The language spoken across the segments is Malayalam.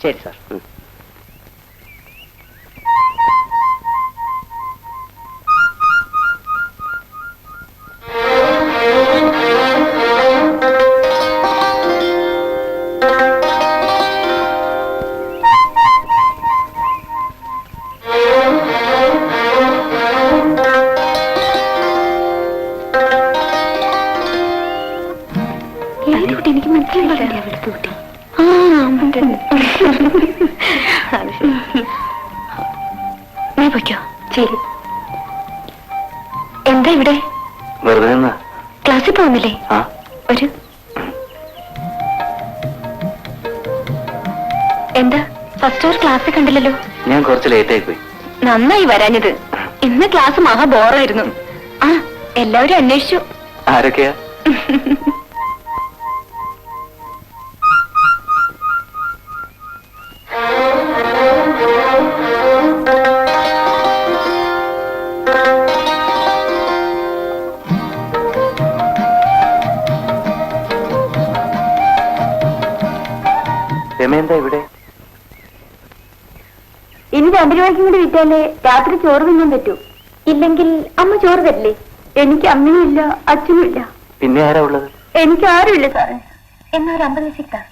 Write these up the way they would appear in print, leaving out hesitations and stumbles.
ശരി സാർ. എനിക്ക് മനസ്സിലായില്ല. നീ പൊയ്ക്കോ. ശരി. എന്താ ഇവിടെ? വെറുതെ ക്ലാസ്സിൽ പോകുന്നില്ലേ? ഒരു എന്താ ഫസ്റ്റ് അവർ ക്ലാസ്സിൽ കണ്ടില്ലല്ലോ? ഞാൻ കുറച്ച് ലേറ്റ് ആയി പോയി. നന്നായി വരാഞ്ഞത്. ഇന്ന് ക്ലാസ് മഹാ ബോറായിരുന്നു. ആ, എല്ലാവരും അന്വേഷിച്ചു. ആരൊക്കെയാ? രമേന്താ ഇവിടെ? ഇനി 2 രൂപയ്ക്കും കൂടി വിറ്റാലേ രാത്രി ചോറ് തിന്നാൻ പറ്റൂ. ഇല്ലെങ്കിൽ അമ്മ ചോറ് തരില്ലേ? എനിക്ക് അമ്മയും ഇല്ല, അച്ഛനും ഇല്ല. പിന്നെ ആരാ ഉള്ളത്? എനിക്ക് ആരുമില്ല സാറേ. എന്നാ ഒരു 50 പൈസ സാറേ.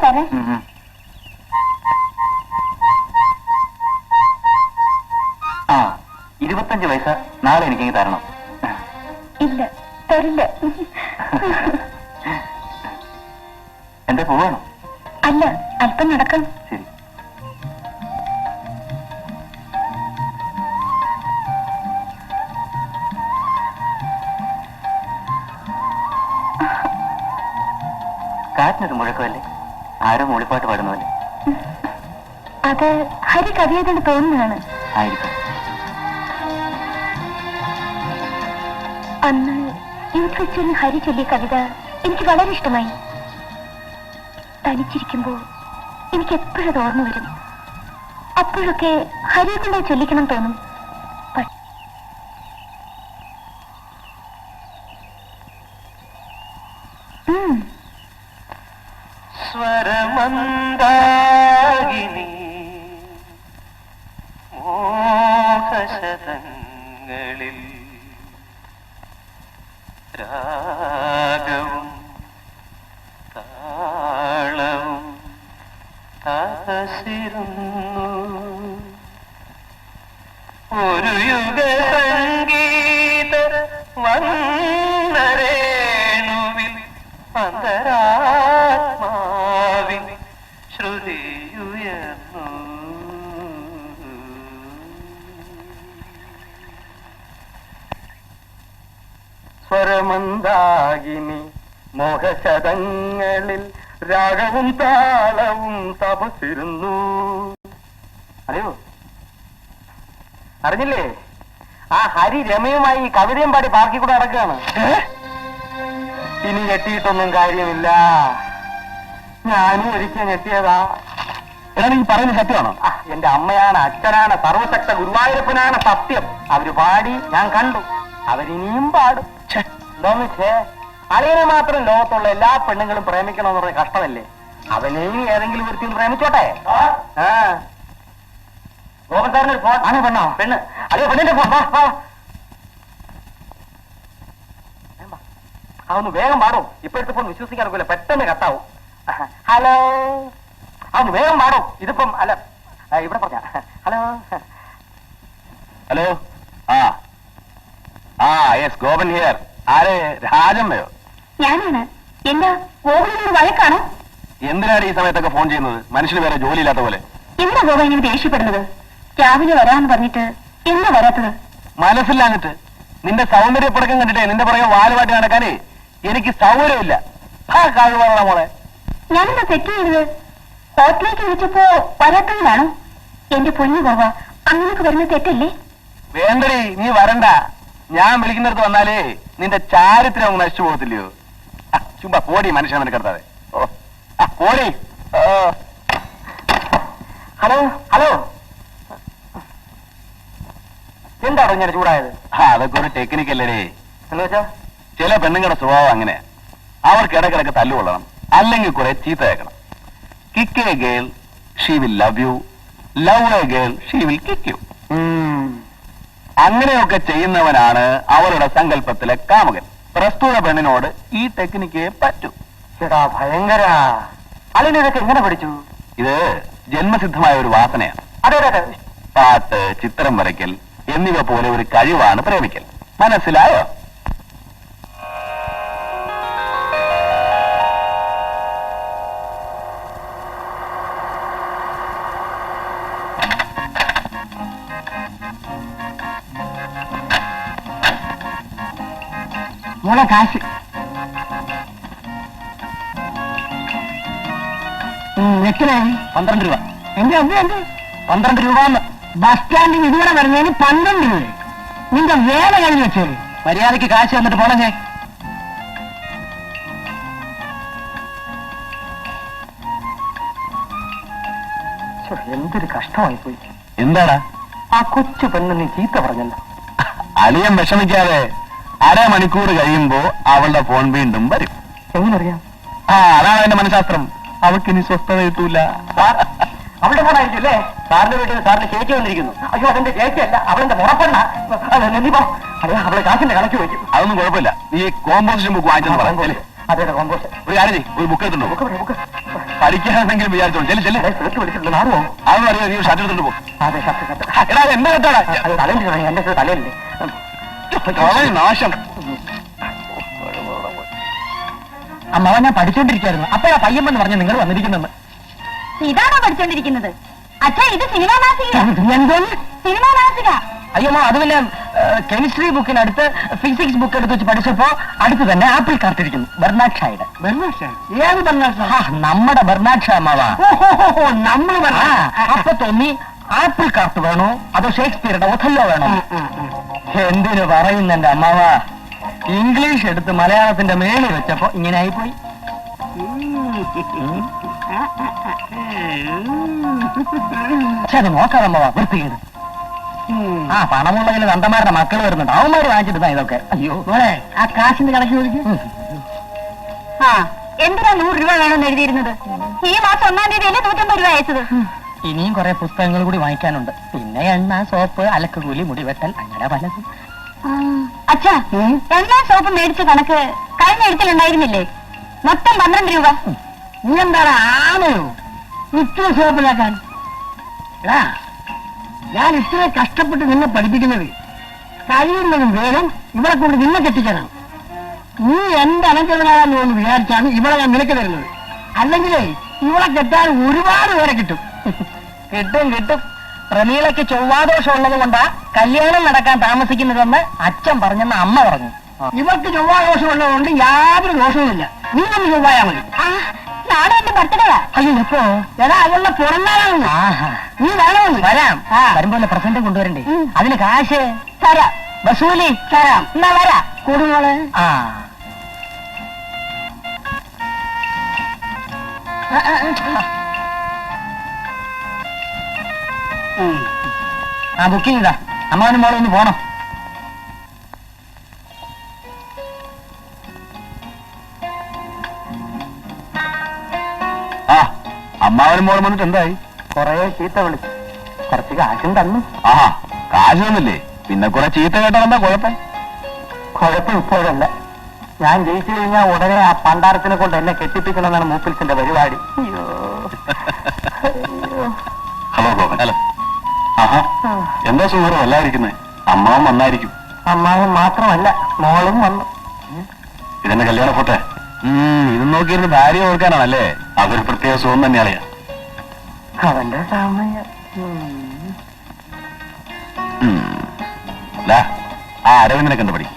സാറേ 25 പൈസ നാളെ എനിക്ക് തരണം. ഇല്ല, തരില്ല. എന്താ പോവാണോ? അല്ല, അല്പം നടക്കാം. ശരി. കാറ്റിനൊരു മുഴക്കമല്ലേ? ആരോ മൂളിപ്പാട്ട് പാടുന്നതല്ലേ? അത് ഹരി കവിയായതുകൊണ്ട് തോന്നുന്നതാണ്. ആയിരിക്കും. അന്ന് യൂത്ത് ഫെസ്റ്റിവലിന് ഹരി ചൊല്ലിയ കവിത എനിക്ക് വളരെ ഇഷ്ടമായി. തനിച്ചിരിക്കുമ്പോ എനിക്ക് എപ്പോഴും അത് ഓർമ്മ വരും. അപ്പോഴൊക്കെ ഹരിയെ കൊണ്ട് ചൊല്ലിക്കണം തോന്നും. സ്വരമന്ദാകിനി മോഹശതങ്ങളിൽ രാഗവും താളവും താഹസിരുന്നു ഒരു യുഗ സംഗീത വന്നരേണുവിൽ അന്തരാത്മാവിൻ ശ്രുതിയുയർന്നു. സ്വരമന്ദാകിനി മോഹശതങ്ങളിൽ രാഗവും താളവും തപസിരുന്നു. അറിയോ? അറിഞ്ഞില്ലേ? ആ ഹരി രമയുമായി കവിതയും പാടി പാർക്കിൽ കൂടെ നടക്കുകയാണ്. ഇനി ഞെട്ടിയിട്ടൊന്നും കാര്യമില്ല. ഞാനും ഒരിക്കൽ ഞെട്ടിയതാ. എടാ, നീ പറയുന്നത് സത്യമാണോ? എന്റെ അമ്മയാണ്, അച്ഛനാണ്, സർവശക്ത ഗുരുവായൂരപ്പനാണ് സത്യം. അവര് പാടി ഞാൻ കണ്ടു. അവരിനിയും പാടും. എന്താന്ന് വെച്ചേ, അളിയനെ മാത്രം ലോകത്തുള്ള എല്ലാ പെണ്ണുങ്ങളും പ്രേമിക്കണമെന്ന് പറഞ്ഞ കഷ്ടമല്ലേ? അവനെയും ഏതെങ്കിലും ഒരുത്തി പ്രേമിച്ചോട്ടെ. ഗോപൻ സാറിനൊരു ഫോൺ. ആണ് പെണ്ണോ? പെണ്ണ്. അതെ, പെണ്ണിന്റെ ഫോൺ. അതൊന്ന് വേഗം പാടും. ഇപ്പോഴത്തെ ഫോൺ വിശ്വസിക്കാൻ ഒക്കില്ല, പെട്ടെന്ന് കട്ടാവും. ഹലോ, അതൊന്ന് വേഗം പാടും. ഇതിപ്പം അല്ല, ഇവിടെ പറഞ്ഞ hello. Hello. Yes, Gopan here. ആരെ? രാജമ്മയോ? ഞാനാണ്. എന്താ ഗോപനോട് വഴക്കാണോ? എന്തിനാണ് ഈ സമയത്തൊക്കെ ഫോൺ ചെയ്യുന്നത്? മനുഷ്യന് വേറെ ജോലി ഇല്ലാത്ത പോലെ. എന്താ ഗോപൻ ഇങ്ങനെ ദേഷ്യപ്പെടുന്നത്? രാവിലെ വരാന്ന് പറഞ്ഞിട്ട് എന്താ വരാത്തത്? മനസ്സിലാഞ്ഞിട്ട്. നിന്റെ സൗന്ദര്യപ്പടക്കം കണ്ടിട്ടേ നിന്റെ പുറകെ വാലുമായിട്ട് നടക്കാനേ എനിക്ക് സൗകര്യമില്ല. കഴിവാണോ മോളെ? ഞാനെന്താ തെറ്റ് ചെയ്തത്? ഹോട്ടലിലേക്ക് വിളിച്ചപ്പോ വരാത്തതിനാണോ? എന്റെ പൊന്നു ഗോപ, അങ്ങനെയൊക്കെ വരുന്ന തെറ്റല്ലേ? വേണ്ടടി, നീ വരണ്ട. ഞാൻ വിളിക്കുന്നിടത്ത് വന്നാലേ നിന്റെ ചാരിത്രം അങ്ങ് നശിച്ചു പോകത്തില്ലയോ? ചുമ്മാ പോടി, മനുഷ്യൻ നിനക്കെടുത്താതെ. പോടി. Hello hello. എന്താണോ ഞാൻ ചൂടായത്? അതൊക്കെ ഒരു ടെക്നിക്കല്ലേ എന്ന് വെച്ചാ? ചില പെണ്ണുങ്ങളുടെ സ്വഭാവം അങ്ങനെ. അവർക്ക് ഇടക്കിടക്ക് തല്ലുകൊള്ളണം, അല്ലെങ്കിൽ കുറെ ചീത്ത കേൾക്കണം. Kick a girl she will love you, love a girl she will kick you. അങ്ങനെയൊക്കെ ചെയ്യുന്നവനാണ് അവരുടെ സങ്കല്പത്തിലെ കാമുകൻ. പ്രസ്തുത പെണ്ണിനോട് ഈ ടെക്നിക്കേ പറ്റൂ. ചേട്ടാ ഭയങ്കര. അതിനൊക്കെ എങ്ങനെ പഠിച്ചു? ഇത് ജന്മസിദ്ധമായ ഒരു വാസനയാണ്. അതെ അതെ അതെ. പാട്ട്, ചിത്രം വരയ്ക്കൽ എന്നിവ പോലെ ഒരു കഴിവാണ് പ്രേമിക്കൽ. മനസ്സിലായോ? മോളെ കാശ് എത്രയായി? 12 രൂപ. എന്റെ എന്ത് 12 രൂപ? ബസ് സ്റ്റാൻഡിൽ ഇതുവരെ വരുന്നതിന് 12 രൂപ. നിന്റെ വേല കഴിഞ്ഞ് വെച്ചേര്. മര്യാദക്ക് കാശ് തന്നിട്ട് പോണേ. എന്തൊരു കഷ്ടമായി പോയി. എന്താടാ? ആ കൊച്ചു പെണ്ണ് നീ ചീത്ത പറഞ്ഞല്ലോ. അളിയൻ വിഷമിക്കാതെ. അരമണിക്കൂർ കഴിയുമ്പോ അവളുടെ ഫോൺ വീണ്ടും വരും. എങ്ങനറിയാം? അതാണ് എന്റെ മനഃശാസ്ത്രം. അവൾക്ക് ഇനി സ്വസ്ഥത കിട്ടൂല. അവളുടെ ഫോണായിരിക്കും അല്ലേ? സാറിന്റെ വീട്ടിൽ സാറിന് ചേച്ചി വന്നിരിക്കുന്നു. അയ്യോ അതെന്റെ ചേച്ചിയല്ല, അവളെന്റെ മുറപ്പെണ്ണ. അവളെ കാശിന്റെ കണക്ക് വയ്ക്കും. അതൊന്നും കുഴപ്പമില്ല. നീ കോമ്പോസിഷൻ ബുക്ക് വാങ്ങിച്ചെന്ന് പറഞ്ഞു. അതെ കോമ്പോസ്. ഒരു കാര്യം ചെയ്യ്, ഒരു ബുക്ക് എടുത്തുണ്ടോ? ബുക്ക് പഠിക്കാനെങ്കിലും വിചാരിച്ചോളൂ. ചെല്ലു. വിളിച്ചിട്ടുണ്ട്. മാറുമോ? അതൊന്നും അറിയാം. നീ ഷർട്ട് എടുത്തോണ്ട് പോകും. അതെ ഷർട്ട്. എടാ എന്റെ കെട്ടാടാ. തലയില്ല, എന്റെ തലയില്ലേ. നാശം. അമ്മാവൻ ഞാൻ പഠിച്ചോണ്ടിരിക്കായിരുന്നു. അപ്പഴാ പയ്യമ്മെന്ന് പറഞ്ഞു നിങ്ങൾ വന്നിരിക്കുന്നെന്ന്. ഇതാണോ പഠിച്ചോണ്ടിരിക്കുന്നത്? അച്ഛാ ഇത് സിനിമാ മാസിക. എന്തോന്ന്? സിനിമാ മാസിക. അയ്യോ അത് പിന്നെ കെമിസ്ട്രി ബുക്കിനടുത്ത് ഫിസിക്സ് ബുക്ക് എടുത്ത് വെച്ച് പഠിച്ചപ്പോ അടുത്ത് തന്നെ ആപ്പിൾ കാർട്ട് ഇരിക്കുന്നു. ബെർണാഡ് ഷായുടെ. ഏത് ബെർണാഡ് ഷാ? നമ്മുടെ ബെർണാഡ് ഷാ അമ്മാവാ. നമ്മൾ അപ്പൊ തോന്നി ആപ്പിൾ കാർട്ട് വേണോ അതോ ഷേക്സ്പിയറുടെ ഒഥല്ലോ വേണോ? എന്തിനു പറയുന്ന എന്റെ അമ്മാവാ, ഇംഗ്ലീഷ് എടുത്ത് മലയാളത്തിന്റെ മേളിൽ വെച്ചപ്പോ ഇങ്ങനെ ആയിപ്പോയി. അത് നോക്കാം അമ്മാവാ, വൃത്തികേട്. പണമുള്ളതിൽ നന്ദമാരുടെ മക്കൾ വരുന്നുണ്ട്, അവന്മാര് വാങ്ങിച്ചിട്ടാ ഇതൊക്കെ. അയ്യോ മോളെ ആ കാശിന്റെ കണക്ക് ചോദിക്കും. എന്തിനാ 100 രൂപ വേണമെന്ന് എഴുതിയിരുന്നത്? ഈ മാസം 1-ാം തീയതിയല്ലേ 150 രൂപ അയച്ചത്. ഇനിയും കുറെ പുസ്തകങ്ങൾ കൂടി വാങ്ങിക്കാനുണ്ട്. പിന്നെ എണ്ണ, സോപ്പ്, അലക്കുകൂലി, മുടിവെട്ടൽ, അങ്ങനെ പലതും. അച്ഛാ എണ്ണ സോപ്പ് മേടിച്ച കണക്ക് കഴിഞ്ഞ എഴുത്തിലുണ്ടായിരുന്നില്ലേ? മൊത്തം 12 രൂപ. നീ എന്താണ് ആണയോ ഇത്ര സോപ്പിലാക്കാൻ? ഞാൻ ഇത്ര കഷ്ടപ്പെട്ട് നിന്നെ പഠിപ്പിക്കുന്നത് കഴിയുന്നതും വേഗം ഇവിടെ കൊണ്ട് നിന്നെ കെട്ടിക്കണം. നീ എന്റെ അലങ്കരനാകാൻ എന്ന് വിചാരിച്ചാണ് ഇവിടെ ഞാൻ നിനക്ക് തരുന്നത്. അല്ലെങ്കിലേ ഇവിടെ കെട്ടാൻ ഒരുപാട് പേരെ കിട്ടും. കിട്ടും. പ്രമീളയ്ക്ക് ചൊവ്വാദോഷം ഉള്ളത് കൊണ്ടാ കല്യാണം നടക്കാൻ താമസിക്കുന്നതെന്ന് അച്ഛൻ പറഞ്ഞെന്ന് അമ്മ പറഞ്ഞു. ഇവർക്ക് ചൊവ്വാദോഷം ഉള്ളതുകൊണ്ട് യാതൊരു ദോഷവുമില്ല. നീ ഒന്ന് ചൊവ്വായാ മതി. നാളെ എന്റെ ബർത്ത്ഡേയാ. അയ്യോ എപ്പോ? എടാ അവളുടെ പുറന്നാളാണ്. നീ വേണമെന്ന് വരാം. വരുമ്പോലെ പ്രസന്റ് കൊണ്ടുവരണ്ടേ? അതിന് കാശ് തരാം. വസൂലി തരാം. എന്നാ വരാ കൂടുമോളെ. ബുക്കിംഗ് ഇതാ. അമ്മാവനും മോളെ ഒന്ന് പോണം. അമ്മാവനും മോളും വന്നിട്ട് എന്തായി? കൊറേ ചീത്ത വിളിച്ചു, കുറച്ച് കാശും തന്നു. കാശ് തന്നില്ലേ? പിന്നെ കുറെ ചീത്ത കേട്ടാൽ എന്താ കുഴപ്പം? കുഴപ്പം ഇപ്പോഴല്ല, ഞാൻ ജയിച്ചു കഴിഞ്ഞാൽ ഉടനെ ആ പണ്ടാരത്തിനെ കൊണ്ട് എന്നെ കെട്ടിപ്പിക്കണമെന്നാണ് മൂപ്പിൽസിന്റെ പരിപാടി. ഹലോ ഗോപൻ. ഹലോ. എന്താ സുഹൃത്ത് വല്ലാതിരിക്കുന്നത്? അമ്മാവൻ വന്നായിരിക്കും. അമ്മാവൻ മാത്രമല്ല മോളും വന്നു. ഇതെന്നെ കല്യാണ ഫോട്ടോ. ഇത് നോക്കിയിരുന്ന് ഭാര്യ ഓർക്കാനാണല്ലേ? അതൊരു പ്രത്യേക സുഖം തന്നെയാണ്. അവന്റെ സമയം. ആ അരവിന്ദനെ കണ്ട് പഠിക്കും.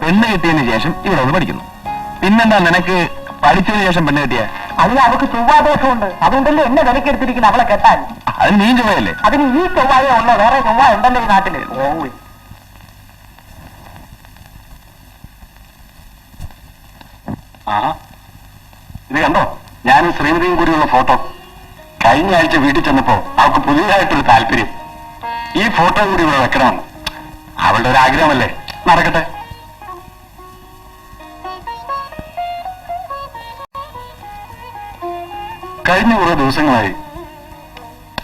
പെണ്ണ് കിട്ടിയതിന് ശേഷം ഇവിടെ ഒന്ന് പഠിക്കുന്നു. പിന്നെന്താ നിനക്ക് പഠിച്ചതിന് ശേഷം പെണ്ണ് കിട്ടിയ? അതിന് അവൾക്ക് ചൊവ്വാദോഷമുണ്ട്. അതുകൊണ്ടല്ലേ എന്നെ വിലക്കെടുത്തിരിക്കുന്നത് അവളെ കെട്ടാൻ. അത് നീ ചൊവ്വയല്ലേ? അതിന് ഈ ചൊവ്വായോ ഉള്ള വേറെ ചൊവ്വ ഉണ്ടല്ലോ ഈ നാട്ടില്. ഇത് കണ്ടോ? ഞാനും ശ്രീമതിയും കൂടിയുള്ള ഫോട്ടോ. കഴിഞ്ഞ ആഴ്ച വീട്ടിൽ ചെന്നപ്പോ അവൾക്ക് പുതിയതായിട്ടൊരു താല്പര്യം. ഈ ഫോട്ടോ കൂടി ഇവിടെ വെക്കണമെന്ന്. അവളുടെ ഒരു ആഗ്രഹമല്ലേ, നടക്കട്ടെ. കഴിഞ്ഞ കുറെ ദിവസങ്ങളായി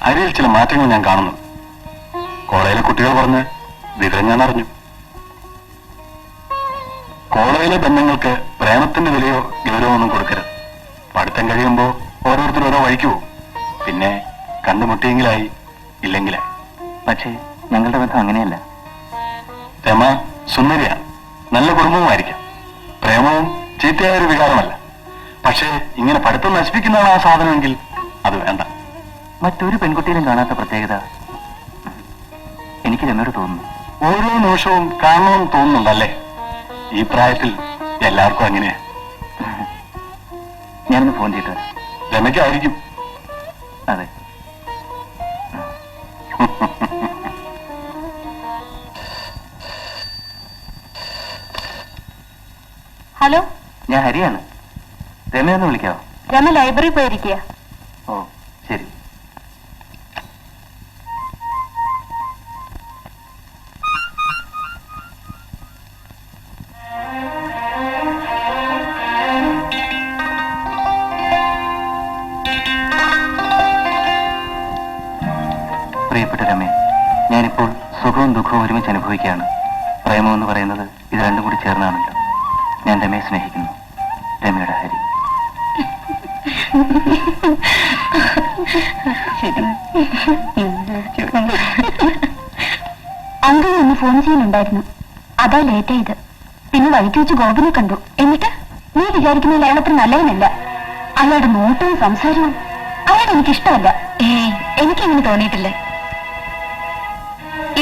അരിയിൽ ചില മാറ്റങ്ങൾ ഞാൻ കാണുന്നു. കോളേജിലെ കുട്ടികൾ പറഞ്ഞ് വിവരം ഞാൻ അറിഞ്ഞു. കോളേജിലെ ബന്ധങ്ങൾക്ക് പ്രേമത്തിന്റെ വിലയോ ഗൗരവമോ ഒന്നും കൊടുക്കരുത്. പഠിത്തം കഴിയുമ്പോ ഓരോരുത്തരും ഓരോ വഴിക്ക് പോകും. പിന്നെ കണ്ടുമുട്ടിയെങ്കിലായി, ഇല്ലെങ്കിലായി. പക്ഷേ ഞങ്ങളുടെ ബന്ധം അങ്ങനെയല്ല. രമ സുന്ദരിയാണ്, നല്ല കുടുംബവുമായിരിക്കാം. പ്രേമവും ചീത്തയായ ഒരു വികാരമല്ല. പക്ഷേ ഇങ്ങനെ പഠിത്തം നശിപ്പിക്കുന്നതാണ് ആ സാധനമെങ്കിൽ അത് വേണ്ട. മറ്റൊരു പെൺകുട്ടിയിലും കാണാത്ത പ്രത്യേകത എനിക്ക് രമയോട് തോന്നുന്നു. ഓരോ നിമിഷവും കാണണമെന്ന് തോന്നുന്നുണ്ടല്ലേ? ഈ പ്രായത്തിൽ എല്ലാവർക്കും അങ്ങനെയാ. ഞാനൊന്ന് ഫോൺ ചെയ്തിട്ട്. രമയ്ക്കായിരിക്കും. അതെ. ഹലോ, ഞാൻ ഹരിയാണ്. രമയൊന്ന് വിളിക്കാവോ? രമ ലൈബ്രറി പോയിരിക്കുക. ഓ ശരി. പ്രിയപ്പെട്ട രമേ, ഞാനിപ്പോൾ സുഖവും ദുഃഖവും ഒരുമിച്ച് അനുഭവിക്കുകയാണ്. പ്രേമം എന്ന് പറയുന്നത് ഇത് രണ്ടും കൂടി ചേർന്നാണല്ലോ. ഞാൻ രമയെ സ്നേഹിക്കുന്നു. രമയുടെ ഹരി. അങ്കിൾ ഒന്ന് ഫോൺ ചെയ്യാനുണ്ടായിരുന്നു, അതാ ലേറ്റ് ആയത്. പിന്നെ വഴിക്ക് വെച്ച് ഗോപിനെ കണ്ടു. എന്നിട്ട് നീ വിചാരിക്കുന്ന അയാൾ അത്ര നല്ലവനല്ല. അയാളുടെ നോട്ടവും സംസാരവും അയാൾ എനിക്കിഷ്ടമല്ല. എനിക്കങ്ങനെ തോന്നിയിട്ടില്ല.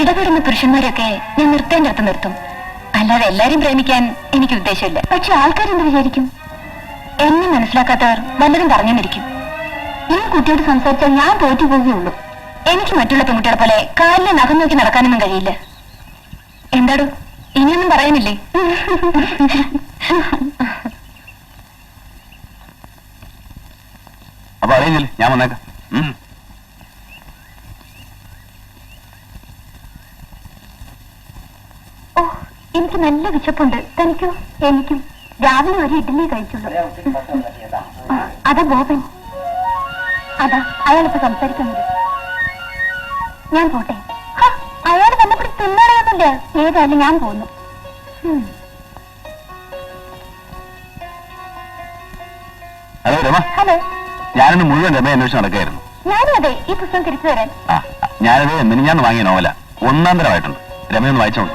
ഇടപെടുന്ന പുരുഷന്മാരൊക്കെ ഞാൻ നിർത്തേണ്ട അടുത്ത് നിർത്തും, അല്ലാതെ എല്ലാരും പ്രേമിക്കാൻ എനിക്ക് ഉദ്ദേശമില്ല. പക്ഷെ ആൾക്കാരെന്ത് വിചാരിക്കും? എന്നെ മനസ്സിലാക്കാത്തവർ വല്ലതും പറഞ്ഞെന്നിരിക്കും. ഈ കുട്ടിയോട് സംസാരിച്ചാൽ ഞാൻ തോറ്റു പോവുകയുള്ളൂ. എനിക്ക് മറ്റുള്ള പെൺകുട്ടികളെ പോലെ കാലിലെ നഖം നോക്കി നടക്കാനൊന്നും കഴിയില്ല. എന്താടോ, ഇനിയൊന്നും പറയാനില്ലേ? അപ്പൊ അറിയില്ലേ, ഞാൻ വന്നേക്കാം. ഓ, എനിക്ക് നല്ല വിശപ്പുണ്ട്. തനിക്കോ? എനിക്കും. രാവിലെ ഒരു ഇഡ്ഡലി കഴിച്ചുള്ളൂ. അതാ ബോബൻ. അതാ അയാളിപ്പോ സംസാരിക്കാൻ വരും. ഞാൻ പോട്ടെ. അയാൾ വന്നപ്പോൾ തിന്നണയൊന്നുമില്ല. ഏതായാലും ഞാൻ പോന്നു. ഹലോ രമ. ഹലോ. ഞാനൊന്ന് മുഴുവൻ രമയെ അന്വേഷിച്ച് നടക്കുകയായിരുന്നു. ഞാനും അതെ, ഈ പുസ്തകം തിരിച്ചു തരാൻ. ഞാനത് മിനിഞ്ഞാന്ന് വാങ്ങിയ നോവല, ഒന്നാം തരമായിട്ടുണ്ട്. രമയൊന്ന് വായിച്ചോളൂ.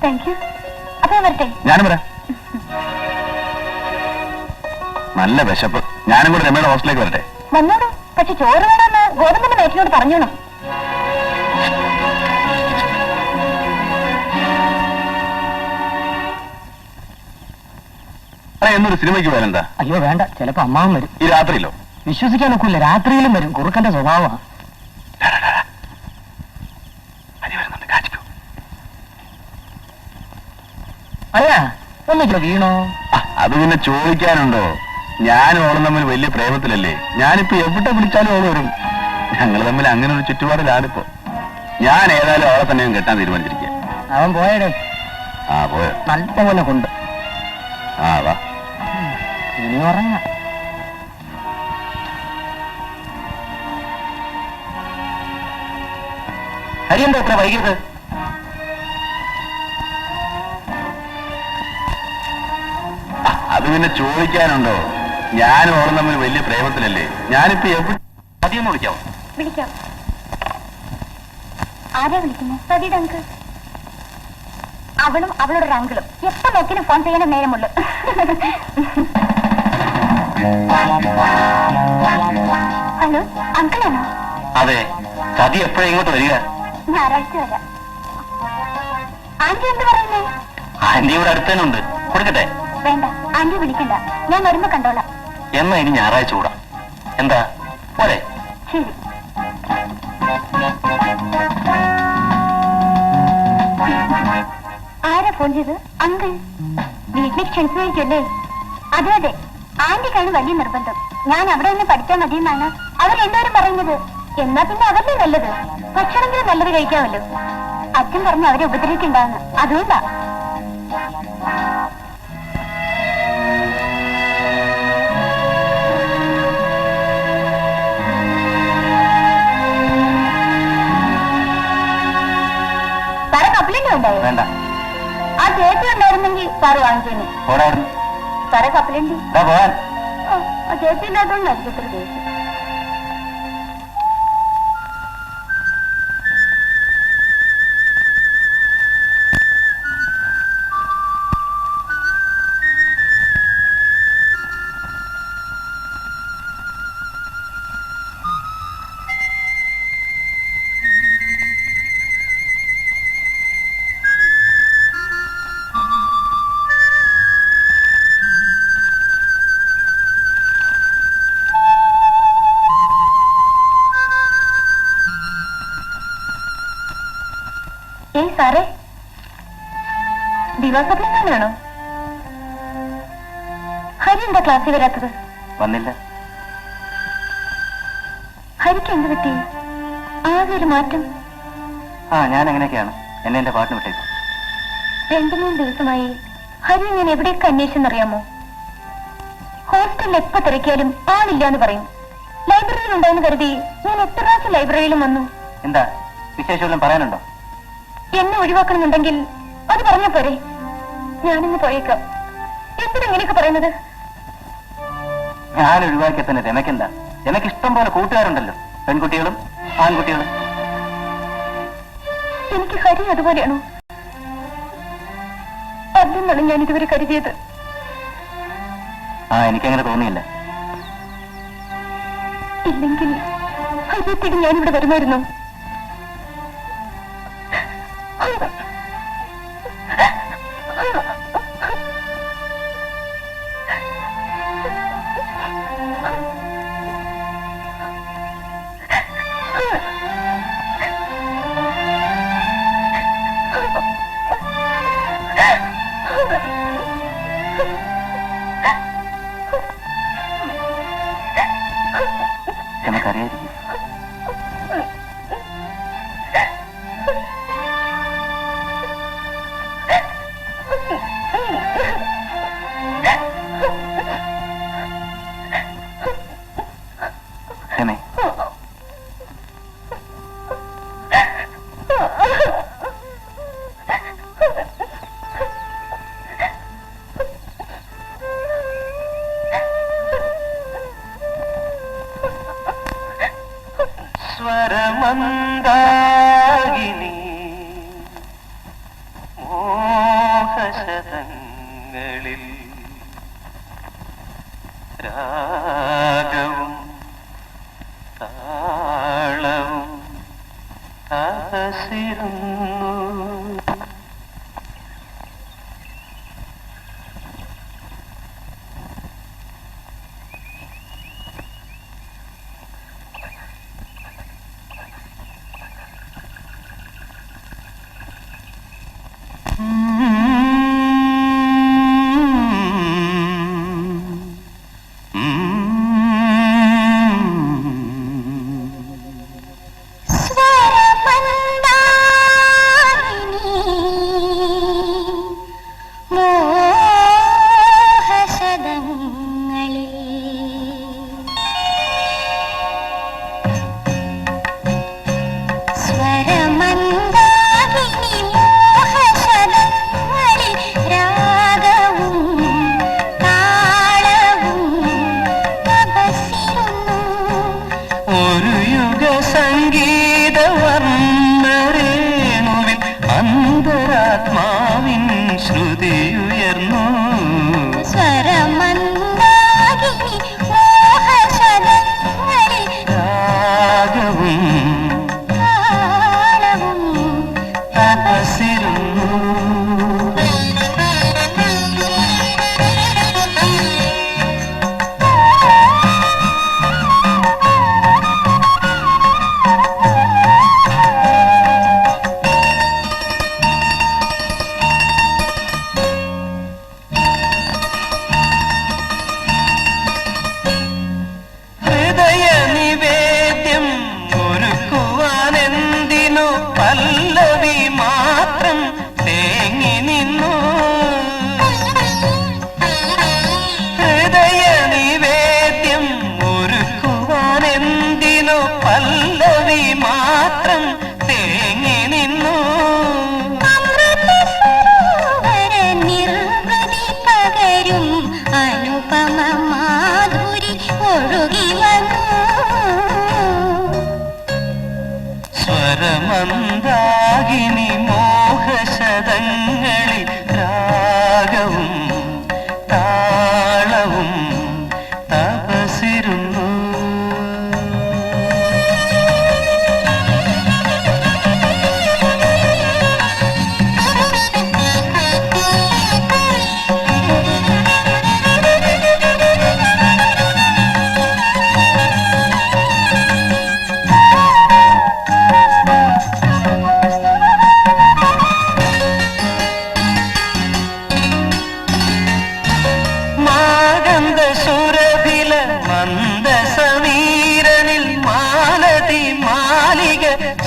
Thank you. അപ്പൊ വരട്ടെ. ഞാനും വരാം. നല്ല വിശപ്പ്. ഞാനും കൂടെ രമയുടെ ഹോസ്റ്റലിലേക്ക് വരട്ടെ? വന്നോളൂ. പക്ഷെ ചോറ് വേണമെന്ന് ഗോതമ്പിന്റെ മേറ്റിനോട് പറഞ്ഞോണം. എന്നൊരു സിനിമയ്ക്ക് പോയാലെന്താ? അയ്യോ വേണ്ട, ചിലപ്പോ അമ്മാവൻ വരും. ഈ രാത്രിയിലോ? വിശ്വസിക്കാൻ ഒക്കില്ല, രാത്രിയിലും വരും. കുറുക്കന്റെ സ്വഭാവമാണ്. അയ്യാ ഒന്നില്ല വീണോ? അത് പിന്നെ ചോദിക്കാനുണ്ടോ? ഞാനും ഓളും തമ്മിൽ വലിയ പ്രേമത്തിലല്ലേ. ഞാനിപ്പോ എവിടെ വിളിച്ചാലും ഓള് വരും. ഞങ്ങൾ തമ്മിൽ അങ്ങനെ ഒരു ചുറ്റുപാടിലാണിപ്പോ. ഞാൻ ഏതായാലും അവളെ തന്നെ കെട്ടാൻ തീരുമാനിച്ചിരിക്കുക. അവൻ പോയടേ. പോയോ? നല്ലപോലെ കൊണ്ട്. വാ. ഇനി ഉറങ്ങ. ഹരി എന്താ ഇത്ര വൈകിയത്? അത് പിന്നെ ചോദിക്കാനുണ്ടോ? ഞാനും ഓളും തമ്മിൽ വലിയ പ്രേമത്തിലല്ലേ. ഞാനിപ്പോ എവിടെ സതിയെന്ന് വിളിക്കാമോ? വിളിക്കാം. ആരാ വിളിക്കുന്നത്? സതിയുടെ അങ്കിൾ. അവളും അവളുടെ ഒരു അങ്കിളും എപ്പോ നോക്കിനും ഫോൺ ചെയ്യാൻ നേരമുള്ളൂ. ഹലോ, അങ്കിളാണോ? അതെ. സതി എപ്പോഴാ ഇങ്ങോട്ട് വരിക? ഞായറാഴ്ച വരാം. ആന്റി എന്ത് പറയുന്നേ? ആന്റി ഇവിടെ അടുത്ത് തന്നെ ഉണ്ട്. കൊടുക്കട്ടെ? വേണ്ട, ആന്റി വിളിക്കണ്ട. ഞാൻ വരുമ്പോ കണ്ടോളാം. എന്നാ ഇനി ഞായറാഴ്ച കൂടാ. എന്താ പോരെ? ശരി. ആരാ ഫോൺ ചെയ്ത്? അങ്കിൾ. വീട്ടിലേക്ക് ക്ഷണിച്ചായിരിക്കല്ലേ? അതെ അതെ, ആന്റിക്കാണ് വലിയ നിർബന്ധം. ഞാൻ അവിടെ നിന്ന് പഠിച്ചാൽ മതിയെന്നാണ് അവരെല്ലാവരും പറയുന്നത്. എന്നാ പിന്നെ അവരുടെ നല്ലത്. ഭക്ഷണമെങ്കിലും നല്ലത് കഴിക്കാമല്ലോ. അച്ഛൻ പറഞ്ഞ് അവരെ ഉപദ്രവിക്കണ്ടാന്ന്. അതുകൊണ്ടാ. സാറ് വാങ്ങിച്ചേനെ. പോടായിരുന്നു സാറെ കപ്പലുണ്ട്. പോവാൻ. ചേച്ചി ഇല്ലാത്തോണ്ടായിരിക്കും ഇത്ര ദേഷ്യം. സാറേ, ദിവാസപ്ലാണോ? ഹരി എന്താ ക്ലാസ്സിൽ വരാത്തത്? വന്നില്ല. ഹരിക്ക് എന്ത് പറ്റി? ആകെ ഒരു മാറ്റം. ഞാൻ എങ്ങനെയൊക്കെയാണ്. എന്നെ എന്റെ പാട്ടിന് വിട്ടേക്കും. 2-3 ദിവസമായി ഹരി ഞാൻ എവിടെയൊക്കെ അന്വേഷിച്ചെന്നറിയാമോ? ഹോസ്റ്റലിൽ എപ്പോ തിരക്കിയാലും ആളില്ലാന്ന് പറയും. ലൈബ്രറിയിൽ ഉണ്ടായെന്ന് കരുതി ഞാൻ എത്ര പ്രാവശ്യം ലൈബ്രറിയിലും വന്നു. എന്താ വിശേഷം പറയാനുണ്ടോ? എന്നെ ഒഴിവാക്കണമെന്നുണ്ടെങ്കിൽ അത് പറഞ്ഞാ പോരെ. ഞാനിന്ന് പോയേക്കാം. എന്തിനാ ഇങ്ങനെയൊക്കെ പറയുന്നത്? ഞാൻ ഒഴിവാക്കിയ തന്നെ രമയ്ക്കെന്താ? രമയ്ക്ക് ഇഷ്ടം പോലെ കൂട്ടുകാരുണ്ടല്ലോ, പെൺകുട്ടികളും ആൺകുട്ടികളും. എനിക്ക് ഹരി അതുപോലെയാണോ? അല്ലെന്നാണ് ഞാൻ ഇതുവരെ കരുതിയത്. എനിക്കങ്ങനെ തോന്നിയില്ല. ഇല്ലെങ്കിൽ ഹരിയത്തേക്ക് ഞാനിവിടെ വരുമായിരുന്നു. നമുക്കറിയായിരിക്കും. രമേ, സ്വരമന്ദാകിനി മോഹശതങ്ങളിൽ രാഗവും താളവും അഹസിരുന്നു.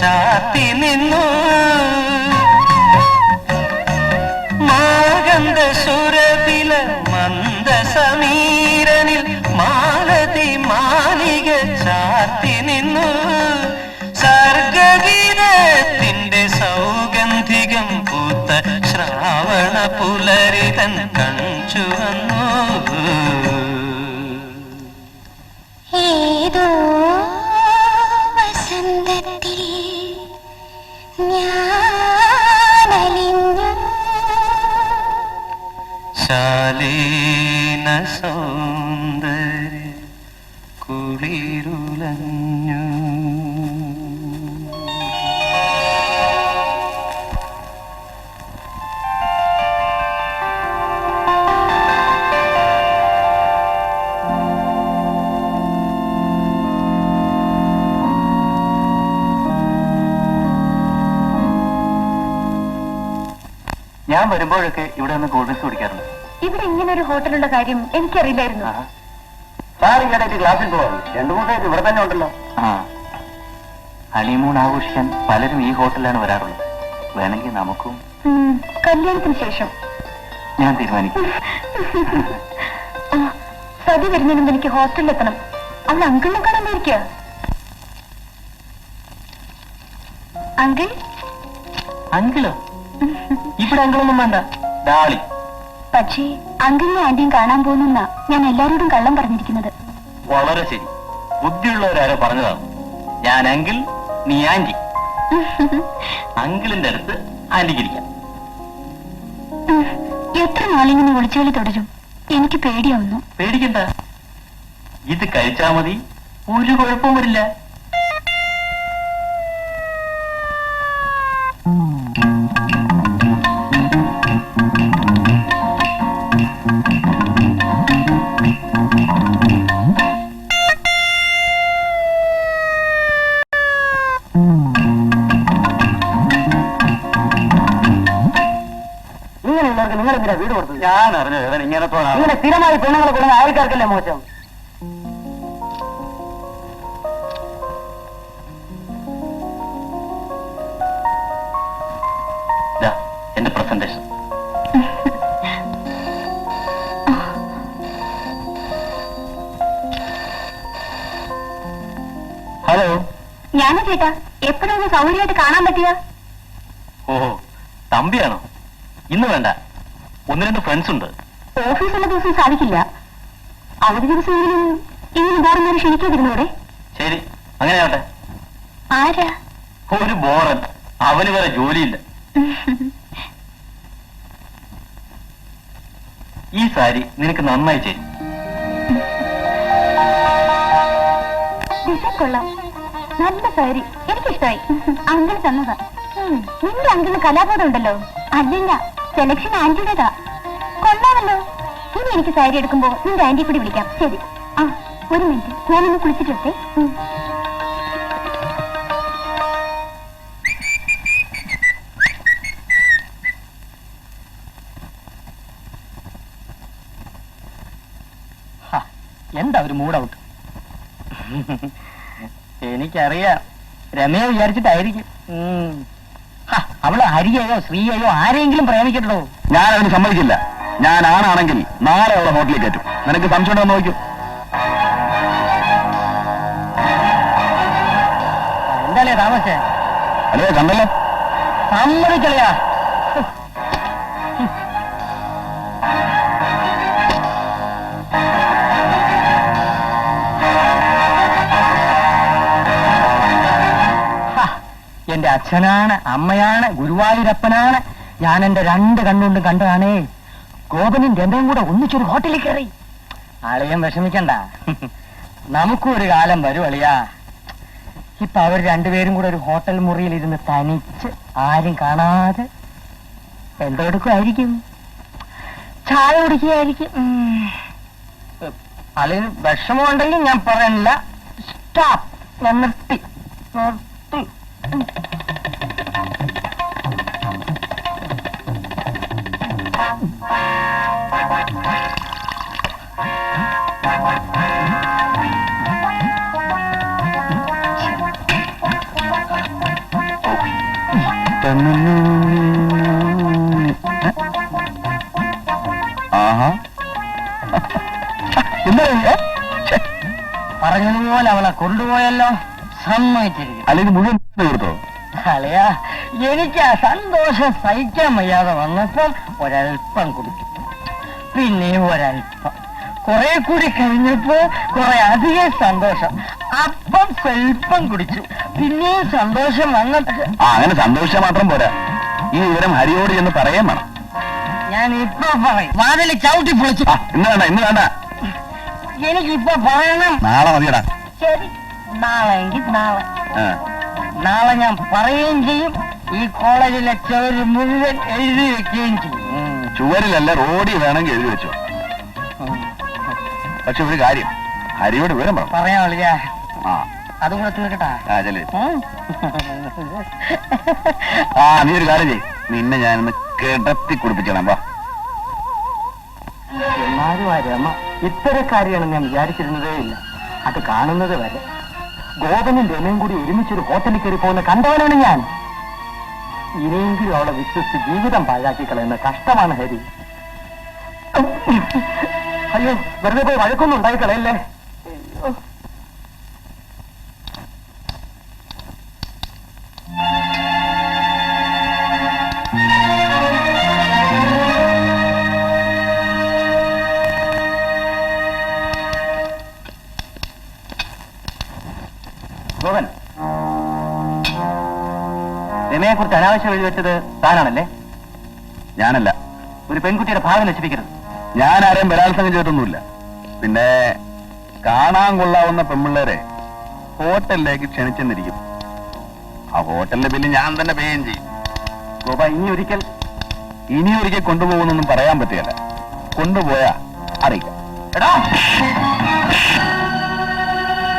ചാത്തി നിന്നു മാഗന്ധ സുരപില മന്ദ സമീരനിൽ മാലതി മാലിക ചാത്തി നിന്നു സർഗഗീതത്തിന്റെ സൗഗന്ധികം പൂത്ത ശ്രാവണ പുലരിതൻ കഞ്ചു വന്നു ഏതോ വസന്തത്തിൽ ഞാനലിഞ്ഞു ശാലീന സൗന്ദര്യ കുളിരുലഞ്ഞു ഞാൻ വരുമ്പോഴൊക്കെ ഇവിടെ നിന്ന് കൂൾ ഡ്രിങ്ക്സ് കുടിക്കാറുണ്ട്. ഇവിടെ ഇങ്ങനെ ഒരു ഹോട്ടലുള്ള കാര്യം എനിക്കറിയില്ലായിരുന്നു. സാർ ഈയിടെയായിട്ട് ക്ലാസ്സിൽ പോവാം. 2-3 ദിവസം ഇവിടെ തന്നെ ഉണ്ടല്ലോ. ഹണിമൂൺ ആഘോഷിക്കാൻ പലരും ഈ ഹോട്ടലിലാണ് വരാറുള്ളത്. വേണമെങ്കിൽ നമുക്കും കല്യാണത്തിന് ശേഷം ഞാൻ തീരുമാനിക്കും. സതി വരുന്നതിന് മുമ്പ് എനിക്ക് ഹോസ്റ്റലിൽ എത്തണം. അവൾ അങ്കിളിനെ കാണാൻ പോയിരിക്കുക. അങ്കിൾ അങ്കിളോ? ഇവിടെ അങ്കിളൊന്നും വേണ്ട, ഡാളി. പക്ഷേ അങ്കിളിനെ ആന്റിയും കാണാൻ പോകുന്ന ഞാൻ എല്ലാരോടും കള്ളം പറഞ്ഞിരിക്കുന്നത്. വളരെ ശരി. ബുദ്ധിയുള്ളവരാരോ പറഞ്ഞതാണ്. ഞാൻ അങ്കിൾ, നീ ആന്റി. അങ്കിളിന്റെ അടുത്ത് ആന്റിക്കിരിക്കാം. എത്ര നാളിങ്ങനെ ഒളിച്ചുകളി തുടരും? എനിക്ക് പേടിയാവുന്നു. പേടിക്കണ്ട, ഇത് കഴിച്ചാ മതി, ഒരു കുഴപ്പവും വരില്ല. ഇങ്ങനെയുള്ളവർക്ക് നിങ്ങൾ എന്തിനാ വീട് കൊടുത്തത്? ഞാൻ അറിഞ്ഞു ഇങ്ങനെ സ്ഥിരമായി പെണ്ണുങ്ങളെ കൊടുക്കുന്ന ആൾക്കാർക്കല്ലേ മോശം. എന്റെ പ്രസന്റേഷൻ. ഹലോ, ഞാനാ ചേട്ടാ. എപ്പോഴൊന്ന് സൗകര്യമായിട്ട് കാണാൻ പറ്റിയ? ഓഹോ, തമ്പിയാണോ? ഇന്ന് വേണ്ട, 1-2 ഫ്രണ്ട്സ് ഉണ്ട്. ഓഫീസുള്ള ദിവസം സാധിക്കില്ല. അവധി ദിവസമെങ്കിലും ഇങ്ങനെ ബോറന്മാരെ ക്ഷണിക്കാതിരുന്നൂടെ? ശരി, അങ്ങനെയാവട്ടെ. ആരാ? ഒരു ബോറൻ, അവന് വേറെ ജോലിയില്ല. ഈ സാരി നിനക്ക് നന്നായി ചെയ്യും. കൊള്ളാം, നല്ല സാരി, എനിക്കിഷ്ടായി. അങ്കിൾ തന്നതാ. നിന്റെ അങ്കിളിന് കലാബോധം ഉണ്ടല്ലോ. അല്ലല്ല, സെലക്ഷൻ ആന്റിയുടേതാ. കൊള്ളാമല്ലോ. ഇനി എനിക്ക് സാരി എടുക്കുമ്പോ നിന്റെ ആന്റി കൂടി വിളിക്കാം. ശരി. ആ, ഒരു മിനിറ്റ്, ഞാനൊന്ന് കുളിച്ചിട്ടെ. എന്താ ഒരു മൂഡ് ഔട്ട്? എനിക്കറിയാം, രമയെ വിചാരിച്ചിട്ടായിരിക്കും. അവള് ഹരിയെയോ ശ്രീയെയോ ആരെങ്കിലും പ്രേമിക്കട്ടോ? ഞാൻ അതിന് സമ്മതിക്കില്ല. ഞാൻ ആണാണെങ്കിൽ നാളെ അവളെ ഹോട്ടലിൽ കയറ്റും. നിനക്ക് സംശയം ഉണ്ടോ നോക്കൂ. എന്താലേ താമസേ? അല്ലേ, കണ്ടല്ലോ. സമ്മതിക്കളിയാ. എന്റെ അച്ഛനാണ്, അമ്മയാണ്, ഗുരുവായൂരപ്പനാണ്. ഞാൻ എന്റെ 2 കണ്ണുകൊണ്ട് കണ്ടതാണേ. ഗോപനും രമയും കൂടെ ഒന്നിച്ചൊരു ഹോട്ടലിൽ കയറി. അളിയൻ വിഷമിക്കണ്ട, നമുക്കും ഒരു കാലം വരും അളിയാ. ഇപ്പൊ അവർ 2 പേരും കൂടെ ഒരു ഹോട്ടൽ മുറിയിൽ ഇരുന്ന് തനിച്ച്, ആരും കാണാതെ എന്തെടുക്കുമായിരിക്കും? ചായ കുടിക്കുകയായിരിക്കും. അളിയന് വിഷമമുണ്ടെങ്കിൽ ഞാൻ പറയണില്ല. സ്റ്റോപ്പ്, ഞാൻ നിർത്തി. ആഹാ എന്താ പറഞ്ഞതുപോലെ അവളെ കൊണ്ടുപോയല്ലോ, സമ്മതിച്ചിരിക്കും. അല്ലെങ്കിൽ മുഴുവൻ കൊടുത്തോ? അല്ലയാ, എനിക്ക് ആ സന്തോഷം സഹിക്കാൻ വയ്യാതെ വന്നപ്പോൾ ഒരൽപ്പം കുടിച്ചു, പിന്നെയും ഒരൽപ്പം, കുറെ കൂടി കഴിഞ്ഞപ്പോ കുറെ അധികം സന്തോഷം, അപ്പം സ്വൽപ്പം കുടിച്ചു, പിന്നെയും സന്തോഷം വന്നിട്ട്. അങ്ങനെ സന്തോഷിച്ചാൽ മാത്രം പോരാ, ഈ വിവരം ഹരിയോട് ചെന്ന് പറയാൻ വേണം. ഞാൻ ഇപ്പൊ പറയും, വാതിൽ ചവിട്ടി പൊളിച്ചു. ഇന്ന് വേണ്ട എനിക്കിപ്പൊ പറയണം. നാളെ മതിയടാ. ശരി, നാളെ എങ്കിൽ നാളെ. ആ. നാളെ ഞാൻ പറയുകയും ചെയ്യും, ഈ കോളേജിലെ ചുവര് മുഴുവൻ എഴുതി വെക്കുകയും ചെയ്യും. ചുവരിലല്ല, റോഡിൽ വേണമെങ്കിൽ എഴുതി വെച്ചോ. പക്ഷെ ഒരു കാര്യം, ഹരിയോട് വിവരം പറ. പറയാൻ വിളിക്കാ. ആ, അതും കൂടെ തീർക്കട്ടാ. ചെല്ലേ. നീ ഒരു കാര്യം ചെയ്യ്, നിന്നെ ഞാനൊന്ന് കിടത്തി കുടിപ്പിക്കണം. വാ. എന്നാലും ആ രമ ഇത്തരക്കാരിയാണ് ഞാൻ വിചാരിച്ചിരുന്നതേ ഇല്ല. അത് കാണുന്നത് വരെ ഗോപനും രമയും കൂടി ഒരുമിച്ചൊരു ഹോട്ടലിൽ കയറി പോകുന്ന കണ്ടവനാണ് ഞാൻ. ഇനിയെങ്കിലും അവളെ വിശ്വസിച്ച് ജീവിതം പാഴാക്കി കളയുന്ന കഷ്ടമാണ് ഹരി. അയ്യോ, വെറുതെ പോയി വഴക്കൊന്നും ഉണ്ടായി കളയല്ലേ. ഗോപൻ, രമയെ കുറിച്ച് അനാവശ്യം എഴുതി വെച്ചത് താനാണല്ലേ? ഞാനല്ല. ഒരു പെൺകുട്ടിയുടെ ഭാവി നശിപ്പിക്കരുത്. ഞാൻ ആരെയും ബലാത്സംഗം ചെയ്തിട്ടൊന്നുമില്ല. പിന്നെ കാണാൻ കൊള്ളാവുന്ന പെൺപിള്ളേരെ ഹോട്ടലിലേക്ക് ക്ഷണിച്ചെന്നിരിക്കും. ആ ഹോട്ടലിന്റെ ബില്ല് ഞാൻ തന്നെ പേയും ചെയ്യും. ഗോപ, ഇനി ഒരിക്കൽ കൊണ്ടുപോകുന്നൊന്നും പറയാൻ പറ്റിയല്ല. കൊണ്ടുപോയാ അറിയിക്കാം. എടാ,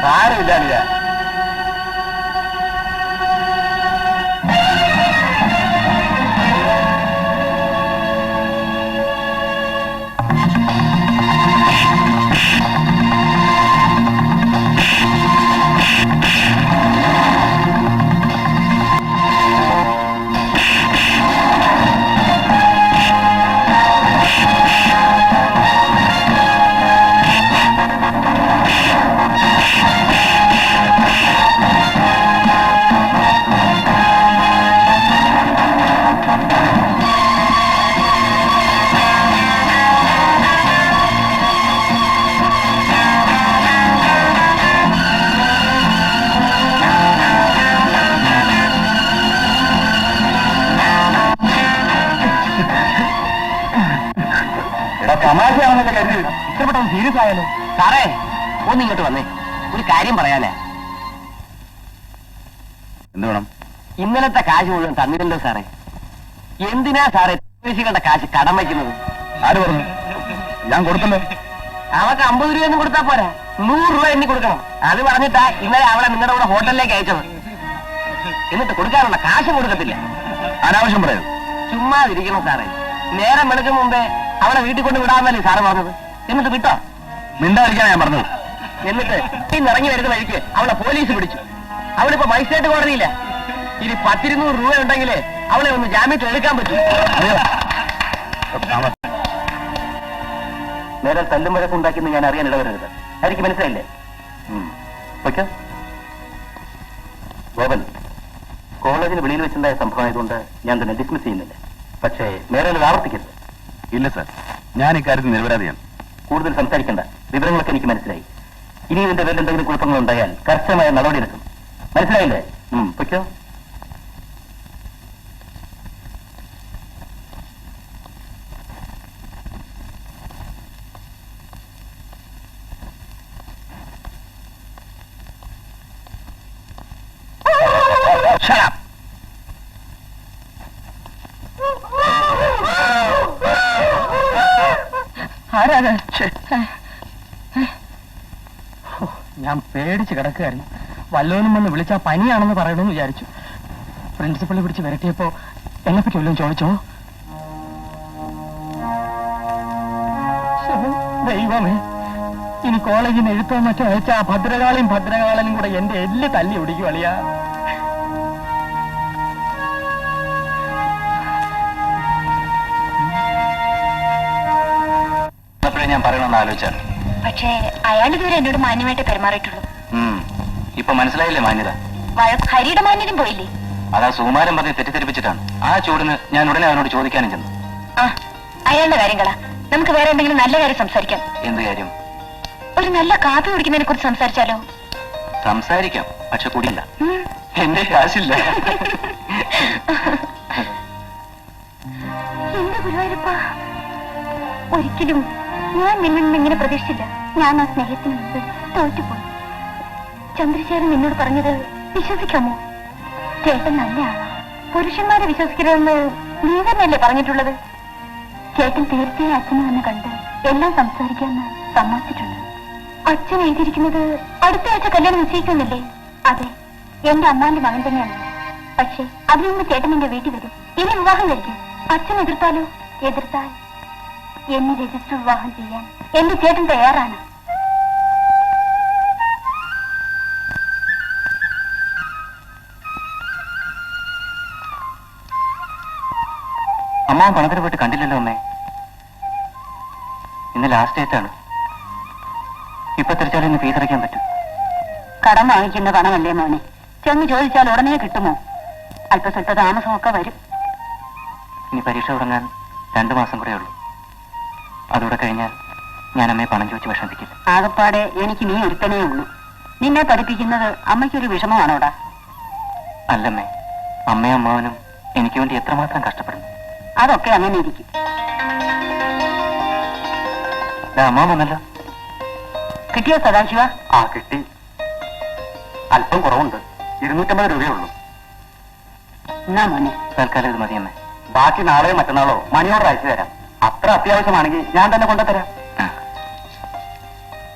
സാരമില്ല. തമാശയാണെന്നൊക്കെ കരുതി ഇഷ്ടപ്പെട്ടത് സീരിയസ് ആയാലോ? സാറേ, ഒന്നിങ്ങോട്ട് വന്നേ, ഒരു കാര്യം പറയാനേ. എന്ത് വേണം? ഇന്നലത്തെ കാശ് മുഴുവൻ തന്നില്ലല്ലോ സാറേ. എന്തിനാ സാറേ വിദേശികളുടെ കാശ് കടം വയ്ക്കുന്നത്? ആര് പറഞ്ഞു? ഞാൻ കൊടുത്തല്ലോ. അവക്ക് 50 രൂപയൊന്നും കൊടുത്താ പോരാ, 100 രൂപ എണ്ണി കൊടുക്കണം. അത് പറഞ്ഞിട്ടാ ഇന്നലെ അവളെ നിങ്ങളുടെ കൂടെ ഹോട്ടലിലേക്ക് അയച്ചത്. എന്നിട്ട് കൊടുക്കാനുള്ള കാശ് കൊടുക്കത്തില്ല. അനാവശ്യം പറയരുത്. ചുമ്മാതിരിക്കണം സാറേ. നേരം വെളുക്കും മുമ്പേ അവളെ വീട്ടിൽ കൊണ്ട് വിടാമെന്നല്ലേ സാറ് പറഞ്ഞത്. എന്നിട്ട് വിട്ടോ? മിണ്ടാതിരിക്കാനാ ഞാൻ പറഞ്ഞത്. എന്നിട്ട് ഇറങ്ങി വരുന്ന വഴിക്ക് അവളെ പോലീസ് പിടിച്ചു. അവളിപ്പോ മജിസ്ട്രേറ്റ് കോടതിയില്ല. ഇനി 10-200 രൂപ ഉണ്ടെങ്കിലേ അവളെ ഒന്ന് ജാമ്യത്തിൽ എടുക്കാൻ പറ്റും. നേരെ തല്ലും വഴക്കുണ്ടാക്കിയെന്ന് ഞാൻ അറിയാൻ ഇടവരരുത്. എനിക്ക് മനസ്സിലായില്ലേ? ഗോപൻ, കോളേജിന് വെളിയിൽ വെച്ചുണ്ടായ സംഭവമായതുകൊണ്ട് ഞാൻ തന്നെ ഡിസ്മിസ് ചെയ്യുന്നില്ല. പക്ഷേ നേരെ അത് ആവർത്തിക്കരുത്. ഇല്ല സാർ, ഞാൻ ഇക്കാര്യത്തിൽ നിരപരാധിയാണ്. കൂടുതൽ സംസാരിക്കേണ്ട. വിവരങ്ങളൊക്കെ എനിക്ക് മനസ്സിലായി. ഇനി ഇതിന്റെ പേരിൽ എന്തെങ്കിലും കുഴപ്പങ്ങൾ ഉണ്ടായാൽ കർശനമായ നടപടിയെടുക്കും. മനസ്സിലായില്ലേ? പൊയ്ക്കോ. Shut up. ആരാണ്? ഞാൻ പേടിച്ച് കിടക്കുകയായിരുന്നു. വല്ലോനും വന്ന് വിളിച്ചാൽ പനിയാണെന്ന് പറയണമെന്ന് വിചാരിച്ചു. പ്രിൻസിപ്പളിനെ പിടിച്ച് വരട്ടിയപ്പോ എന്നെ പറ്റി വല്ലതും ചോദിച്ചോ? ദൈവമേ, ഇനി കോളേജിൽ നിന്ന് എഴുത്തോ മറ്റോ അയച്ച ആ ഭദ്രകാളനും കൂടെ എന്റെ എല്ല് തല്ലി ഒടിക്കും അളിയാ. ഞാൻ പറയണമെന്ന് ആലോചിച്ചാണ്. പക്ഷേ അയാൾ ഇതുവരെ എന്നോട് മാന്യമായിട്ട് പെരുമാറിയിട്ടുള്ളൂ. ഇപ്പൊ മനസ്സിലായില്ലേ മാന്യത? ഹരിയുടെ മാന്യനും പോയില്ലേ? അതാ സുകുമാരൻ പറഞ്ഞ് തെറ്റിദ്ധരിപ്പിച്ചിട്ടാണ്. ആ ചൂടിന് ഞാൻ ഉടനെ അവനോട് ചോദിക്കാനും ചെന്നു. ആ അയാളുടെ കാര്യങ്ങളാ. നമുക്ക് വേറെ എന്തെങ്കിലും നല്ല കാര്യം സംസാരിക്കാം. എന്ത് കാര്യം? ഒരു നല്ല കാപ്പി കുടിക്കുന്നതിനെ കുറിച്ച് സംസാരിച്ചാലോ? സംസാരിക്കാം, പക്ഷെ കൂടിയില്ല. എന്റെ കാശില്ല. എന്റെ ഗുരുവായൂരപ്പ, ഒരിക്കലും ഞാൻ നിന്നിൽ നിന്ന് ഇങ്ങനെ പ്രതീക്ഷിച്ചില്ല. ഞാൻ ആ സ്നേഹത്തിന് മുമ്പ് തോറ്റുപോയി. ചന്ദ്രശേഖരൻ നിന്നോട് പറഞ്ഞത് വിശ്വസിക്കാമോ? ചേട്ടൻ നല്ലയാണ്, പുരുഷന്മാരെ വിശ്വസിക്കരുതെന്ന് നീ തന്നെയല്ലേ പറഞ്ഞിട്ടുള്ളത്? ചേട്ടൻ തീർച്ചയായും അച്ഛനെ വന്ന് കണ്ട് എല്ലാം സംസാരിക്കാമെന്ന് സമ്മതിച്ചിട്ടുണ്ട്. അച്ഛൻ എഴുതിയിരിക്കുന്നത് അടുത്ത ആഴ്ച കല്യാണം നിശ്ചയിക്കുന്നില്ലേ? അതെ, എന്റെ അമ്മാന്റെ മകൻ തന്നെയാണ്. പക്ഷേ അതിൽ നിന്ന് ചേട്ടൻ എന്റെ വീട്ടിൽ വരും. ഇനി വിവാഹം കഴിക്കും. അച്ഛൻ എതിർത്താലോ? എതിർത്താൽ എന്നെ രജിസ്റ്റർ വിവാഹം ചെയ്യാൻ എന്റെ ചേട്ടൻ തയ്യാറാണ്. അമ്മ പണത്തിന് പോയിട്ട് കണ്ടില്ലല്ലോ അമ്മേ. ഇന്ന് ലാസ്റ്റ് ഡേറ്റാണ്. ഇപ്പൊ തിരിച്ചാലും ഇന്ന് ഫീസ് അടയ്ക്കാൻ പറ്റും. കടം വാങ്ങിക്കുന്ന പണമല്ലേ മോനെ? ചെന്ന് ചോദിച്ചാൽ ഉടനെ കിട്ടുമോ? അല്പസ്വല്പ താമസമൊക്കെ വരും. ഇനി പരീക്ഷ തുടങ്ങാൻ 2 മാസം കൂടെ ഉള്ളൂ. അതോടെ കഴിഞ്ഞാൽ ഞാൻ അമ്മയെ പണം ചോദിച്ച് വിഷമിപ്പിക്കില്ല. ആകപ്പാടെ എനിക്ക് നീ ഒരുത്തനേ ഉള്ളൂ. നിന്നെ പഠിപ്പിക്കുന്നത് അമ്മയ്ക്കൊരു വിഷമമാണോടാ? അല്ലമ്മേ, അമ്മയും അമ്മാവനും എനിക്ക് വേണ്ടി എത്രമാത്രം കഷ്ടപ്പെടുന്നു. അതൊക്കെ അങ്ങനെ ഇരിക്കും. അമ്മ വന്നല്ലോ. കിട്ടിയോ സദാശിവ? ആ കിട്ടി. അല്പം കുറവുണ്ട്. 250 രൂപയേ ഉള്ളൂ. എന്നാ മോനെ, തൽക്കാലം ഇത് മതിയമ്മേ. ബാക്കി നാളെയോ മറ്റന്നാളോ മണിയോട് അയച്ചു തരാം. അത്ര അത്യാവശ്യമാണെങ്കിൽ ഞാൻ തന്നെ കൊണ്ടുതരാം.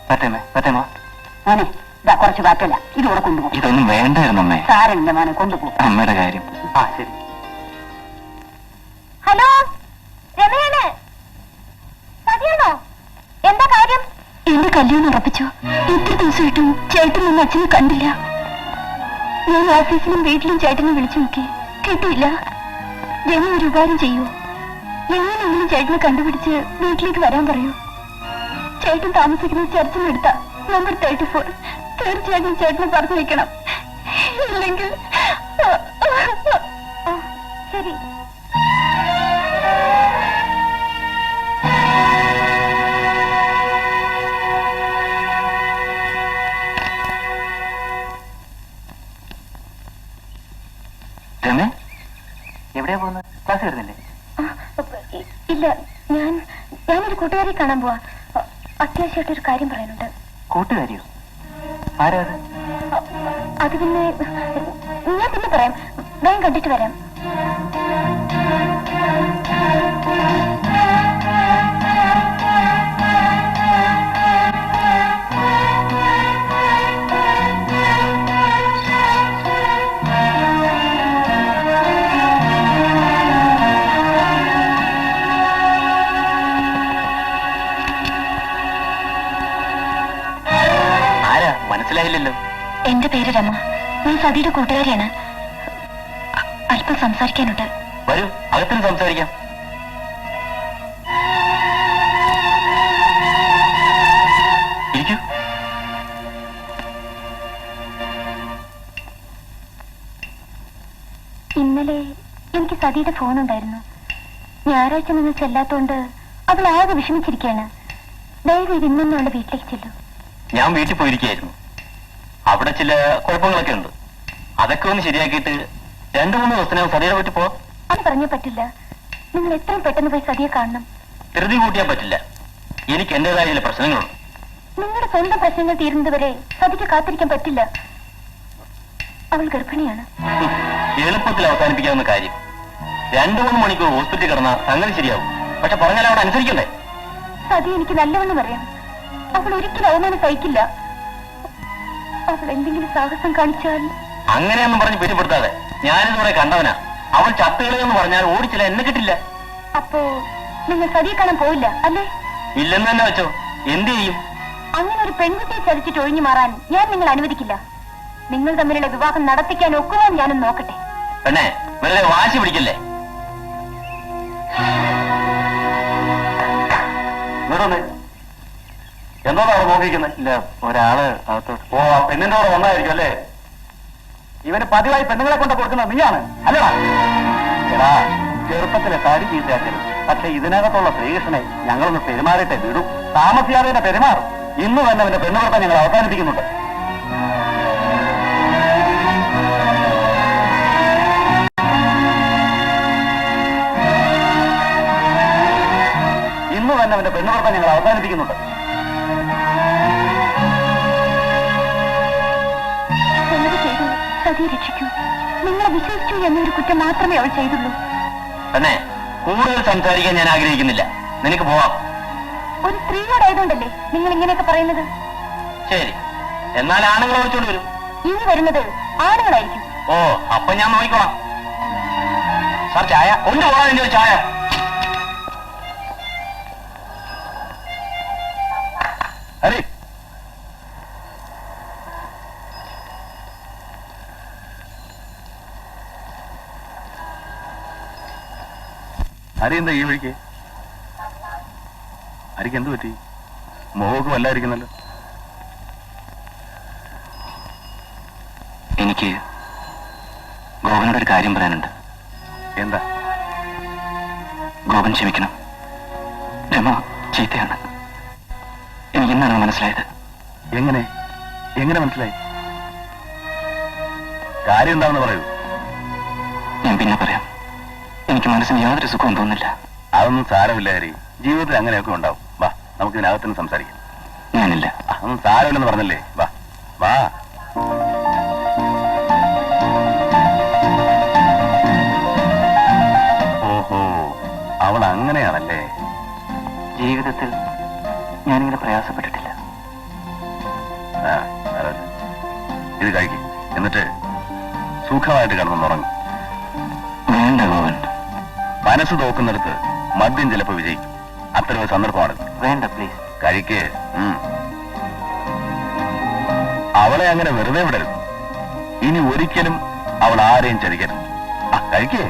പറ്റേമ്മേ, പറ്റേമ്മ. മോനെ ഇതാ കുറച്ച് പാറ്റല്ല, ഇതോടെ കൊണ്ടുപോകും. ഇതൊന്നും വേണ്ടായിരുന്നു അമ്മേ. സാരമില്ല മോനെ, കൊണ്ടുപോകും. അമ്മയുടെ കാര്യം. ആ ശരി. ഹലോ, രമയാണ്. സതിയാണോ? എന്താ കാര്യം? എന്റെ കല്യാണം ഉറപ്പിച്ചോ? എത്ര ദിവസമായിട്ടും ചേട്ടൻ നിന്ന് അച്ഛനെ കണ്ടില്ല. ഞാൻ ഓഫീസിലും വീട്ടിലും ചേട്ടനെ വിളിച്ചു നോക്കി, കിട്ടിയില്ല. രമ ഒരു ഉപകാരം ചെയ്യൂ. എങ്ങനെയെങ്കിലും ചേട്ടനെ കണ്ടുപിടിച്ച് വീട്ടിലേക്ക് വരാൻ പറയൂ. ചേട്ടൻ താമസിക്കുന്നത് ചർച്ചിലെടുത്ത നമ്പർ 34. തീർച്ചയായിട്ടും ചേട്ടനെ പറഞ്ഞു വയ്ക്കണം. ഇല്ലെങ്കിൽ ശരി. രമേ, എവിടെയാ പോകുന്നത്? ക്ലാസ് വരുന്നില്ലേ? ഇല്ല, ഞാനൊരു കൂട്ടുകാരെ കാണാൻ പോവാ. അത്യാവശ്യമായിട്ടൊരു കാര്യം പറയാനുണ്ട്. കൂട്ടുകാരിയോ? ആരാ? അത് പിന്നെ ഞാൻ പിന്നെ പറയാം. വേഗം കണ്ടിട്ട് വരാം. മനസ്സിലായില്ലല്ലോ. എന്റെ പേര് രമ. ഞാൻ സതിയുടെ കൂട്ടുകാരിയാണ്. അല്പം സംസാരിക്കാനുണ്ട്. വരൂ, അകത്തിന് സംസാരിക്കാം. ഇരിക്കൂ. ഇന്നലെ എനിക്ക് സതിയുടെ ഫോൺ ഉണ്ടായിരുന്നു. ഞായറാഴ്ച നിങ്ങൾ ചെല്ലാത്തോണ്ട് അവൾ ആകെ വിഷമിച്ചിരിക്കുകയാണ്. ദയവേത് ഇന്നൊന്നും അവളുടെ വീട്ടിലേക്ക് ചെല്ലൂ. ഞാൻ വീട്ടിൽ പോയിരിക്കുകയായിരുന്നു. അവിടെ ചില കുഴപ്പങ്ങളൊക്കെ ഉണ്ട്. അതൊക്കെ ഒന്ന് ശരിയാക്കിയിട്ട് 2-3 ദിവസത്തിനകം സതിയുടെ വീട്ടിൽ പോവാം. അത് പറഞ്ഞേ പറ്റില്ല. നിങ്ങൾ എത്രയും പെട്ടെന്ന് പോയി സതിയെ കാണണം. ധൃതി കൂട്ടിയാൻ പറ്റില്ല. എനിക്ക് എന്റേതായ ചില പ്രശ്നങ്ങളുണ്ട്. നിങ്ങളുടെ സ്വന്തം പ്രശ്നങ്ങൾ തീരുന്നതുവരെ സതിക്ക് കാത്തിരിക്കാൻ പറ്റില്ല. അവൾ ഗർഭിണിയാണ്. എളുപ്പത്തിൽ അവസാനിപ്പിക്കാവുന്ന കാര്യം. 2-3 മണിക്കൂർ ഹോസ്പിറ്റലിൽ കിടന്നാൽ സംഗതി ശരിയാവും. പക്ഷെ പറഞ്ഞാൽ അവിടെ അനുസരിക്കണ്ടേ? സതി എനിക്ക് നല്ലവണ്ണം അറിയാം. അവൾ ഒരിക്കലും അവമാനം സഹിക്കില്ല. അവൾ എന്തെങ്കിലും സാഹസം കാണിച്ചാൽ... അങ്ങനെയൊന്നും പറഞ്ഞ് പെരുപ്പെടുത്താതെ. ഞാനിതുവരെ കണ്ടവനാ. അവൾ ചത്തുകളെന്ന് പറഞ്ഞാൽ ഓടിച്ചില്ല, എന്നെ കിട്ടില്ല. അപ്പോ നിങ്ങൾ സതിയെ കാണാൻ പോയില്ല അല്ലേ? ഇല്ലെന്ന് തന്നെ വെച്ചോ. എന്ത് ചെയ്യും? അങ്ങനെ ഒരു പെൺകുട്ടിയെ ചതിച്ചിട്ട് ഒഴിഞ്ഞു മാറാൻ ഞാൻ നിങ്ങൾ അനുവദിക്കില്ല. നിങ്ങൾ തമ്മിലുള്ള വിവാഹം നടത്തിക്കാൻ ഒക്കുമോ ഞാനും നോക്കട്ടെ. പെണ്ണെ, വെറുതെ വാശി പിടിക്കല്ലേ. എന്തോന്നാ അവിടെ നോക്കിക്കുന്നത്? ഇല്ല, ഒരാള് അകത്തോട്ട്. ഓ, പെണ്ണിന്റെ കൂടെ വന്നായിരിക്കും അല്ലേ? ഇവന് പതിവായി പെണ്ണുങ്ങളെ കൊണ്ട് കൊടുക്കുന്നത് നീയാണ് അല്ലടാ? എടാ, ചെറുപ്പത്തിലെ തടി ചീത്തയാക്കരുത്. പക്ഷെ ഇതിനകത്തുള്ള ശ്രീകൃഷ്ണനെ ഞങ്ങളൊന്ന് പെരുമാറിയിട്ടേ വിടും. താമസിയാതെ തന്നെ പെരുമാറും. ഇന്ന് തന്നെ അവന്റെ പെണ്ണുകൊടുത്ത ഞങ്ങൾ അവസാനിപ്പിക്കുന്നുണ്ട്. ഇന്ന് തന്നെ അവന്റെ പെണ്ണുകൊടുത്ത ഞങ്ങൾ അവസാനിപ്പിക്കുന്നുണ്ട്. സതിയെ രക്ഷിക്കൂ. നിങ്ങളെ വിശ്വസിച്ചു എന്നൊരു കുറ്റം മാത്രമേ അവൾ ചെയ്തുള്ളൂ. തന്നെ കൂടുതൽ സംസാരിക്കാൻ ഞാൻ ആഗ്രഹിക്കുന്നില്ല. നിനക്ക് പോവാം. ഒരു സ്ത്രീയോടായതുകൊണ്ടല്ലേ നിങ്ങൾ ഇങ്ങനെയൊക്കെ പറയുന്നത്? ശരി, എന്നാൽ ആണുങ്ങളെ വിളിച്ചോണ്ട് വരും. ഇനി വരുന്നത് ആണുങ്ങളായിരിക്കും. ഓ, അപ്പൊ ഞാൻ നോക്കിക്കോളാം. സാർ, ചായ കൊണ്ടുപോകാൻ എന്റെ ഒരു ചായ. ഹരി, ഹരി എന്താ ഈ വഴിക്ക്? ഹരിക്ക് എന്ത് പറ്റി? മുഖമൊക്കെ വല്ലായിരിക്കുന്നല്ലോ. എനിക്ക് ഗോപനോട് ഒരു കാര്യം പറയാനുണ്ട്. എന്താ? ഗോപൻ ക്ഷമിക്കണം. രമ ചീത്തയാണ്. എനിക്ക് ഇന്നാണ് മനസ്സിലായത്. എങ്ങനെ എങ്ങനെ മനസ്സിലായി? കാര്യം എന്താണെന്ന് പറയൂ. ഞാൻ പിന്നെ പറയാം. എനിക്ക് മനസ്സിന് യാതൊരു സുഖവും തോന്നില്ല. അതൊന്നും സാരമില്ല ഹരി, ജീവിതത്തിൽ അങ്ങനെയൊക്കെ ഉണ്ടാവും. വാ, നമുക്ക് ഇതിനകത്തുനിന്ന് സംസാരിക്കാം. ഞാനില്ല. അതൊന്നും സാരമില്ലെന്ന് പറഞ്ഞല്ലേ. വാ വാ. ഓഹോ, അവൾ അങ്ങനെയാണല്ലേ? ജീവിതത്തിൽ ഞാനിങ്ങനെ പ്രയാസപ്പെട്ടിട്ടില്ല. ആ, സാരമില്ല. ഇത് കഴിക്കും, എന്നിട്ട് സുഖമായിട്ട് കിടന്നുറങ്ങും. വേണ്ട ഗോവൻ. മനസ്സ് തോക്കുന്നിടത്ത് മദ്യം ചിലപ്പോൾ വിജയിക്കും. അത്തരം ഒരു സന്ദർഭമാണ്. വേണ്ട, പ്ലീസ്. കഴിക്ക്. അവളെ അങ്ങനെ വെറുതെ വിടരുത്. ഇനി ഒരിക്കലും അവൾ ആരെയും ചതിക്കരുത്. ആ, കഴിക്കേ.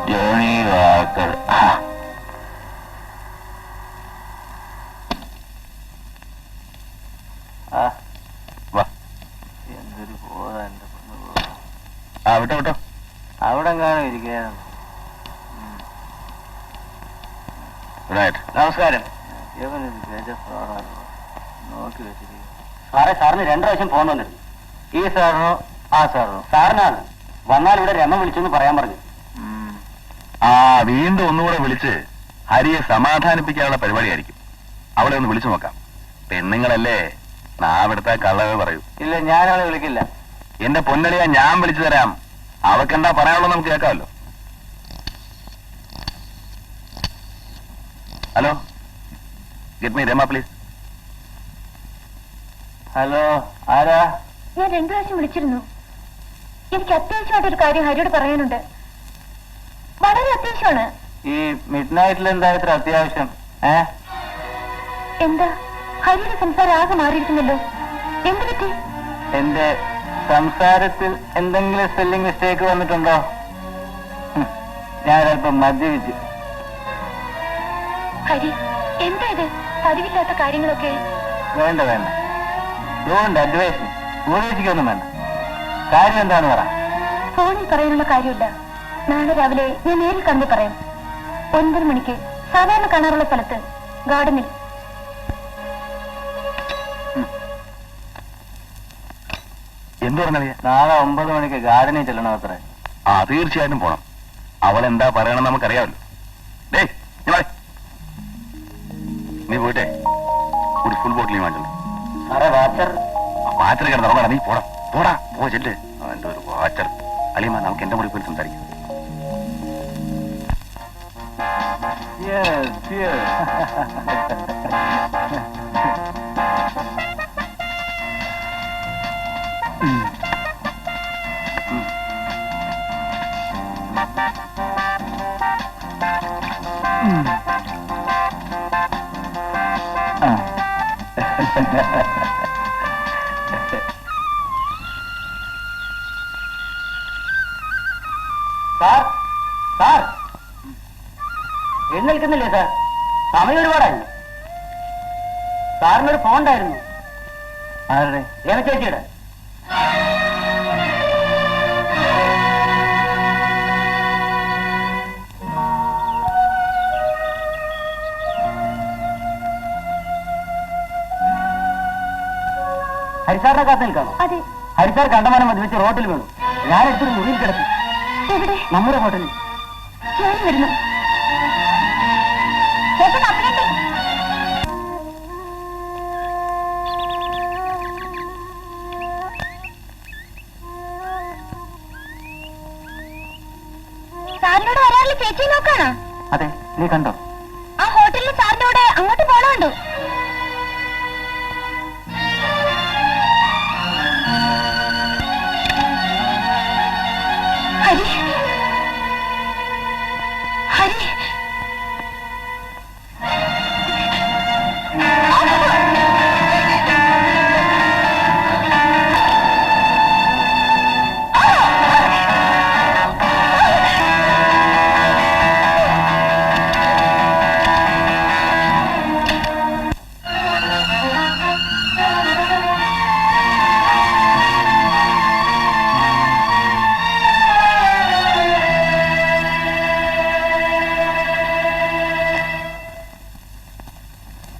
Johnnie Walker. എന്തൊരു പോതാ എന്റെ പെണ്ണു. വിട്ടോ വിട്ടോ. അവിടെ കാണും ഇരിക്കുകയാണ്. നമസ്കാരം. നോക്കി വെച്ചിരിക്കും. സാറേ, സാറിന് 2 പ്രാവശ്യം പോകുന്നുണ്ട്. ഈ സാറിനോ ആ സാറിനോ? സാറിനാണ്. വന്നാൽ ഇവിടെ രമ വിളിച്ചെന്ന് പറയാൻ പറഞ്ഞു. ആ, വീണ്ടും ഒന്നുകൂടെ വിളിച്ച് ഹരിയെ സമാധാനിപ്പിക്കാനുള്ള പരിപാടിയായിരിക്കും. അവളെ ഒന്ന് വിളിച്ചു നോക്കാം. പെണ്ണുങ്ങളല്ലേ, നാവിടുത്തെ കള്ളവേ പറയൂ. ഇല്ല, ഞാനവളെ വിളിക്കില്ല. എന്റെ പൊന്നളിയാ, ഞാൻ വിളിച്ചു തരാം. അവക്കെന്താ പറയാനുള്ളത് നമുക്ക് കേൾക്കാമല്ലോ. Hello, get me Rama please. Hello, ആരാ? ഞാൻ 2 പ്രാവശ്യം വിളിച്ചിരുന്നു. എനിക്ക് അത്യാവശ്യമായിട്ടൊരു കാര്യം ഹരിയോട് പറയാനുണ്ട്. വളരെ അത്യാവശ്യമാണ്. ഈ മിഡ് നൈറ്റിൽ എന്താ ഇത്ര അത്യാവശ്യം? എന്താ ഹരിയുടെ സംസാരം ആകെ മാറിയിരിക്കുന്നല്ലോ? എന്ത് പറ്റി? എന്റെ സംസാരത്തിൽ എന്തെങ്കിലും സ്പെല്ലിംഗ് മിസ്റ്റേക്ക് വന്നിട്ടുണ്ടോ? ഞാനല്പം മദ്യപിച്ചു. ഹരി, എന്താ ഇത്? പതിവില്ലാത്ത കാര്യങ്ങളൊക്കെ. വേണ്ട വേണ്ട, ഡോണ്ട് അഡ്വൈസ്. ഉപദേശിക്കൊന്നും വേണ്ട. കാര്യം എന്താന്ന് പറ. ഫോണിൽ പറയാനുള്ള കാര്യമില്ല. നാളെ രാവിലെ ഞാൻ നേരിൽ കണ്ടു പറയാം. 9 മണിക്ക് സാധാരണ കാണാറുള്ള സ്ഥലത്ത്, ഗാർഡനിൽ. എന്തു പറഞ്ഞറിയാ? നാളെ 9 മണിക്ക് ഗാർഡനിൽ ചെല്ലണം അത്രേ. ആ, തീർച്ചയായിട്ടും പോണം. അവൾ എന്താ പറയണമെന്ന് നമുക്കറിയാമല്ലോ. ഡേയ്, നീ പോയിട്ടെ ഒരു ഫുൾ ബോട്ടിൽ വാങ്ങിച്ചു. സാറേ, വാച്ചർ. വാച്ചർ കിടന്ന് ഉറങ്ങാ. നീ പോടാ പോടാ, പോ ചെല്ല്. അവന്റെ ഒരു വാച്ചർ. അളിയമ്മ, നമുക്ക് എന്റെ മുറി പോയി സംസാരിക്കാം. സാർ സാർ എഴുന്നേൽക്കുന്നില്ലേ സാർ? സമയം ഒരുപാടായി. സാറിനൊരു ഫോൺ ഉണ്ടായിരുന്നു. ആരുടെ? ചേച്ചിയുടെ. ഹരിസാറിനെ കാത്തു നിൽക്കാണോ? അതെ. ഹരിസാർ കണ്ടമാനം മദ്യവെച്ച് റോട്ടിൽ വീണു. ഞാനെടുത്തൊരു മുറിയിൽ കിടത്തി. എവിടെ? നമ്മുടെ ഹോട്ടലിൽ. ഞാൻ വരുന്നു. സാറിനോട് വരാനുള്ള ചേച്ചി നോക്കാണോ? അതെ, നീ കണ്ടോ? ആ ഹോട്ടലിൽ സാറിന്റെ കൂടെ അങ്ങോട്ട് പോണുണ്ടോ? ഹരി ഹരി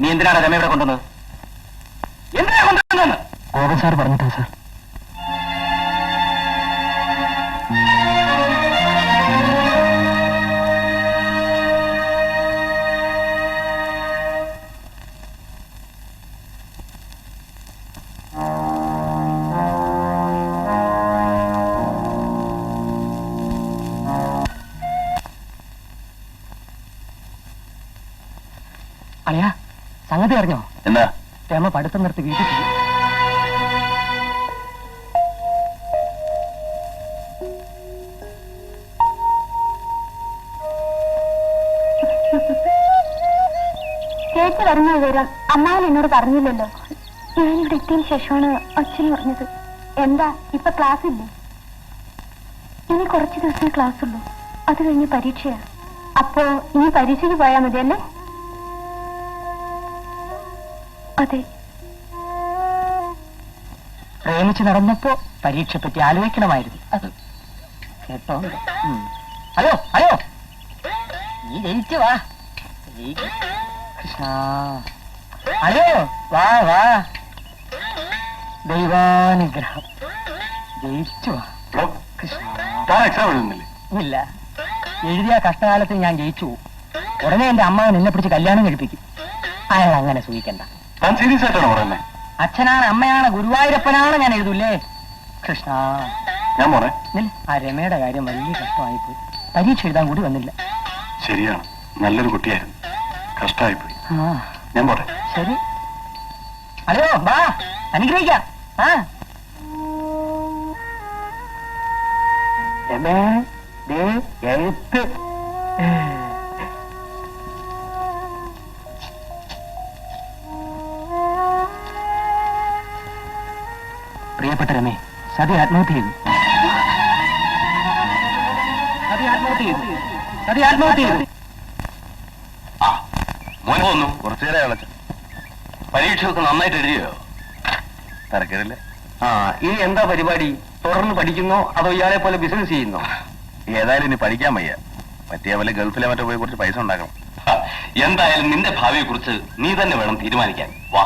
നീ എന്തിനാണ് രമയുടെ കൊണ്ടുവന്നത്? എന്തിനാ കൊണ്ടുവന്നത്? ഗോപൻ സാർ പറഞ്ഞിട്ടാ സാർ. അളിയാ, സംഗതി അറിഞ്ഞോ? എന്താ? രമ പഠിത്തം നിർത്തി വീട്ടിൽ പോയി. ചേച്ചി വരുന്ന വിവരം അമ്മാവൻ എന്നോട് പറഞ്ഞില്ലല്ലോ. ഞാനിവിടെ എത്തിയതിന് ശേഷമാണ് അച്ഛൻ പറഞ്ഞത്. എന്താ ഇപ്പൊ ക്ലാസ് ഇല്ലേ? ഇനി കുറച്ച് ദിവസമേ ക്ലാസ് ഉള്ളൂ. അത് കഴിഞ്ഞ് പരീക്ഷയാ. അപ്പോ ഇനി പരീക്ഷയ്ക്ക് പോയാൽ മതിയല്ലേ? അതെ. പ്രേമിച്ച് നടന്നപ്പോ പരീക്ഷയെ പറ്റി ആലോചിക്കണമായിരുന്നു. അത് കേട്ടോ? ഹലോ ഹലോ, നീ ജയിച്ചു വാ. കൃഷ്ണ, ഹലോ, വാ വാ. ദൈവാനുഗ്രഹം, ജയിച്ചു വാ. ഇല്ല, എഴുതിയ കഷ്ടകാലത്ത് ഞാൻ ജയിച്ചു. ഉടനെ എന്റെ അമ്മ നിന്നെ പിടിച്ച് കല്യാണം കഴിപ്പിക്കും. അയാൾ അങ്ങനെ സൂഹിക്കണ്ട. സീരിയസ് ആയിട്ടാണോ പറയുന്നത്? അച്ഛനാണ്, അമ്മയാണ്, ഗുരുവായൂരപ്പനാണ് ഞാൻ എഴുതൂല്ലേ? കൃഷ്ണ, ഞാൻ പോണേ. ആ രമയുടെ കാര്യം വലിയ കഷ്ടമായിപ്പോയി. പരീക്ഷ എഴുതാൻ കൂടി വന്നില്ല. ശരിയാണ്, നല്ലൊരു കുട്ടിയായിരുന്നു. കഷ്ടമായിപ്പോയി. ഞാൻ പോട്ടെ. ശരി. ഹലോ, വാ, അനുഗ്രഹിക്കാം. ആ രമേ, ദേ എഴുത്ത്. പ്രിയപ്പെട്ട രമേ, സതി ആത്മഹത്യ ചെയ്തു. സതി ആത്മഹത്യ ചെയ്തു. സതി ആത്മഹത്യ ചെയ്തു. മോനെ വന്നു. കുറച്ചുനേരം അളച്ച. പരീക്ഷയൊക്കെ നന്നായിട്ട് എഴുതിയോ? തിരക്കിടില്ല. ഇനി എന്താ പരിപാടി? തുടർന്ന് പഠിക്കുന്നോ അതോ ഇയാളെ പോലെ ബിസിനസ് ചെയ്യുന്നോ? ഏതായാലും ഇനി പഠിക്കാൻ വയ്യ. പറ്റിയ പോലെ ഗൾഫിലെ മറ്റോ പോയി കുറച്ച് പൈസ ഉണ്ടാക്കണം. എന്തായാലും നിന്റെ ഭാവിയെ കുറിച്ച് നീ തന്നെ വേണം തീരുമാനിക്കാൻ. വാ.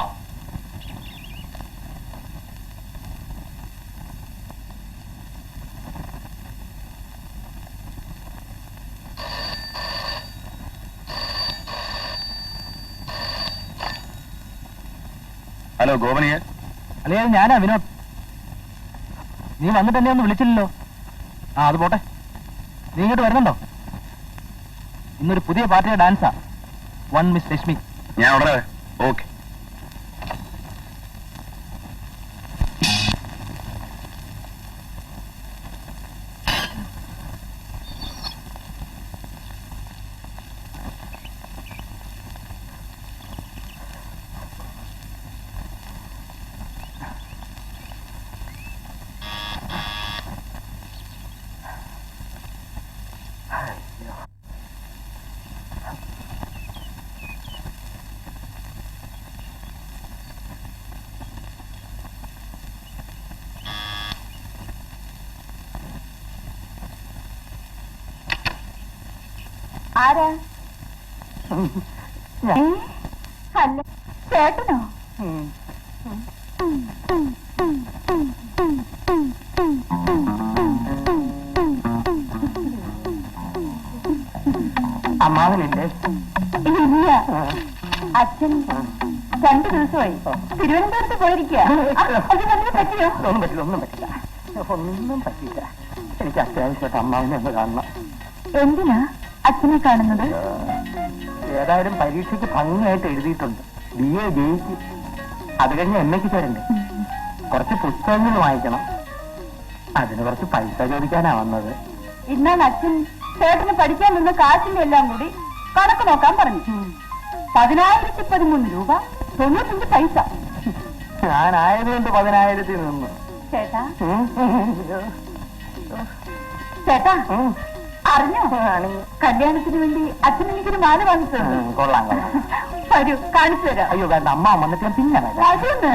ഹലോ, ഗോപനിയ. അല്ലേ, ഞാനാ വിനോദ്. നീ വന്നിട്ട് എന്നെ ഒന്ന് വിളിച്ചില്ലല്ലോ. അത് പോട്ടെ. നീ ഇങ്ങോട്ട് വരുന്നുണ്ടോ? ഇന്നൊരു പുതിയ പാർട്ടിയുടെ ഡാൻസാ. 1 മിസ് രശ്മി. ഞാൻ ഉടനെ ഓക്കെ. ആരാ? അല്ല, ചേട്ടനോ? അമ്മാവനില്ലേ? ഇല്ല, അച്ഛൻ 2 ദിവസമായി തിരുവനന്തപുരത്ത് പോയിരിക്കുക. പറ്റിയോ? ഒന്നും പറ്റില്ല, ഒന്നും പറ്റില്ല, ഒന്നും പറ്റില്ല. എനിക്ക് അത്യാവശ്യമായിട്ട് അമ്മാവനെ ഒന്ന് കാണണം. എന്തിനാ അച്ഛനെ കാണുന്നത്? ഏതായാലും പരീക്ഷയ്ക്ക് ഭംഗിയായിട്ട് എഴുതിയിട്ടുണ്ട്. BA ജയിക്കും. അത് കഴിഞ്ഞ് MAക്ക് ചേരണ്ടേ? കുറച്ച് പുസ്തകങ്ങൾ വാങ്ങിക്കണം. അതിന് കുറച്ച് പൈസ ചോദിക്കാനാ വന്നത്. ഇന്നാണ് അച്ഛൻ ചേട്ടന് പഠിക്കാൻ നിന്ന് കാശിന്റെ എല്ലാം കൂടി കണക്ക് നോക്കാൻ പറഞ്ഞു. 10,013 രൂപ 95 പൈസ. ഞാനായതുകൊണ്ട് 10,000 നിന്നു. ചേട്ടാ, ചേട്ടാ അറിഞ്ഞോ? കല്യാണത്തിന് വേണ്ടി അച്ഛൻ എനിക്കൊരു മാല വാങ്ങിച്ചു. കൊള്ളാം, കൊള്ളാം. വരൂ, കാണിച്ചു തരാം. അയ്യോ വേണ്ട, അമ്മ വന്നിട്ട് ഞാൻ പിന്നെ വരാം. അതൊന്ന്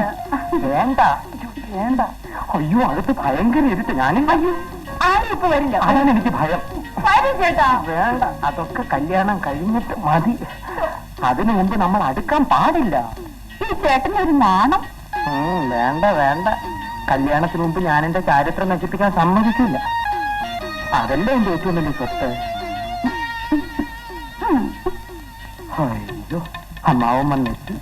വേണ്ട, വേണ്ട. അയ്യോ അകത്ത് ഭയങ്കര ഇരുട്ട്. ഞാനും അയ്യോ, ആരും ഇപ്പൊ വരില്ല. അതാണ് എനിക്ക് ഭയം. വരൂ ചേട്ടാ. വേണ്ട, അതൊക്കെ കല്യാണം കഴിഞ്ഞിട്ട് മതി. അതിനു മുമ്പ് നമ്മൾ അടുക്കാൻ പാടില്ല. ഈ ചേട്ടനൊരു നാണം. വേണ്ട വേണ്ട, കല്യാണത്തിന് മുമ്പ് ഞാൻ എന്റെ ചാരിത്രം നശിപ്പിക്കാൻ സമ്മതിക്കില്ല. അതല്ലേ എന്റെ ഏറ്റവും വലിയ സ്വത്ത്. അയ്യോ, അമ്മാവൻ വന്നെത്തി.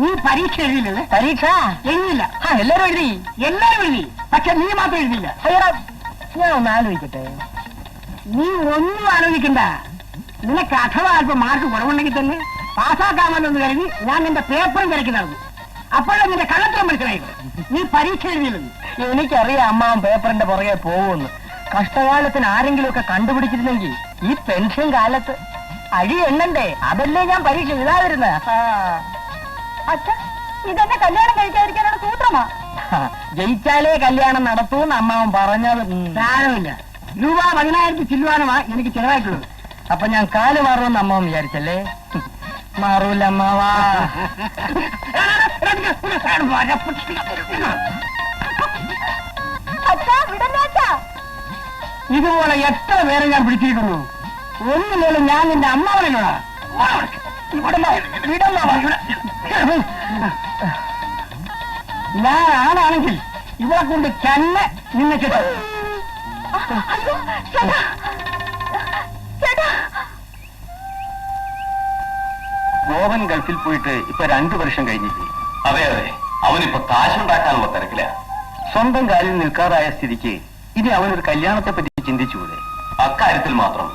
നീ പരീക്ഷ എഴുതിയില്ലേ? പരീക്ഷ എഴുതിയില്ല. എല്ലാരും എഴുതി, എല്ലാരും എഴുതി, പക്ഷെ നീ മാത്രം എഴുതിയില്ല. ഞാൻ ഒന്ന് ആലോചിക്കട്ടെ. നീ ഒന്നും ആലോചിക്കണ്ട. നിനക്ക് അഥവാ അല്പം മാർക്ക് കുറവുണ്ടെങ്കിൽ തന്നെ പാസ്സാക്കാമെന്ന് കരുതി ഞാൻ നിന്റെ പേപ്പറും തിരക്കി നടന്നു. അപ്പോഴേ നിന്റെ കള്ളത്തരം മനസ്സിലായത്. നീ പരീക്ഷ എഴുതിയില്ലെന്ന്. എനിക്കറിയാം അമ്മാവൻ പേപ്പറിന്റെ പുറകെ പോകുമെന്ന്. കഷ്ടകാലത്തിന് ആരെങ്കിലും ഒക്കെ കണ്ടുപിടിച്ചിരുന്നെങ്കിൽ ഈ പെൻഷൻ കാലത്ത് അഴി എണ്ണണ്ടേ? അതല്ലേ ഞാൻ പരീക്ഷ എഴുതാതിരുന്ന. അച്ഛ, ഇതെന്നെ കല്യാണം കഴിക്കാതിരിക്കാനുള്ള സൂത്രമാ. ജയിച്ചാലേ കല്യാണം നടത്തൂന്ന് അമ്മാവൻ പറഞ്ഞത്. സാരമില്ല, രൂപ 10,000 ചില്ലുവാനുമാ എനിക്ക് ചെലവായിട്ടുള്ളത്. അപ്പൊ ഞാൻ കാല് മാറുമെന്ന് അമ്മാവൻ വിചാരിച്ചല്ലേ? മാറൂല അമ്മാവാ. അച്ഛാ, വിടല്ലേ അച്ഛാ. ഇതുപോലെ എത്ര പേരെ ഞാൻ പിടിച്ചിരിക്കുന്നു. ഒന്നില്ലേലും ഞാൻ നിന്റെ അമ്മാവനോടാ. ഞാൻ ആണാണെങ്കിൽ ഇവിടെ കൊണ്ട് തന്നെ നിന്നെ കിട്ടും. അയ്യോ, ചേട്ടാ, ചേട്ടാ. ഗോവൻ ഗൾഫിൽ പോയിട്ട് ഇപ്പൊ 2 വർഷം കഴിഞ്ഞില്ലേ? അതെ അതെ, അവനിപ്പോ കാശുണ്ടാക്കാനുള്ള തിരക്കില. സ്വന്തം കാലിൽ നിൽക്കാറായ സ്ഥിതിക്ക് ഇനി അവനൊരു കല്യാണത്തെ പറ്റി ചിന്തിച്ചുകൂടെ? അക്കാര്യത്തിൽ മാത്രം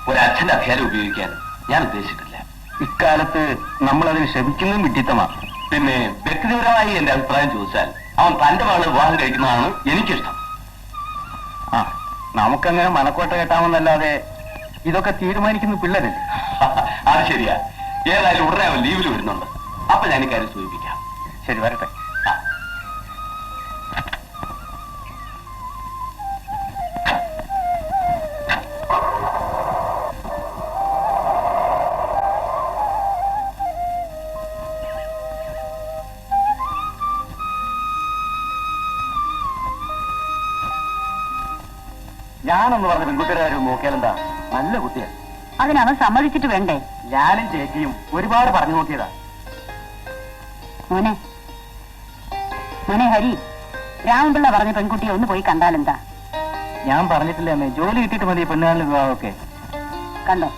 ഒരച്ഛന്റെ അധികാരം ഉപയോഗിക്കാൻ ഞാൻ ഉദ്ദേശിച്ചിട്ടില്ല. ഇക്കാലത്ത് നമ്മൾ അതിന് ശ്രമിക്കുന്നതും വിഡ്ഢിത്തമാണ്. പിന്നെ വ്യക്തിപരമായി എന്റെ അഭിപ്രായം ചോദിച്ചാൽ അവൻ തന്റെ മകളെ വിവാഹം കഴിക്കുന്നതാണ് എനിക്കിഷ്ടം. ആ, നമുക്കങ്ങനെ മനക്കോട്ട കെട്ടാമെന്നല്ലാതെ ഇതൊക്കെ തീരുമാനിക്കുന്ന പിള്ളേരല്ലേ? അത് ശരിയാ. ഏതായാലും ഉടനെ അവൻ ലീവിൽ വരുന്നുണ്ട്. അപ്പൊ ഞാൻ ഇക്കാര്യം സൂചിപ്പിക്കാം. ശരി, വരട്ടെ. ഞാനൊന്ന് പറഞ്ഞ പെൺകുട്ടിയുടെ കാര്യം നോക്കിയാലെന്താ? നല്ല കുട്ടിയാണ്. അതിനവൻ സമ്മതിച്ചിട്ട് വേണ്ടേ? ഞാനും ചേച്ചിയും ഒരുപാട് പറഞ്ഞു നോക്കിയതാ. മോനെ, മോനെ ഹരി, രാമപിള്ള പറഞ്ഞ പെൺകുട്ടിയെ ഒന്ന് പോയി കണ്ടാലെന്താ? ഞാൻ പറഞ്ഞിട്ടില്ലേ അമ്മേ, ജോലി കിട്ടിയിട്ട് മതി പെണ്ണുകാരുടെ വിവാഹമൊക്കെ. കണ്ടോ,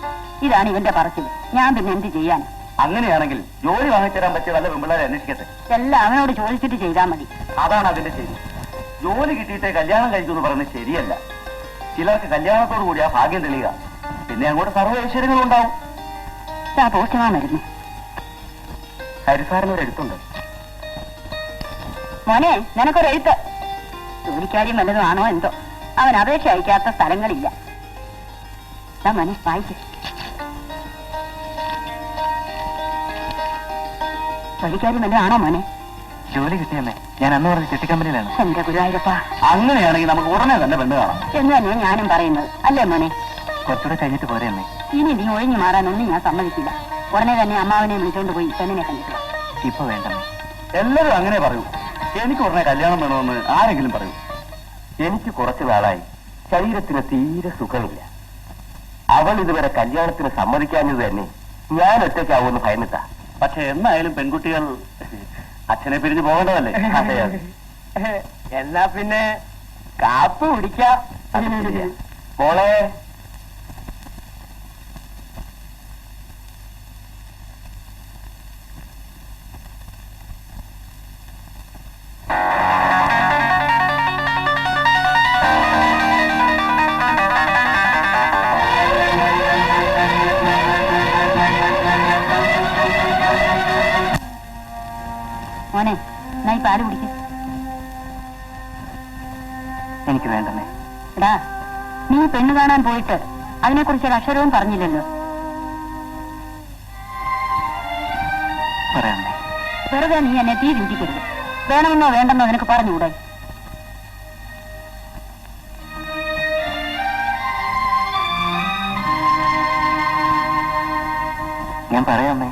ഇതാണ് ഇവന്റെ പറച്ചിൽ. ഞാൻ പിന്നെ എന്ത് ചെയ്യാൻ? അങ്ങനെയാണെങ്കിൽ ജോലി വാങ്ങിത്തരാൻ പറ്റിയ വല്ല പെൺപിള്ളേരെ അന്വേഷിക്കട്ടെ. എല്ലാം അവനോട് ചോദിച്ചിട്ട് ചെയ്താൽ മതി. അതാണ് അതിന്റെ ശരി. ജോലി കിട്ടിയിട്ടേ കല്യാണം കഴിച്ചു എന്ന് പറയുന്നത് ശരിയല്ല. ചിലർക്ക് കല്യാണത്തോടു കൂടി ആ ഭാഗ്യം തെളിയുക. പിന്നെ അങ്ങോട്ട് സർവ്വ ഐശ്വര്യങ്ങളും ഉണ്ടാവും. പോസ്റ്റമായിരുന്നു ഹരിസാറിനൊരു എഴുത്തുണ്ട്. മോനെ, നിനക്കൊരു എഴുത്ത്. ജോലിക്കാര്യം വല്ലതും ആണോ എന്തോ. അവൻ അപേക്ഷ അയക്കാത്ത സ്ഥലങ്ങളില്ല. മോനെ വായിക്കും. ജോലിക്കാര്യം വല്ലതും ആണോ മോനെ? ജോലി കിട്ടിയമ്മേ. ഞാൻ അന്ന് പറഞ്ഞ ചെട്ടിക്കമ്പനിയിലാണ്. എന്റെ ഗുരുവായൂരപ്പ, അങ്ങനെയാണെങ്കിൽ നമുക്ക് ഉടനെ തന്നെ പെണ്ണ് കാണാം എന്ന് തന്നെ ഞാനും പറയുന്നത്. അല്ലേ മോനെ? കുറച്ചുകൂടെ കഴിഞ്ഞിട്ട് പോരെ അമ്മേ. ഇനി നീ ഒഴിഞ്ഞു മാറാനൊന്നും ഞാൻ സമ്മതിക്കില്ല. ഉടനെ തന്നെ അമ്മാവനെ വിളിച്ചോണ്ട് പോയി പെണ്ണിനെ കണ്ടിട്ട്. ഇപ്പൊ വേണ്ടമ്മേ. എല്ലാവരും അങ്ങനെ പറയൂ. എനിക്ക് ഉടനെ കല്യാണം വേണമെന്ന് ആരെങ്കിലും പറയൂ. എനിക്ക് കുറച്ചു നാളായി ശരീരത്തിന് തീരെ സുഖമില്ല. അവൾ ഇതുവരെ കല്യാണത്തിന് സമ്മതിക്കാഞ്ഞത് തന്നെ ഞാൻ ഒറ്റയ്ക്കാവുമെന്ന് ഭയന്നിട്ടാ. പക്ഷെ എന്നായാലും പെൺകുട്ടികൾ അച്ഛനെ പിരിഞ്ഞു പോകേണ്ടതല്ലേ? എന്നാ പിന്നെ കാപ്പ് കുടിക്കാം. മോളെ, മോനെ, ഞാൻ ഈ പാല് കുടിക്കും. എനിക്ക് വേണ്ടമേ. എടാ, നീ പെണ്ണ് കാണാൻ പോയിട്ട് അതിനെക്കുറിച്ച് ഒരു അക്ഷരവും പറഞ്ഞില്ലല്ലോ. പറയാമേ. വെറുതെ നീ എന്നെ തീ ചിന്തിക്കരുത്. വേണമെന്നോ വേണ്ടെന്നോ നിനക്ക് പറഞ്ഞുകൂടെ? ഞാൻ പറയാമേ.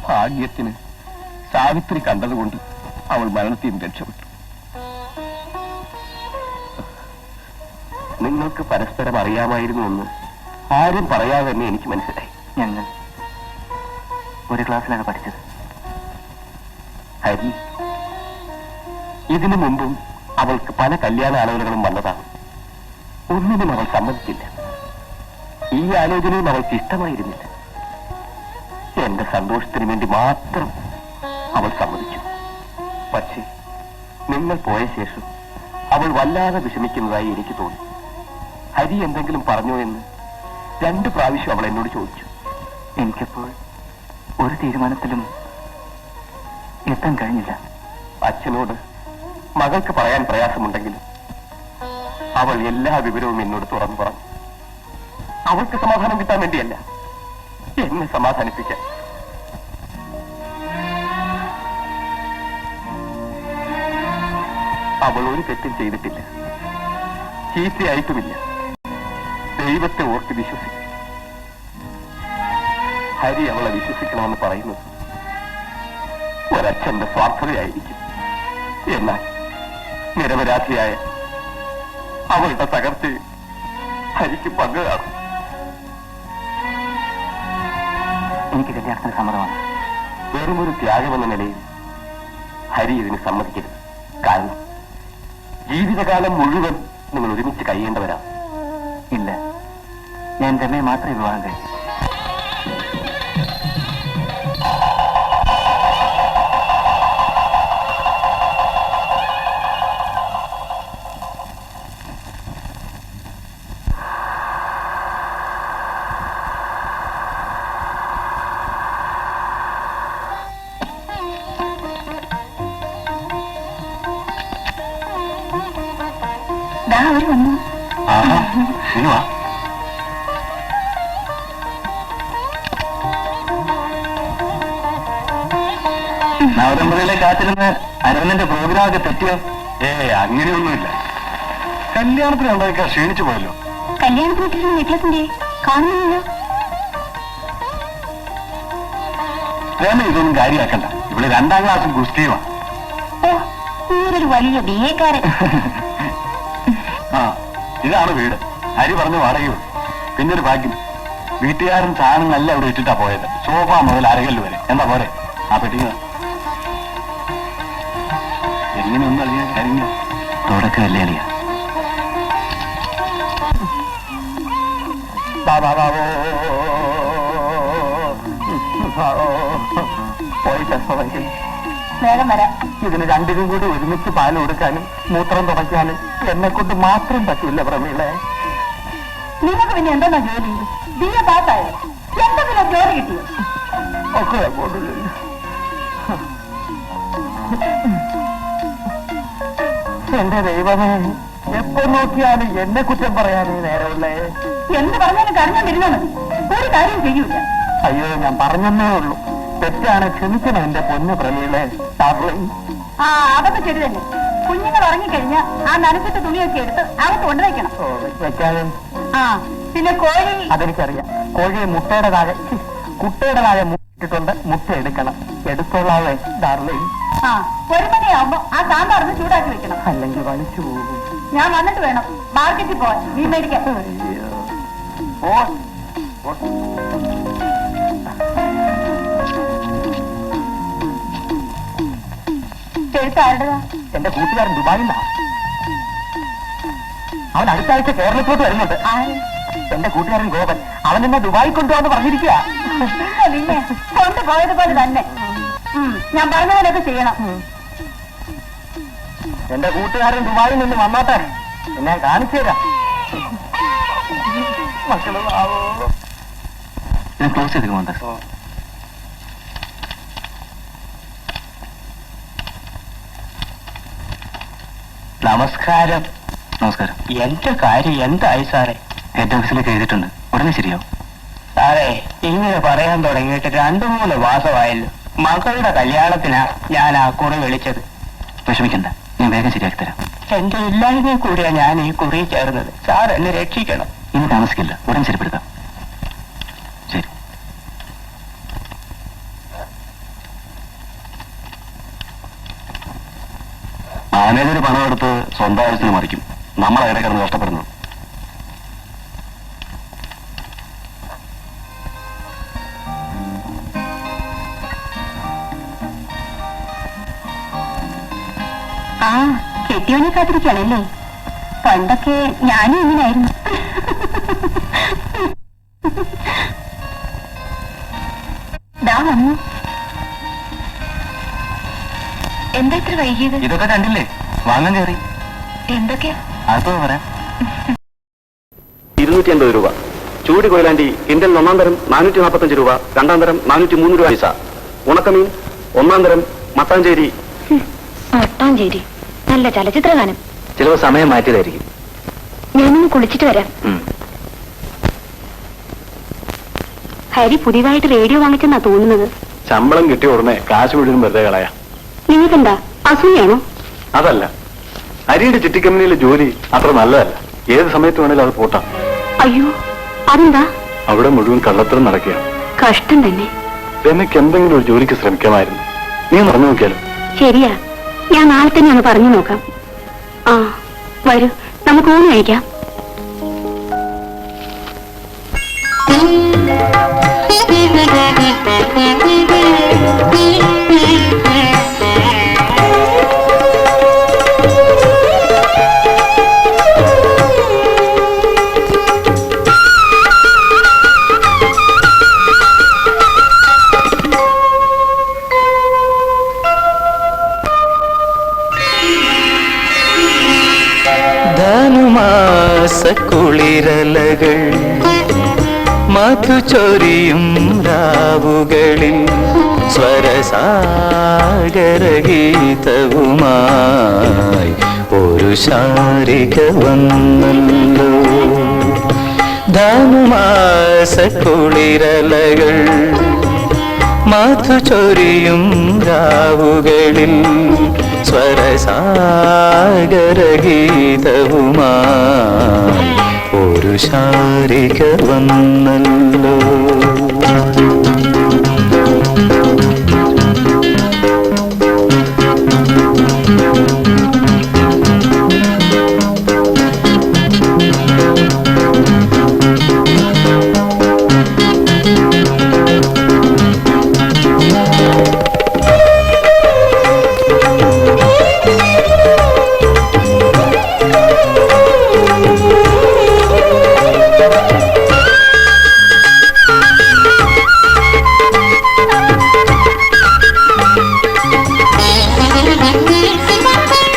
ഭാഗ്യത്തിന് സാവിത്രി കണ്ടതുകൊണ്ട് അവൾ മരണത്തിൽ നിന്ന് രക്ഷപ്പെട്ടു. നിങ്ങൾക്ക് പരസ്പരം അറിയാമായിരുന്നു എന്ന് ആരും പറയാതെ തന്നെ എനിക്ക് മനസ്സിലായി. ഞങ്ങൾ ഒരു ക്ലാസ്സിലാണ് പഠിച്ചത്. ഹരി, ഇതിനു മുമ്പും അവൾക്ക് പല കല്യാണ ആലോചനകളും വന്നതാണ്. ഒന്നിനും അവൾ സമ്മതിച്ചില്ല. ഈ ആലോചനയും അവൾക്ക് ഇഷ്ടമായിരുന്നില്ല. എന്റെ സന്തോഷത്തിന് വേണ്ടി മാത്രം അവൾ സമ്മതിച്ചു. പക്ഷേ നിങ്ങൾ പോയ ശേഷം അവൾ വല്ലാതെ വിഷമിക്കുന്നതായി എനിക്ക് തോന്നി. ഹരി എന്തെങ്കിലും പറഞ്ഞോ എന്ന് 2 പ്രാവശ്യം അവൾ എന്നോട് ചോദിച്ചു. എനിക്കപ്പോൾ ഒരു തീരുമാനത്തിലും എത്താൻ കഴിഞ്ഞില്ല. അച്ഛനോട് മകൾക്ക് പറയാൻ പ്രയാസമുണ്ടെങ്കിലും അവൾ എല്ലാ വിവരവും എന്നോട് തുറന്നു പറഞ്ഞു. അവൾക്ക് സമാധാനം കിട്ടാൻ വേണ്ടിയല്ല, എന്നെ സമാധാനിപ്പിക്കാൻ. അവൾ ഒരു തെറ്റും ചെയ്തിട്ടില്ല, ചീത്തയായിട്ടുമില്ല. ദൈവത്തെ ഓർത്ത് വിശ്വസിക്കും. ഹരി അവളെ വിശ്വസിക്കണമെന്ന് പറയുന്നത് ഒരച്ഛന്റെ സ്വാർത്ഥതയായിരിക്കും. എന്നാൽ നിരപരാധിയായ അവളുടെ തകർച്ചയിൽ ഹരിക്ക് പങ്ക് കാണും. എനിക്ക് കല്യാണത്തിന് സമ്മതമാണ്. വെറുമൊരു ത്യാഗമെന്ന നിലയിൽ ഹരി ഇതിന് സമ്മതിക്കരുത്. കാരണം ജീവിതകാലം മുഴുവൻ നിങ്ങൾ ഒരുമിച്ച് കഴിയേണ്ടവരാണ്. ഇല്ല, ഞാൻ രമയെ മാത്രമേ വിവാഹം കഴിക്കൂ. അവര് വന്നു. നവദമ്പതികളെ കാത്തിരുന്ന് അരവിന്ദന്റെ പ്രോഗ്രാമൊക്കെ തെറ്റിയോ? അങ്ങനെയൊന്നുമില്ല. കല്യാണത്തിന് ഉണ്ടായിരിക്കാൻ ക്ഷീണിച്ചു പോയല്ലോ. കല്യാണത്തിന് നെക്ലസിന്റെ കാണുന്നില്ല. രമ ഇതൊന്നും കാര്യമാക്കണ്ട. ഇവിടെ 2ാം ക്ലാസ് ഗുസ്തിയുമാണ്. ഓ, ഇവരൊരു വലിയ ബിഎക്കാരൻ. ഇതാണ് വീട്. ഹരി പറഞ്ഞു വാടകയോ. പിന്നൊരു ഭാഗ്യം, വീട്ടുകാരൻ സാധനങ്ങളല്ല ഇവിടെ ഇട്ടിട്ടാ പോയത്. സോഫ മുതൽ അരകല്ല് വരെ. എന്താ പോരെ? ആ പെട്ടിങ്ങ എങ്ങനെയൊന്നും അറിയാൻ കാര്യങ്ങൾ തുടക്കമല്ലേ അറിയാം. വേഗം വരാം. ഇതിന് 2നും കൂടി ഒരുമിച്ച് പാൽ കൊടുക്കാനും മൂത്രം തുടയ്ക്കാനും എന്നെ കൊണ്ട് മാത്രം പറ്റില്ല പ്രമീളെ. നിങ്ങൾക്ക് പിന്നെ എന്താ ജോലി? ബിഎ പാസ്സായോ? എന്തെങ്കിലും ജോലി കിട്ടിയോ? ഒക്കെ കൊണ്ടില്ല. എന്റെ ദൈവമേ, എപ്പോ നോക്കിയാലും എന്നെ കുറ്റം പറയാനേ നേരമുള്ളേ. എന്ത് പറഞ്ഞാലും കരഞ്ഞോണ്ടിരുന്നാ മതി. ഒരു കാര്യം ചെയ്യൂല. അയ്യോ, ഞാൻ പറഞ്ഞെന്നേ ഉള്ളൂ. തെറ്റാണ്, ക്ഷമിക്കണം എന്റെ പൊന്നു പ്രമീളെ. ആ, അതൊക്കെ ശരി തന്നെ. കുഞ്ഞുങ്ങൾ ഉറങ്ങിക്കഴിഞ്ഞ ആ നനച്ചിട്ട് തുണിയൊക്കെ എടുത്ത് അകത്ത് കൊണ്ടുവയ്ക്കണം. വെക്കാതെ. ആ, പിന്നെ കോഴി. അതെനിക്കറിയാം. കോഴിയെ മുട്ടയുടെ താഴെ മുട്ടിട്ടുണ്ട്. മുട്ട എടുക്കണം. എടുത്തോളാവേ ഡാർലിംഗ്. ആ, 1 മണിയാവുമ്പോ ആ സാമ്പാറിന് ചൂടാക്കി വെക്കണം. അല്ലെങ്കിൽ വലിച്ചു പോകും. ഞാൻ വന്നിട്ട് വേണം മാർക്കറ്റിൽ പോവാൻ. നീ മേടിക്കാൻ. എഴുത്താരുടേതാ? എന്റെ കൂട്ടുകാരൻ ദുബായിന്നാണ്. അവൻ അടുത്ത ആഴ്ച കേരളത്തിലോട്ട് വരുന്നുണ്ട്. എന്റെ കൂട്ടുകാരൻ ഗോപൻ. അവൻ എന്നെ ദുബായി കൊണ്ടുപോകാന്ന് പറഞ്ഞിരിക്കുക. പിന്നെ കൊണ്ടുപോയതുപോലെ തന്നെ. ഞാൻ പറഞ്ഞതിനൊക്കെ ചെയ്യണം. എന്റെ കൂട്ടുകാരൻ ദുബായിൽ നിന്ന് വന്നോട്ടെ, എന്നെ കാണിച്ചു തരാം. മക്കള് ഞാൻ ക്ലോസ് ചെയ്തിരിക്കുന്നുണ്ട്. നമസ്കാരം. നമസ്കാരം. എന്റെ കാര്യം എന്തായി സാറേ? ഹെഡ് ഓഫീസിലേക്ക് എഴുതിയിട്ടുണ്ട്. ഉടനെ ശരിയാവും. സാറേ, ഇങ്ങനെ പറയാൻ തുടങ്ങിയിട്ട് 2-3 മാസമായല്ലോ. മകളുടെ കല്യാണത്തിനാ ഞാൻ ആ കുറി വിളിച്ചത്. വിഷമിക്കണ്ട, ഞാൻ വേഗം ശരിയാക്കി തരാം. എന്റെ ഇല്ലായ്മയെ കൂടിയാ ഞാൻ ഈ കുറി ചേർന്നത്. സാർ എന്നെ രക്ഷിക്കണം. ഇനി താമസിക്കില്ല, ഉടൻ ശരിപ്പെടുത്താം. ശരി. മാനേജർ പണം എടുത്ത് സ്വന്തം ആവശ്യത്തിന് മറിക്കും. നമ്മളെ ഇടയിൽ കിടന്ന് കഷ്ടപ്പെടുന്നു. ആ, കെട്ടിയോനെ കാത്തിരിക്കുകയാണല്ലേ? പണ്ടൊക്കെ ഞാനും ഇങ്ങനായിരുന്നു. ദാ വന്നു. എന്താ ഇത്ര വൈകിയത്? ഇതൊക്കെ കണ്ടില്ലേ? വാങ്ങാൻ കയറി. എന്തൊക്കെയാ? അതോ പറയാം. 250 രൂപ. ചൂടി കൊയിലാണ്ടി കിൻഡൽ 1-ാം തരം 445 രൂപ, 2-ാം തരം 403 രൂപ പൈസ. ഉണക്കമീൻ 1-ാം തരം മട്ടാഞ്ചേരി. മട്ടാഞ്ചേരി നല്ല ചലച്ചിത്ര ഗാനം. ചിലപ്പോൾ സമയം മാറ്റിയതായിരിക്കും. ഞാനൊന്ന് കുളിച്ചിട്ട് വരാം. ഹരി പുതിയതായിട്ട് റേഡിയോ വാങ്ങിച്ചെന്നാ തോന്നുന്നത്. ശമ്പളം കിട്ടിയ ഉടനെ കാശ് മുഴുവൻ വെറുതെ കളയാ. നിങ്ങൾക്കെന്താ അസൂയാണോ? അതല്ല, ഹരിയുടെ ചിട്ടിക്കമ്പനിയിലെ ജോലി അത്ര നല്ലതല്ല. ഏത് സമയത്ത് വേണേലും അത് പോട്ടാം. അയ്യോ, അതെന്താ? അവിടെ മുഴുവൻ കള്ളത്തരം നടക്കുക. കഷ്ടം തന്നെ. രമയ്ക്ക് എന്തെങ്കിലും ഒരു ജോലിക്ക് ശ്രമിക്കാമായിരുന്നു. നീ പറഞ്ഞു നോക്കിയാലോ? ശരിയാ, ഞാൻ നാളെ തന്നെ ഒന്ന് പറഞ്ഞു നോക്കാം. ആ വരൂ, നമുക്ക് ഊണ് കഴിക്കാം. കുളിരലകൾ മധുചൊരിയും രാവുകളിൽ സ്വരസാഗരഗീതവുമായി ഒരു ശാരിക വന്നല്ലോ. ധനുമാസ കുളിരലകൾ മധുചൊരിയും രാവുകളിൽ സ്വരസാഗരഗീതവുമായി ഒരു ശാരിക വന്നല്ലോ.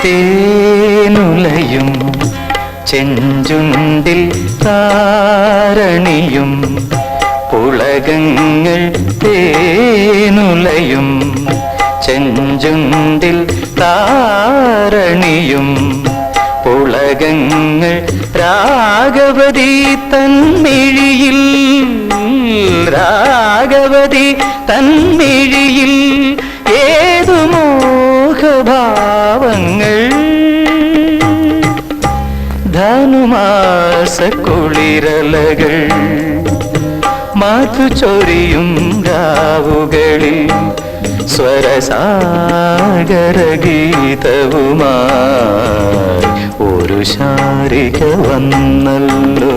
തേനുലയും ചെഞ്ചുണ്ടിൽ താരണിയും പുളകങ്ങൾ തേനുലയും ചെഞ്ചുണ്ടിൽ താരണിയും പുളകങ്ങൾ രാഗവതി തന്മിഴിയിൽ രാഗവതി തന്മിഴിയിൽ ഏതു മോഹഭാവങ്ങൾ ധനുമാസ കുളിരലകൾ മധുചൊരിയും രാവുകളിൽ സ്വരസാഗരഗീതവുമായി ഒരു ശാരിക വന്നല്ലോ.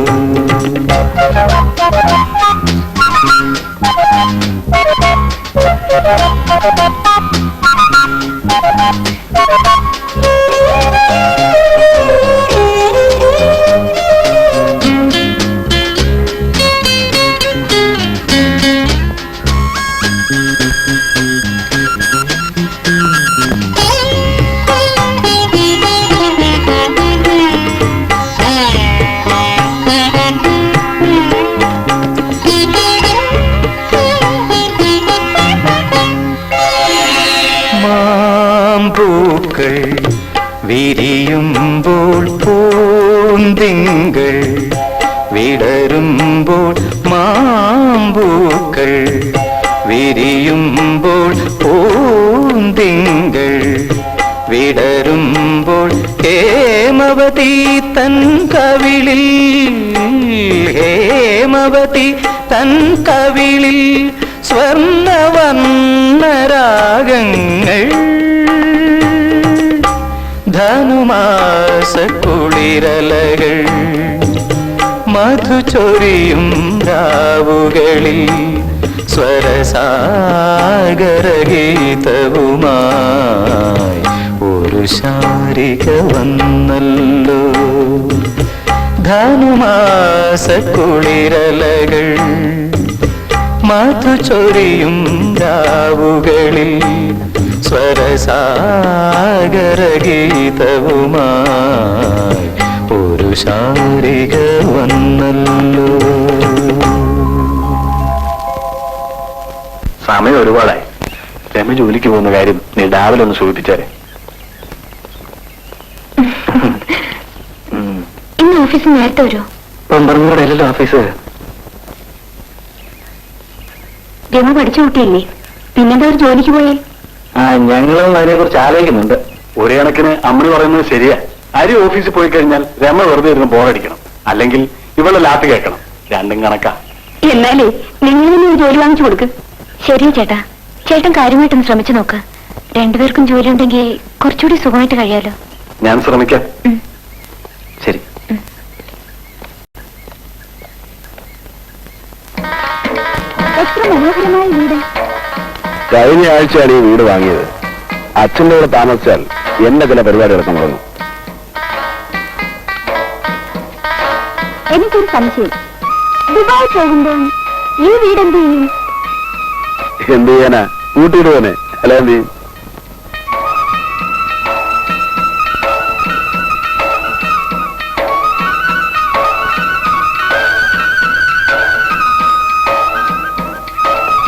മാമ്പൂക്കൾ വിരിയുമ്പോൾ പൂന്തിങ്കൾ വിടരുമ്പോൾ മാമ്പൂക്കൾ വിരിയുമ്പോൾ പൂന്തിങ്കൾ വിടരുമ്പോൾ ഹേമവതി തൻ കവിളിൽ ഹേമവതി തൻ കവിളിൽ സ്വർണവർണ്ണരാഗങ്ങൾ ധനുമാസ കുളിരലകൾ മധുചൊരിയും രാവുകളിൽ സ്വരസാഗരഗീതവുമായി ഒരു ശാരിക വന്നല്ലോ. ധനുമാസ കുളിരലകൾ മധുചൊരിയും രാവുകളിൽ സ്വരസാഗരഗീതവുമായി ഒരു ശാരിക വന്നല്ലോ. സമയം ഒരുപാടായി. രമ ജോലിക്ക് പോകുന്ന കാര്യം നീ രാവിലെ ഒന്ന് സൂചിപ്പിച്ചാരെ. ഇന്ന് ഓഫീസിൽ നേരത്തെ വരുമോ? 12 അല്ലല്ലോ ഓഫീസ്. രമ പഠിച്ചു കൂട്ടിയില്ലേ, പിന്നെന്താ ഒരു ജോലിക്ക് പോയാൽ? ഞങ്ങളും അതിനെ കുറിച്ച് ആലോചിക്കുന്നുണ്ട്. ഒരു കണക്കിന് അമ്മണി പറയുന്നത് ശരിയാ. അരി ഓഫീസിൽ പോയി കഴിഞ്ഞാൽ രമ വെറുതെ ഇരുന്ന് ബോറടിക്കണം, അല്ലെങ്കിൽ ഇവളെ ലാത്ത് കേൾക്കണം. രണ്ടും കണക്കാ. എന്നാലേ നിങ്ങൾ തന്നെ ഒരു ജോലി വാങ്ങിച്ചു കൊടുക്ക്. ശരിയോ ചേട്ടാ? ചേട്ടൻ കാര്യമായിട്ടൊന്ന് ശ്രമിച്ചു നോക്ക്. രണ്ടുപേർക്കും ജോലി ഉണ്ടെങ്കിൽ കുറച്ചുകൂടി സുഖമായിട്ട് കഴിയാലോ. ഞാൻ ശ്രമിക്കാം. ശരി. എത്ര മനോഹരമായ വീട്. കഴിഞ്ഞ ആഴ്ചയാണ് ഈ വീട് വാങ്ങിയത്. അച്ഛൻ്റെ കൂടെ താമസിച്ചാൽ എന്റെ ചില പരിപാടികളൊക്കെ മുടങ്ങും. എനിക്കൊരു സംശയം, ദുബായി പോകുമ്പോൾ ഈ വീട് എന്ത് ചെയ്യും? എന്ത് ചെയ്യാനാ? കൂട്ടിയിടുവനെ. അല്ല എന്ത് ചെയ്യും?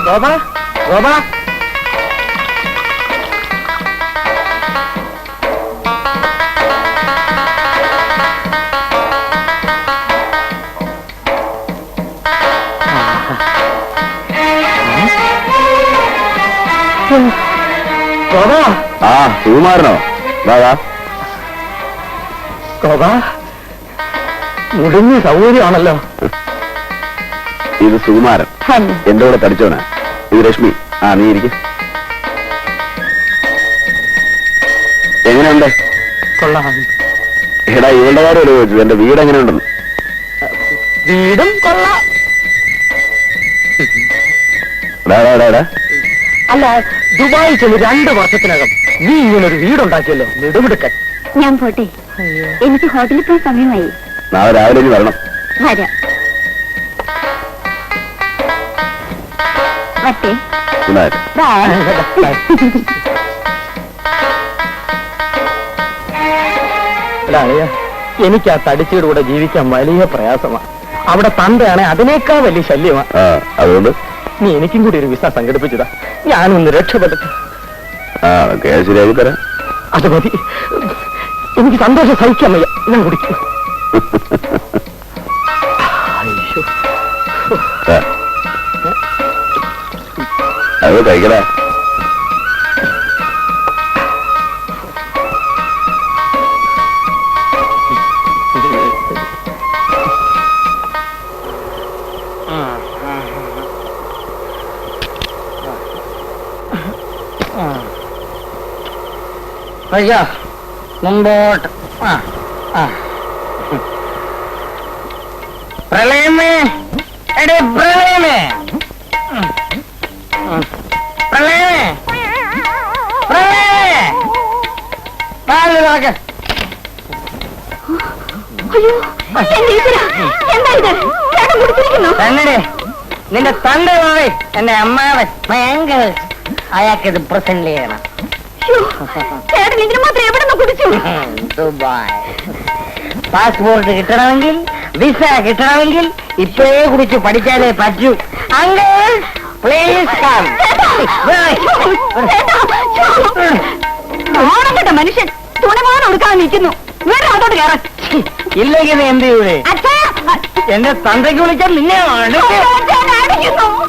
ഗോപാ, ഗോപാ, ഗോപാ. ആ സുകുമാരനോ? വാ. ഗോപാ, മുടിഞ്ഞ സൗകര്യമാണല്ലോ. ഇത് സുകുമാരൻ, എന്റെ കൂടെ പഠിച്ചവനാ. ഇത് രശ്മി. നീ ഇരിക്കും. എങ്ങനെയുണ്ട്? കൊള്ളാം. എടാ ഇവളുടെ കാര്യം ചോദിച്ചു, എന്റെ വീട് എങ്ങനെയുണ്ടെന്ന്. വീടും കൊള്ളാം. എടാ അല്ല, ദുബായി ചെന്ന് 2 വർഷത്തിനകം നീ ഇങ്ങനൊരു വീടുണ്ടാക്കിയല്ലോ, നെടുമിടുക്കൻ. ഞാൻ പോട്ടെ, എനിക്ക് ഹോട്ടലിൽ പോയി സമയമായി. നാളെ രാവിലെ ഇനി വരണം. വരാം. വട്ടെ. എനിക്ക് ആ തടിച്ചയുടെ കൂടെ ജീവിക്കാൻ വലിയ പ്രയാസമാണ്. അവിടെ തന്തയാണെ അതിനേക്കാൾ വലിയ ശല്യമാണ്. അതുകൊണ്ട് നീ എനിക്കും കൂടി ഒരു വിസ സംഘടിപ്പിച്ചതാ, ഞാനൊന്ന് രക്ഷപ്പെട്ടു. ശരിയാക്കി തരാം. അത് മതി, എനിക്ക് സന്തോഷം സഹിക്കാൻ വയ്യ. ഞാൻ കുടിക്കും. അത് കഴിക്കടാ. അയ്യോ, മുമ്പോട്ട്. പ്രളയമേ, എടേ പ്രളയമേ, പ്രളയമേ, പ്രളയമേ, നടക്ക്. തന്നടേ, നിന്റെ തണ്ട പോയി. എന്റെ അമ്മാവൻ ഭയങ്കര അയാൾക്കിത് പ്രസന്റ് ചെയ്യണം. ദുബായ് പാസ്പോർട്ട് കിട്ടണമെങ്കിൽ, വിസ കിട്ടണമെങ്കിൽ ഇപ്പോഴേ കുറിച്ച് പഠിച്ചാലേ പറ്റൂ. Uncle please come. മനുഷ്യൻ തുണിമാനം കൊടുക്കാൻ നിൽക്കുന്നു. അതോട്ട് കയറാൻ ഇല്ലെങ്കിൽ എന്ത് ചെയ്യൂലേ? എന്റെ തന്തയ്ക്ക് വിളിച്ചാൽ നിന്നെ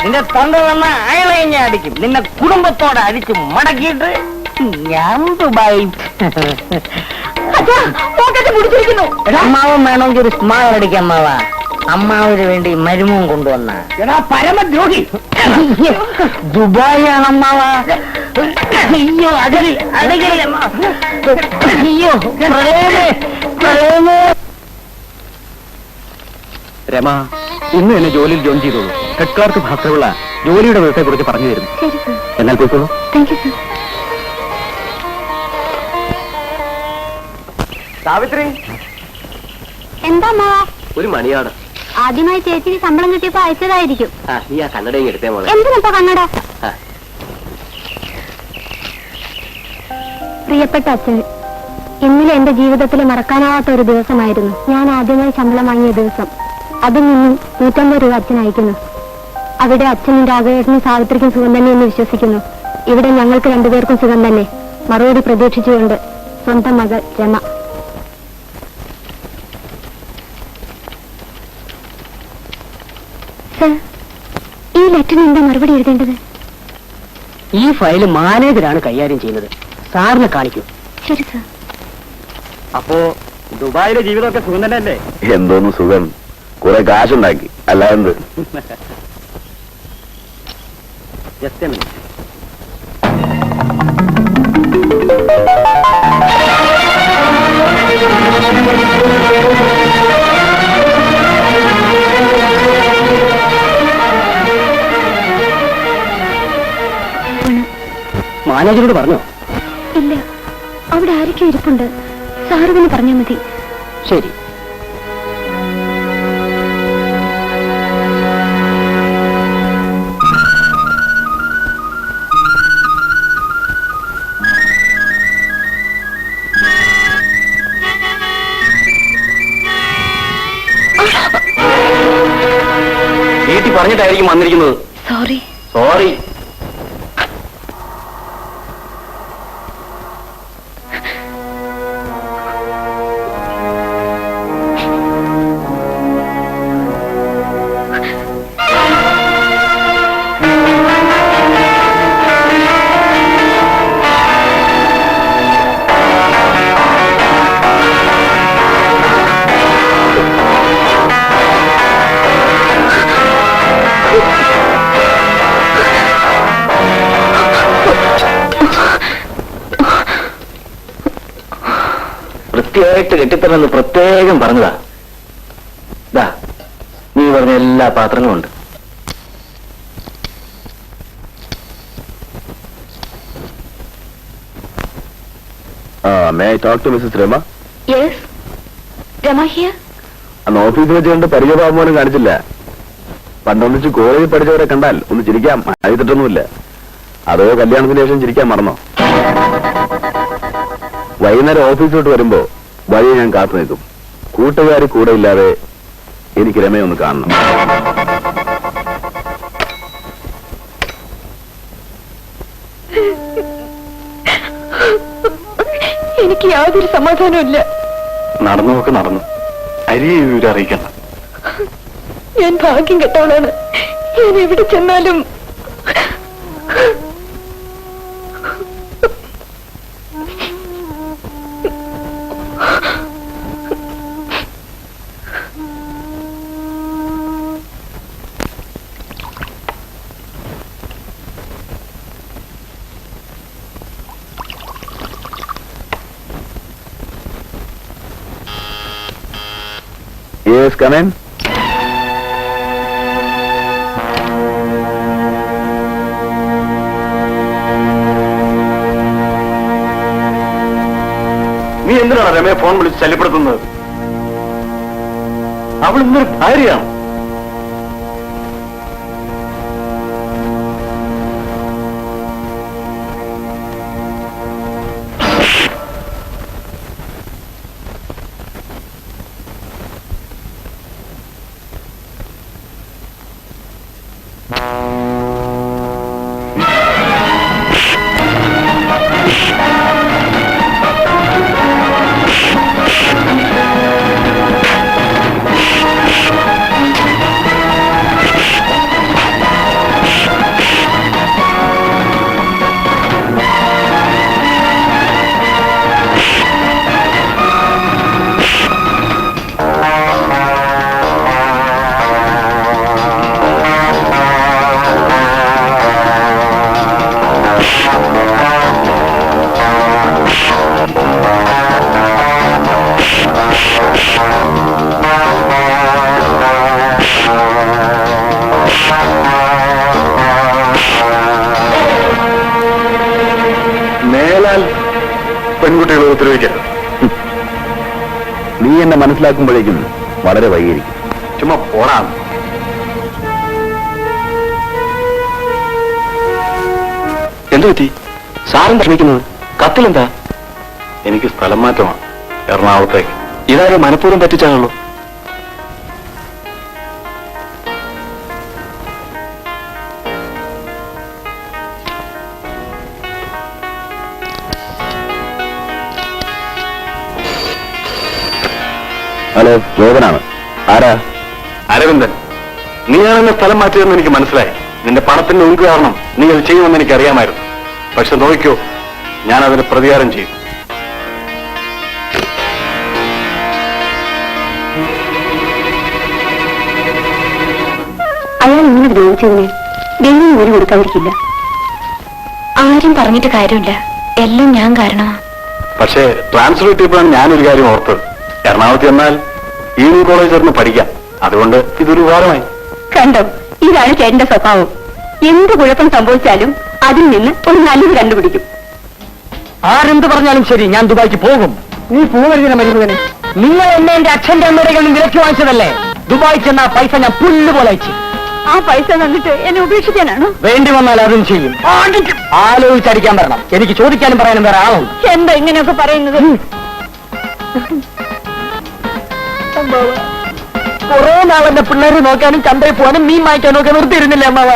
നിന്റെ തന്ത വന്ന അയാളെ ഞാൻ അടിക്കും. നിന്നെ കുടുംബത്തോടെ അടിച്ച് മടക്കിയിട്ട് ഞാൻ ദുബായി. അമ്മാവൻ വേണമെങ്കിൽ ഒരു സ്മാൾ അടിക്കാം. അമ്മാവ, അമ്മാവിന് വേണ്ടി മരുമവും കൊണ്ടുവന്ന പരമദ്രോഹി. ദുബായ് ആണ് അമ്മാവ. അയ്യോ അടിയിൽ അടിക്കല്ലേ. അയ്യോ രമ, ഇന്ന് എന്നെ ജോലിയിൽ ജോയിൻ ചെയ്തോളൂ. ഹെഡ് ക്ലാർക്ക് ഭാസ്കരപിള്ള ജോലിയുടെ വിവരത്തെ കുറിച്ച് പറഞ്ഞു തരുന്നു. എന്നാൽ പോയിക്കോളൂ. സാവിത്രി, എന്താ ഒരു മണിയാണ്. ആദ്യമായി ചേച്ചിക്ക് ശമ്പളം കിട്ടിയപ്പോ അയച്ചതായിരിക്കും. നീ ആ കണ്ണടയും എടുത്തേ മോളെ. എന്തിനപ്പോ കണ്ണട? പ്രിയപ്പെട്ട അച്ഛൻ, ഇന്നലെ എന്റെ ജീവിതത്തിൽ മറക്കാനാവാത്ത ഒരു ദിവസമായിരുന്നു. ഞാൻ ആദ്യമായി ശമ്പളം വാങ്ങിയ ദിവസം. അതിൽ നിന്നും 150 രൂപ അച്ഛൻ അയക്കുന്നു. അവിടെ അച്ഛനും രാഘവേട്ടനും സാവിത്രിക്കും സുഖം തന്നെ എന്ന് വിശ്വസിക്കുന്നു. ഇവിടെ ഞങ്ങൾക്ക് രണ്ടുപേർക്കും സുഖം തന്നെ. മറുപടി പ്രതീക്ഷിച്ചുകൊണ്ട് സ്വന്തം മകൾ രമ. സർ, ഈ ലെറ്ററിന് എന്താ മറുപടി എഴുതേണ്ടത്? ഈ ഫയല് മാനേജരാണ് കൈകാര്യം ചെയ്യുന്നത്. സാറിന് കാണിക്കൂ. ശരി സർ. അപ്പോ ദുബായിലെ ജീവിതമൊക്കെ സുഖം തന്നെ അല്ലേ? എന്തോന്ന് സുഖം, കുറെ കാശുണ്ടാക്കി, അല്ലാതെ ജസ്റ്റ് മിനിറ്റ്. മാനേജരോട് പറഞ്ഞോ? ഇല്ല, അവിടെ ആരൊക്കെ ഇരിപ്പുണ്ട്. സാറിന് പറഞ്ഞാൽ മതി. ശരി. വീട്ടിൽ പറഞ്ഞിട്ടായിരിക്കും വന്നിരിക്കുന്നത്. സോറി. സോറി. വൃത്തിയായിട്ട് കെട്ടിത്തരണമെന്ന് പ്രത്യേകം പറഞ്ഞതാ. ദാ, നീ പറഞ്ഞ എല്ലാ പാത്രങ്ങളും ഉണ്ട്. May I talk to Mrs Rama? Yes, Rama here. അന്ന് ഓഫീസിൽ വെച്ച് കണ്ട് പരിചയഭാവം പോലും കാണിച്ചില്ല. പണ്ടൊന്നിച്ച് കോളേജിൽ പഠിച്ചവരെ കണ്ടാൽ ഒന്ന് ചിരിക്കാം, ആയിട്ടൊന്നുമില്ല. അതോ കല്യാണത്തിന് ശേഷം ചിരിക്കാൻ മറന്നോ? വൈകുന്നേരം ഓഫീസിലോട്ട് വരുമ്പോ വഴി ഞാൻ കാത്തു നിൽക്കും. കൂട്ടുകാർ കൂടെ ഇല്ലാതെ എനിക്ക് രമയൊന്ന് കാണണം. എനിക്ക് യാതൊരു സമാധാനമില്ല. നടന്നൊക്കെ നടന്നു, അരിയെ ഇവരെ അറിയിക്കണം. ഞാൻ ഭാഗ്യം കെട്ടവളാണ്. ഞാൻ എവിടെ ചെന്നാലും Yes, come in. നീ എന്തിനാണ് രമയെ ഫോൺ വിളിച്ച് ശല്യപ്പെടുത്തുന്നത്? അവൾ ഇന്നൊരു ഭാര്യയാണ്. പെൺകുട്ടികളെ ഉപദ്രവിക്കരുത്. നീ എന്നെ മനസ്സിലാക്കുമ്പോഴേക്കും വളരെ വൈകിയിരിക്കും. ചുമ്മാ പോടാം. എന്തു പറ്റി? സാറെന്താ ശ്രമിക്കുന്നത്? കത്തിലെന്താ? എനിക്ക് സ്ഥലം മാറ്റമാണ്, എറണാകുളത്തേക്ക്. ഇതാരും മനഃപൂർവ്വം പറ്റിച്ചാണല്ലോ. ഹലോ, ജോബനാണ്. ആരാ? അരവിന്ദൻ, നീയാണെന്നെ സ്ഥലം മാറ്റിയതെന്ന് എനിക്ക് മനസ്സിലായി. നിന്റെ പണത്തിന്റെ ഉങ്ക് കാരണം നീ അത് ചെയ്യുമെന്ന് എനിക്ക് അറിയാമായിരുന്നു. പക്ഷെ നോക്കിക്കോ, ഞാൻ അതിന് പ്രതികാരം ചെയ്യും. അയാൾ ഇങ്ങനെ ദ്രോഹിച്ചതിന് ദൈവം ഒരു കൊടുക്കാതിരിക്കില്ല. ആരും പറഞ്ഞിട്ട് കാര്യമില്ല, എല്ലാം ഞാൻ കാരണമാ. പക്ഷേ ട്രാൻസ്ഫർ കിട്ടിയപ്പോഴാണ് ഞാനൊരു കാര്യം ഓർത്തത്. എറണാകുളത്ത് ചെന്നാൽ ഈവനിങ് കോളേജ് ചേർന്ന് പഠിക്കാം. അതുകൊണ്ട് ഇതൊരു ഉപകാരമായി. കണ്ടോ, ഇതാണ് ചേട്ടന്റെ സ്വഭാവം. എന്ത് കുഴപ്പം സംഭവിച്ചാലും അതിൽ നിന്ന് ഒരു നല്ലത് കണ്ടുപിടിക്കും. ആരെന്ത് പറഞ്ഞാലും ശരി, ഞാൻ ദുബായിക്ക് പോകും. നീ പോകരുതിനെ മരുന്നതിന്. നിങ്ങൾ എന്നെ എന്റെ അച്ഛന്റെ അമ്മയുടെ കയ്യിൽ വിലക്ക് വാങ്ങിച്ചതല്ലേ? ദുബായി ചെന്ന പൈസ ഞാൻ പുല്ലുപോലെ അയച്ചു. ആ പൈസ തന്നിട്ട് എന്നെ ഉപേക്ഷിക്കാനാണോ? വേണ്ടി വന്നാൽ അതും ചെയ്യും. ആലോചിച്ചടിക്കാൻ വരണം. എനിക്ക് ചോദിക്കാനും പറയാനും വേറെ ആളുണ്ട്. എന്താ ഇങ്ങനെയൊക്കെ പറയുന്നത്? കുറെ നാളെന്റെ പിള്ളേരെ നോക്കാനും ചന്തയിൽ പോകാനും മീൻ വാങ്ങിക്കാനും ഒക്കെ നിർത്തിയിരുന്നില്ലേ അമ്മാവ?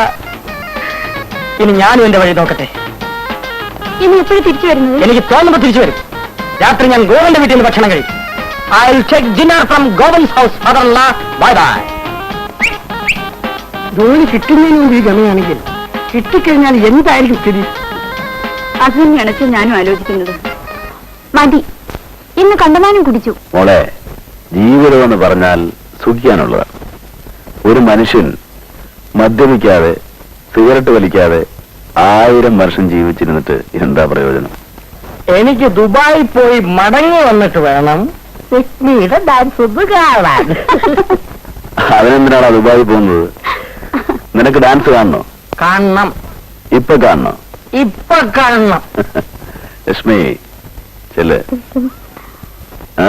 ഇനി ഞാനും എന്റെ വഴി നോക്കട്ടെ. ഇനി എപ്പോഴും തിരിച്ചു വരുന്നത്? എനിക്ക് തോന്നുമ്പോ തിരിച്ചു വരും. രാത്രി ഞാൻ ഗോവന്റെ വീട്ടിൽ നിന്ന് ഭക്ഷണം കഴിക്കും. I will take dinner from Goan's house. Mother-in-law, bye bye. ജോലി കിട്ടുന്നതിന് മുമ്പ് ഈ ഗമയാണെങ്കിൽ കിട്ടിക്കഴിഞ്ഞാൽ എന്തായിരിക്കും സ്ഥിതി? അത് തന്നെയാണ് ഞാനും ആലോചിക്കുന്നത്. മതി, ഇന്ന് കണ്ടമാനം കുടിച്ചു. മോളെ, ജീവിതം എന്ന് പറഞ്ഞാൽ സുഖിക്കാനുള്ളതാണ്. ഒരു മനുഷ്യൻ മദ്യപിക്കാതെ സിഗരറ്റ് വലിക്കാതെ 1000 വർഷം ജീവിച്ചിരുന്നിട്ട് എന്താ പ്രയോജനം? എനിക്ക് ദുബായിൽ പോയി മടങ്ങി വന്നിട്ട് വേണം സിഡ്നിയുടെ ഡാൻസ് ഒന്ന് കാണാൻ. അതിനെന്തിനാണ് ദുബായി പോകുന്നത്? നിനക്ക് ഡാൻസ് കാണണോ? കാണണം. ഇപ്പൊ കാണണോ? ഇപ്പൊ കാണണം. ലക്ഷ്മി ചെല്ല്. ആ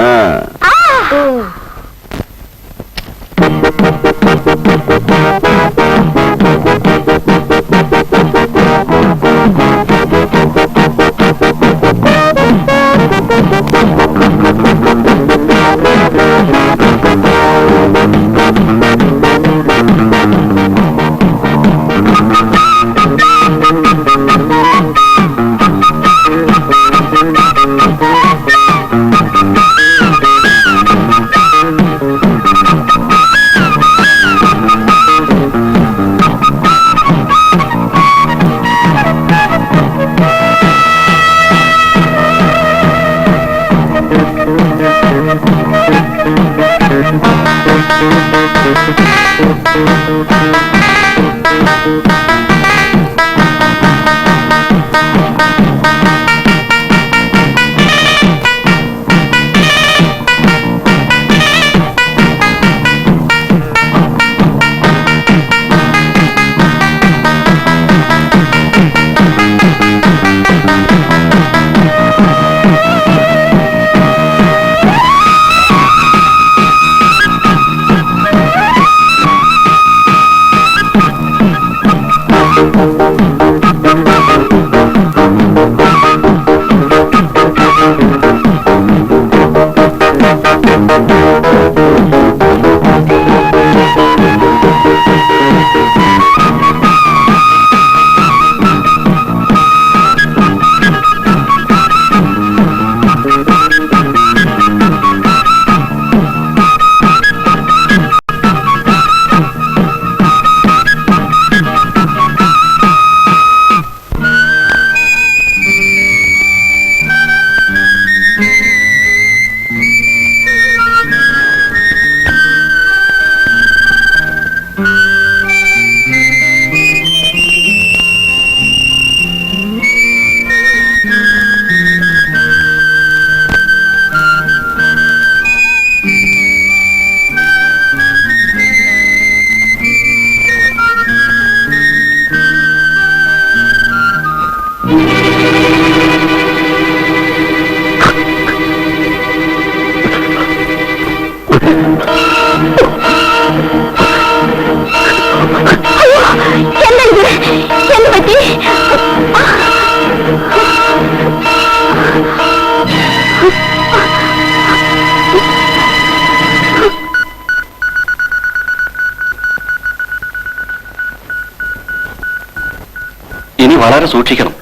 ഇനി വളരെ സൂക്ഷിക്കണം.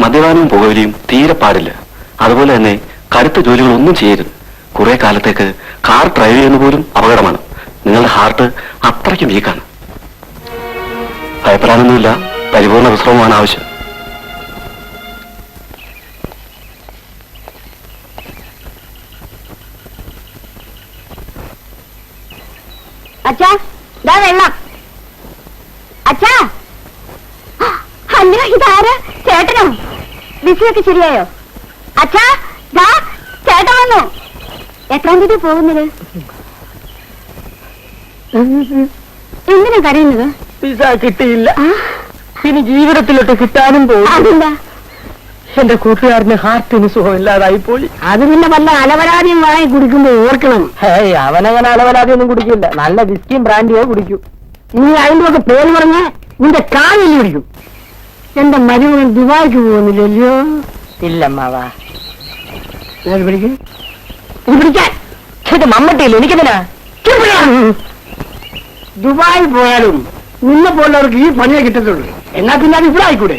മദ്യപാനവും പുകവലിയും തീരെ പാടില്ല. അതുപോലെ തന്നെ കടുത്ത ജോലികളൊന്നും ചെയ്യരുത്. കുറെ കാലത്തേക്ക് കാർ ഡ്രൈവ് ചെയ്യുന്ന പോലും അപകടമാണ്. നിങ്ങളുടെ ഹാർട്ട് അത്രയ്ക്കും വീക്കാണ്. ഭയപ്പെടാനൊന്നുമില്ല, പരിപൂർണ വിശ്രമമാണ് ആവശ്യം. അച്ഛാ, ദാ വെള്ളം. അച്ഛാ, അല്ല ഇതാരാ? ചേട്ടനോ? ബിസിയൊക്കെ ശരിയായോ? അച്ഛാ, ദാ ചേട്ടൻ വന്നു. എത്രാം തീയതി പോകുന്നത്? എന്തിനാ കരയുന്നത്? വിസ കിട്ടിയില്ല, ഇനി ജീവിതത്തിലോട്ട് കിട്ടാനും പോകും. അതെന്താ? എന്റെ കൂട്ടുകാരന് ഹാർട്ടിന് സുഖമില്ലാതായി പോയി. അത് പിന്നെ വല്ല അലവരാതിയും വാങ്ങി കുടിക്കുമ്പോ ഓർക്കണം. അവനങ്ങനെ അലവരാതിയൊന്നും കുടിക്കില്ല, നല്ല വിസ്കിയും ബ്രാൻഡിയോ കുടിക്കും. നീ അതിന്റെ ഒക്കെ പേര് പറഞ്ഞ നിന്റെ കാലിൽ പിടിക്കും. എന്റെ മരുമകൻ ദുബായിക്ക് പോകുന്നില്ലല്ലോ. ഇല്ലമ്മാവാ, പിടിക്കാൻ മമ്മട്ടിയില്ല, എനിക്കെന്തിനാ? ദുബായിൽ പോയാലും നിന്നെ പോലുള്ളവർക്ക് ഈ പണിയെ കിട്ടത്തുള്ളൂ. എന്നാ പിന്നെ അത് ഇവിടെ ആയിക്കൂടെ?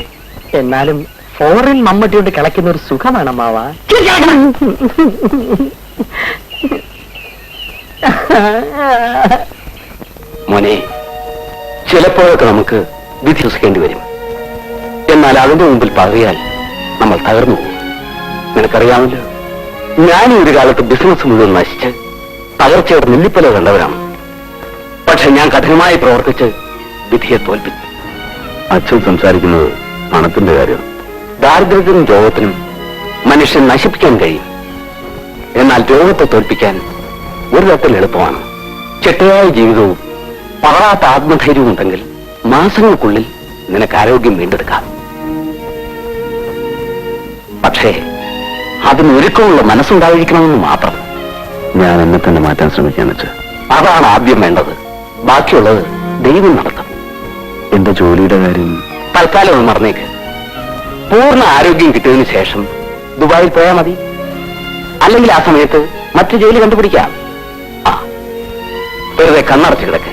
എന്നാലും ഫോറിൻ മമ്മട്ടിയോണ്ട് കിളയ്ക്കുന്ന ഒരു സുഖമാണ് അമ്മാവ. മോനെ, ചിലപ്പോഴൊക്കെ നമുക്ക് വിശ്വസിക്കേണ്ടി വരും. എന്നാൽ അതിന്റെ മുമ്പിൽ പകയാൽ നമ്മൾ തകർന്നു പോകും. നിനക്കറിയാമല്ലോ, ഞാനും ഒരു കാലത്ത് ബിസിനസ് മുഴുവൻ നശിച്ച് തകർച്ചയുടെ നെല്ലിപ്പല കണ്ടവരാണ്. പക്ഷെ ഞാൻ കഠിനമായി പ്രവർത്തിച്ച് വിധിയെ തോൽപ്പിച്ചു. അച്ഛൻ സംസാരിക്കുന്നത് പണത്തിന്റെ കാര്യം. ദാരിദ്ര്യത്തിനും രോഗത്തിനും മനുഷ്യൻ നശിപ്പിക്കാൻ കഴിയും. എന്നാൽ രോഗത്തെ തോൽപ്പിക്കാൻ ഒരു തരത്തിൽ എളുപ്പമാണ്. ചിട്ടയായ ജീവിതവും പകരാത്ത ആത്മധൈര്യവും ഉണ്ടെങ്കിൽ മാസങ്ങൾക്കുള്ളിൽ നിനക്ക് ആരോഗ്യം വീണ്ടെടുക്കാം. പക്ഷേ അതിനൊരുക്കമുള്ള മനസ്സുണ്ടായിരിക്കണമെന്ന് മാത്രം. ഞാൻ എന്നെ തന്നെ മാറ്റാൻ ശ്രമിക്കാൻ വെച്ച് അതാണ് ആദ്യം വേണ്ടത്. ബാക്കിയുള്ളത് ദൈവം നടത്തും. എന്റെ ജോലിയുടെ കാര്യം തൽക്കാലം ഒന്ന് മറന്നേക്ക്. പൂർണ്ണ ആരോഗ്യം കിട്ടിയതിനു ശേഷം ദുബായിൽ പോയാൽ മതി. അല്ലെങ്കിൽ ആ സമയത്ത് മറ്റു ജോലി കണ്ടുപിടിക്കാം. വെറുതെ കണ്ണടച്ച് കിടക്ക്.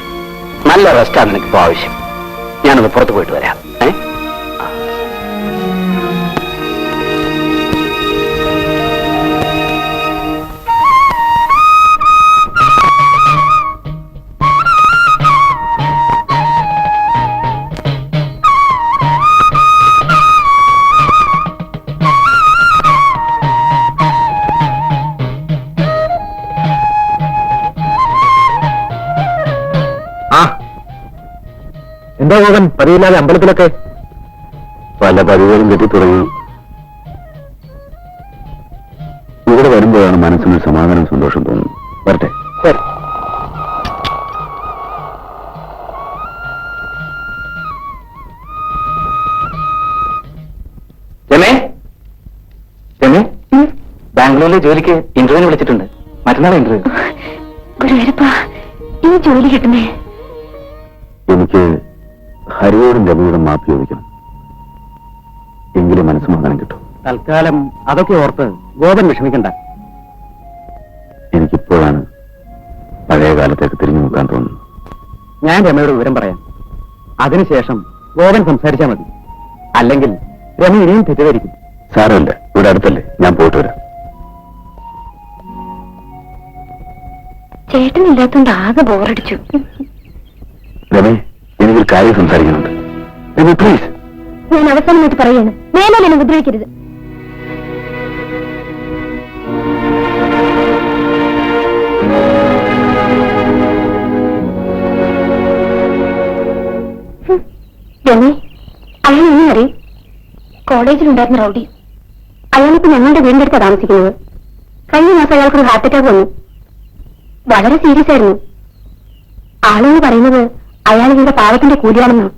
നല്ല റെസ്റ്റാണ് നിനക്കിപ്പോ ആവശ്യം. ഞാനൊന്ന് പുറത്തു പോയിട്ട് വരാം. എന്താ പോകാൻ പതിവില്ലാതെ അമ്പലത്തിലൊക്കെ? പല പതിവുകളും തെറ്റി തുടങ്ങി. ഇവിടെ വരുമ്പോഴാണ് മനസ്സിന് സമാധാനം സന്തോഷം തോന്നുന്നത്. വരട്ടെ. രമേ, രമേ, ബാംഗ്ലൂരിലെ ജോലിക്ക് ഇന്റർവ്യൂവിന് വിളിച്ചിട്ടുണ്ട്. മറ്റന്നാൾ ഇന്റർവ്യൂ. ഗുരുവായൂരപ്പ, ഈ ജോലി കിട്ടുന്നേ? എനിക്ക് ഹരിയോടും രമയോടും മാപ്പ് ചോദിക്കണം. എങ്കിലും മനസ്സമാധാനം കിട്ടും. തൽക്കാലം അതൊക്കെ ഓർത്ത് ഗോപൻ വിഷമിക്കണ്ട. എനിക്കിപ്പോഴാണ് പഴയ കാലത്തേക്ക് തിരിഞ്ഞു നോക്കാൻ തോന്നുന്നു. ഞാൻ രമയോട് വിവരം പറയാം. അതിനുശേഷം ഗോപൻ സംസാരിച്ചാൽ മതി. അല്ലെങ്കിൽ രമ ഇനിയും തെറ്റിദ്ധരിക്കും. സാരമില്ല, ഇവിടെ അടുത്തല്ലേ, ഞാൻ പോയിട്ട് വരാം. ചേട്ടനില്ലാത്തോണ്ട് ആകെ ബോറടിച്ചു. രമേ, എനിക്കൊരു കാര്യം സംസാരിക്കുന്നുണ്ട്. രമേ, പ്ലീസ്. ഞാൻ അവസാനമായിട്ട് പറയാണ്, മേലാൽ എന്നെ ഉപദ്രവിക്കരുത്. രമേ, അയാൾ എന്നെ അറിയും. കോളേജിലുണ്ടായിരുന്ന റൗഡി. അയാളിപ്പോ ഞങ്ങളുടെ വീടിന്റെ അടുത്താണ് താമസിക്കുന്നത്. കഴിഞ്ഞ മാസം അയാൾക്കൊരു ഹാർട്ട് അറ്റാക്ക് വന്നു. വളരെ സീരിയസ് ആയിരുന്നു. ആളെന്ന് പറയുന്നത് അയാൾ ഇവിടെ പാവത്തിന്റെ കൂലിയാണെന്നോ.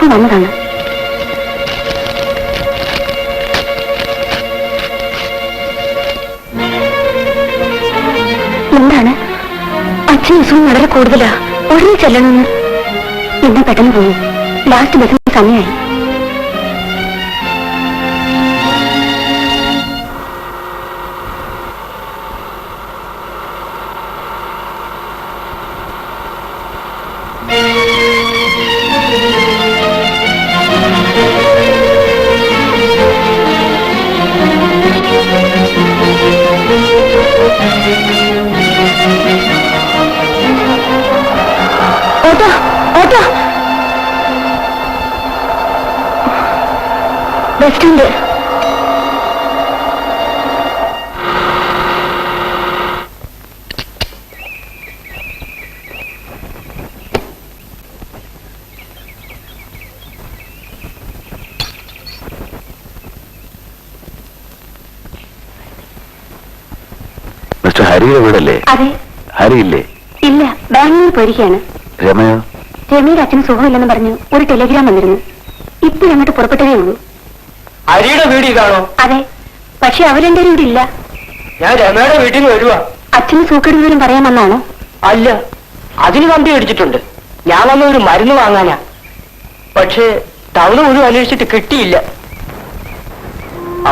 ഇപ്പൊ വന്നതാണ്. എന്താണ്? അച്ഛൻ അസുഖം വളരെ കൂടുതലാ, ഉടനെ ചെല്ലണമെന്ന്. എന്നാ പെട്ടെന്ന് പോകും, ലാസ്റ്റ് ബസ്സിന് സമയമായി. Auto auto bus stand. Mister ഹരിയുടെ വീടല്ലേ? അതെ. ഹരിയില്ലേ? ഇല്ല, ബാംഗ്ലൂർ പോയിരിക്കുകയാണ്. രമയോ? രമയുടെ അച്ഛന് സുഖമില്ലെന്ന് പറഞ്ഞു ഒരു ടെലിഗ്രാം വന്നിരുന്നു. ഇപ്പൊ അങ്ങോട്ട് പുറപ്പെട്ടതേ ഉള്ളൂ. ഹരിയുടെ വീട് ഇതാണോ? അതെ, പക്ഷെ അവരെന്റെ ഇവിടെ ഇല്ല. ഞാൻ രമയുടെ വീട്ടിൽ നിന്ന് വരുവാ. അച്ഛന് സൂക്കേട് വിവരം പറയാൻ വന്നാണോ? അല്ല, അതിന് വണ്ടി അടിച്ചിട്ടുണ്ട്. ഞാൻ വന്ന ഒരു മരുന്ന് വാങ്ങാനാ. പക്ഷേ ടൗണ് മുഴുവൻ അന്വേഷിച്ചിട്ട് കിട്ടിയില്ല.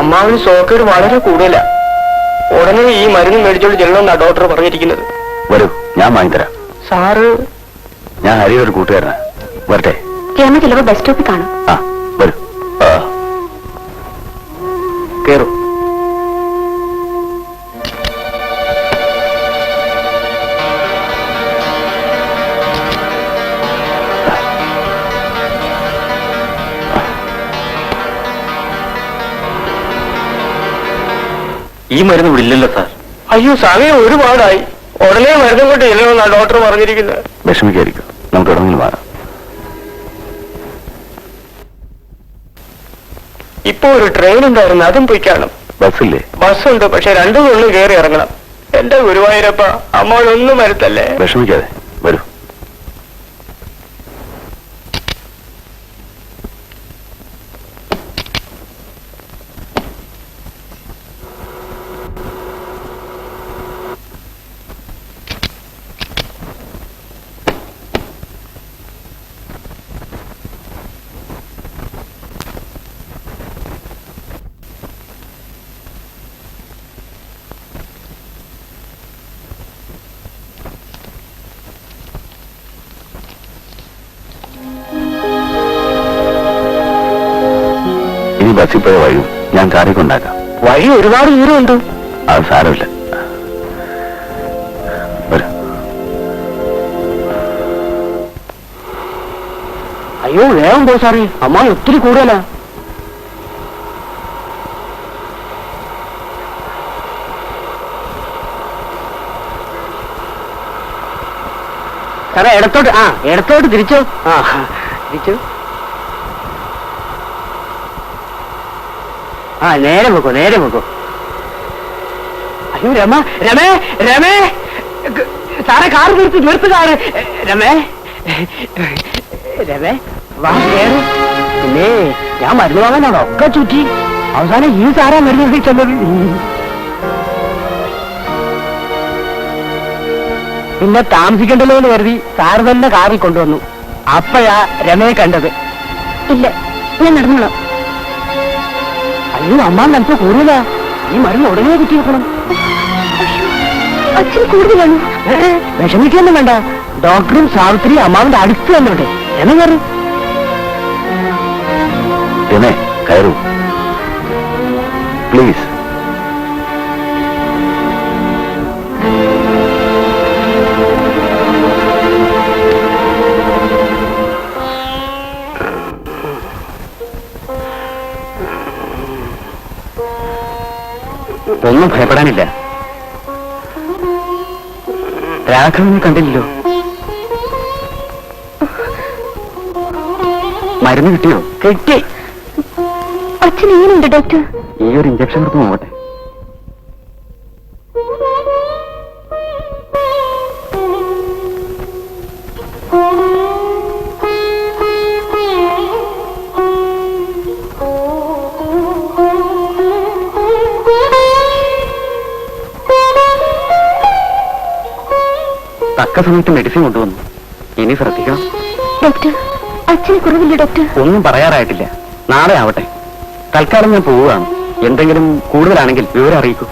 അമ്മാവിന് സോക്കേട് വളരെ കൂടുതലാ. ഉടനെ ഈ മരുന്ന് മേടിച്ചോണ്ട് ചെല്ലണമെന്നാ ഡോക്ടർ പറഞ്ഞിരിക്കുന്നത്. വരൂ, ഞാൻ വാങ്ങിത്തരാം. സാറ്? ഞാൻ ഹരിയുടെ ഒരു കൂട്ടുകാരനാ. വരട്ടെ? രമ ചിലപ്പോൾ ബസ് സ്റ്റോപ്പിൽ കാണും. ആ, വരൂ. കേറൂ. ഈ മരുന്ന് ഇവിടെ ഇല്ലല്ലോ സാർ. അയ്യോ, സമയം ഒരുപാടായി. ഉടനെ മരുന്നും കൊണ്ട് ചെല്ലണമെന്നാ ഡോക്ടർ പറഞ്ഞിരിക്കുന്നത്. വിഷമിക്കായിരിക്കും, നമുക്ക് ഇടങ്ങളിൽ മാറാം. ഇപ്പൊ ഒരു ട്രെയിൻ ഉണ്ടായിരുന്നു, അതും പോയി കാണും. ബസ്സില്ലേ? ബസ്സുണ്ട്, പക്ഷെ രണ്ടു കൊള്ളും കയറി ഇറങ്ങണം. എന്റെ ഗുരുവായൂരപ്പ, അമ്മോടൊന്നും വരുത്തല്ലേ. വിഷമിക്കാതെ വരൂ. ബസ്സിൽ പോയ വഴിയും ഞാൻ കാറി കൊണ്ടാക്കാം. വഴി ഒരുപാട് ദൂരമുണ്ട്. അത് സാരമില്ല. അയ്യോ, വേഗം പോ സാറേ, അമ്മ ഒത്തിരി കൂടുതലാ. സാറേ ഇടത്തോട്ട്, ഇടത്തോട്ട് തിരിച്ചോ. തിരിച്ചു. നേരെ വെക്കോ, നേരെ വെക്കോ. അയ്യോ രമ, രമേ, രമേ, സാറേ കാറ് നിർത്ത് കാറ്. രമേ, രമേ വാ കേറ്. പിന്നെ ഞാൻ മരുന്ന് വാങ്ങാനാണോ ഒക്കെ ചുറ്റി. അവസാനം ഈ സാറാ മരുന്ന് ചെന്നത്. പിന്നെ താമസിക്കണ്ടല്ലോ എന്ന് കരുതി സാറ് തന്നെ കാറിൽ കൊണ്ടുവന്നു. അപ്പഴാ രമയെ കണ്ടത്. ഇല്ല, ഞാൻ നടന്നോളാം. അയ്യോ, അമ്മ മനസ്സ് കൂടുതലാ. ഈ മരുന്ന് ഉടനെ കുത്തി വെക്കണം. അച്ഛൻ കൂടുതലാണ്. വിഷമിക്കൊന്നും വേണ്ട. ഡോക്ടറും സാവിത്രി അമ്മാവിന്റെ അടുത്ത് വന്നോട്ടെ. എന്ന് കയറി. കയറൂ പ്ലീസ്. ഒന്നും ഭയപ്പെടാനില്ല. രാഘവനെ കണ്ടില്ലല്ലോ. മരുന്ന് കിട്ടിയോ? കിട്ടി. അച്ഛൻ എങ്ങനെയുണ്ട് ഡോക്ടർ? ഈ ഒരു ഇഞ്ചക്ഷൻ എടുത്ത് നോക്കട്ടെ. തക്ക സമയത്ത് മെഡിസിൻ കൊണ്ടുവന്നു. ഇനി ശ്രദ്ധിക്കണം. ഡോക്ടർ, അച്ഛന് കുറവില്ല ഡോക്ടർ. ഒന്നും പറയാറായിട്ടില്ല, നാളെ ആവട്ടെ. തൽക്കാലം ഞാൻ പോവുകയാണ്. എന്തെങ്കിലും കൂടുതലാണെങ്കിൽ വിവരം അറിയിക്കൂ.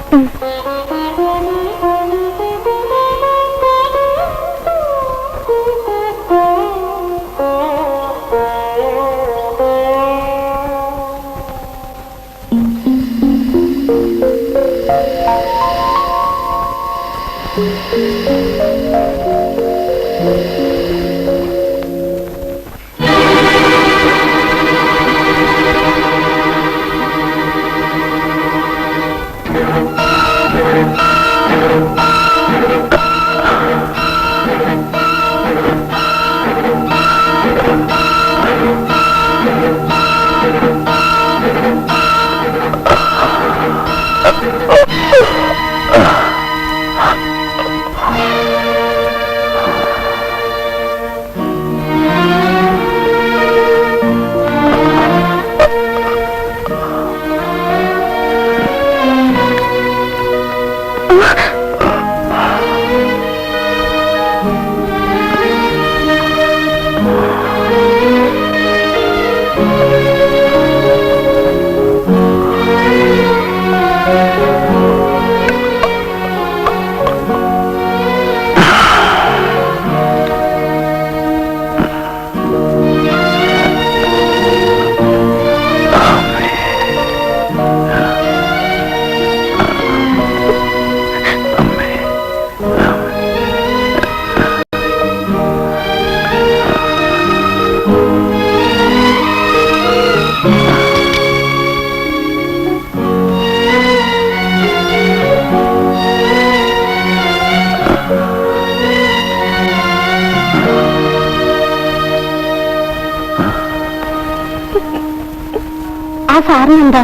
സാറിനെന്താ?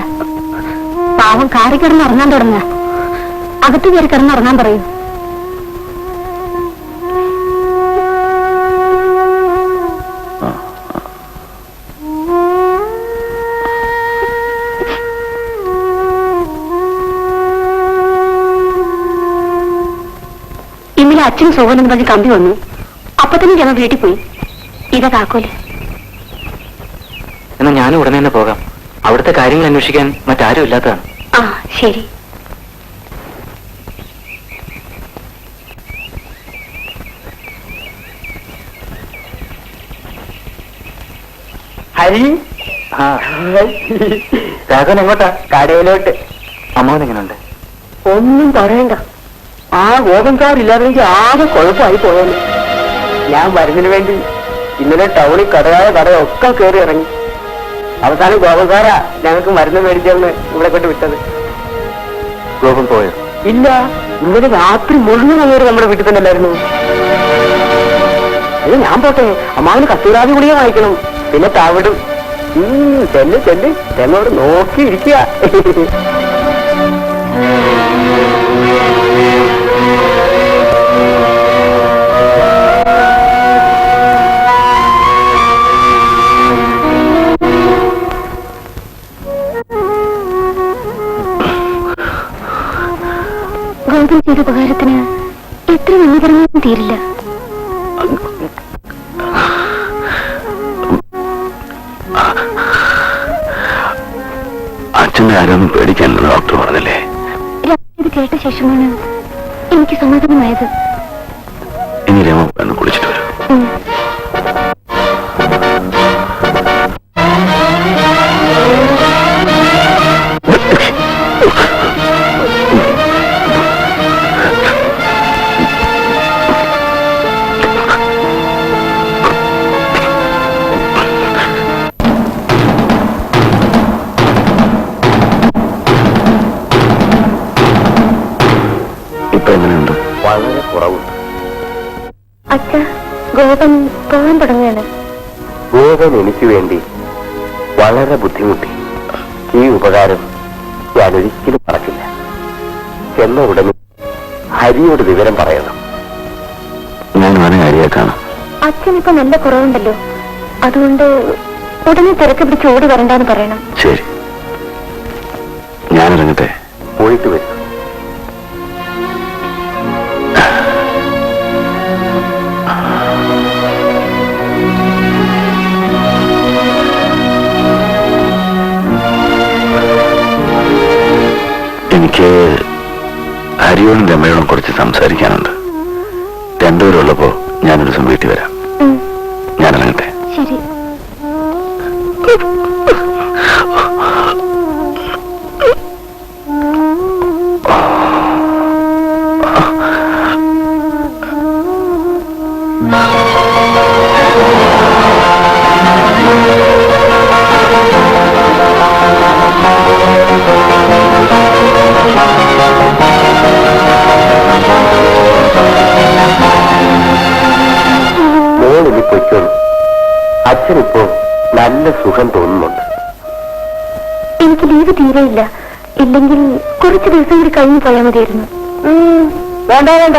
പാവം കാറി കിടന്ന് ഉറങ്ങാൻ തുടങ്ങ. അകത്ത് കയറി കിടന്ന് ഉറങ്ങാൻ പറയൂ. ഇന്നലെ അച്ഛൻ സുഖമെന്ന് പറഞ്ഞ് കമ്പി വന്നു. അപ്പൊ തന്നെ ഞങ്ങൾ വീട്ടിൽ പോയി. ഇതാ താക്കോല്. എന്നാ ഞാനും ഉടനെ തന്നെ പോകാം. അവിടുത്തെ കാര്യങ്ങൾ അന്വേഷിക്കാൻ മറ്റാരും ഇല്ലാത്തതാണ്. ആ ശരി. ഹരി, രാഘവൻ എങ്ങോട്ടാ? കടയിലോട്ട്. അമ്മാവൻ എങ്ങനെയുണ്ട്? ഒന്നും പറയണ്ട. ആ ഗോപൻകാരില്ലാതെങ്കിൽ ആകെ കുഴപ്പമായി പോയാലും. ഞാൻ മരുന്നിന് വേണ്ടി ഇന്നലെ ടൗണിൽ കടയൊക്കെ കയറി ഇറങ്ങി. അവസാനം ഗോപൻകാരാ ഞങ്ങൾക്ക് മരുന്ന് മേടിച്ചെന്ന് ഇവിടെ കൊണ്ട് വിട്ടത്. ഗോപൻ പോയോ? ഇല്ല, ഇന്നലെ രാത്രി മുഴുവൻ അങ്ങേര് നമ്മുടെ വീട്ടിൽ തന്നെ അല്ലായിരുന്നു. അയ്യോ ഞാൻ പോട്ടെ, അമ്മാവിന് കസ്തൂരാതി ഗുളിക വാങ്ങിക്കണം. പിന്നെ തവിടും. ചെല്ല് എന്നോട് നോക്കിയിരിക്കുക. ഗോപൻ ചെയ്ത ഉപകാരത്തിന് എത്ര നന്ദി പറഞ്ഞാലും തീരില്ല. അച്ഛന്റെ ആരൊന്നും പേടിക്കാനെന്ന് ഡോക്ടർ പറഞ്ഞല്ലേ? ഇത് കേട്ട ശേഷമാണ് എനിക്ക് സമാധാനമായത്. ഇനി രമ വന്ന് കുളിച്ചിട്ട് വരും. വളരെ കുറവുണ്ട്. അച്ഛ, ഗോപൻ പോകാൻ തുടങ്ങുകയാണ്. ഗോപൻ എനിക്ക് വേണ്ടി വളരെ ബുദ്ധിമുട്ടി. ഈ ഉപകാരം ഞാൻ ഒരിക്കലും മറക്കില്ല. എന്ന ഉടനെ ഹരിയോട് വിവരം പറയണം. ഞാൻ അവനെ ഹരിയെ കാണാം. അച്ഛനിപ്പോ നല്ല കുറവുണ്ടല്ലോ, അതുകൊണ്ട് ഉടനെ തിരക്ക് പിടിച്ച് ഓടി വരണ്ടെന്ന് പറയണം. ശരി, ഞാനിറങ്ങട്ടെ. പോയിട്ട് വരും. എനിക്ക് ഹരിയോടും രമയോടും കുറച്ച് സംസാരിക്കാനുണ്ട്. രണ്ടുപേരുള്ളപ്പോ ഞാനൊരു ദിവസം വീട്ടിൽ വരാം. ഞാനിറങ്ങട്ടെ. ശരി. അച്ഛനിപ്പോ നല്ല സുഖം തോന്നുന്നുണ്ട്. എനിക്ക് ലീവ് തീരെയില്ല. ഇല്ലെങ്കിൽ കുറച്ച് ദിവസം കൂടി കഴിഞ്ഞു പോയാൽ മതിയായിരുന്നു. വേണ്ട വേണ്ട,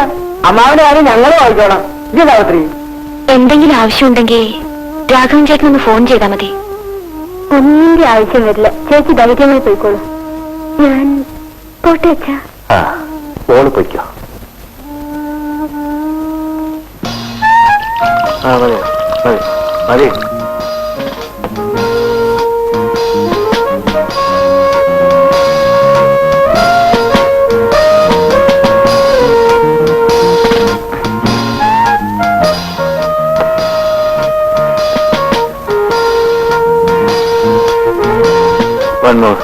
അമ്മാവന്റെ കാര്യം ഞങ്ങൾ വായിച്ചോളാം. സാവിത്രി, എന്തെങ്കിലും ആവശ്യമുണ്ടെങ്കിൽ രാഘവൻ ചേട്ടനൊന്ന് ഫോൺ ചെയ്താൽ മതി. ഒന്നിന്റെ ആവശ്യം വരില്ല. ചേച്ചി ധൈര്യമായി പോയിക്കോളൂ. ഞാൻ പോട്ടെ അച്ഛാ. മോള് പൊയ്ക്കോ. മതി മതി മതി. One more.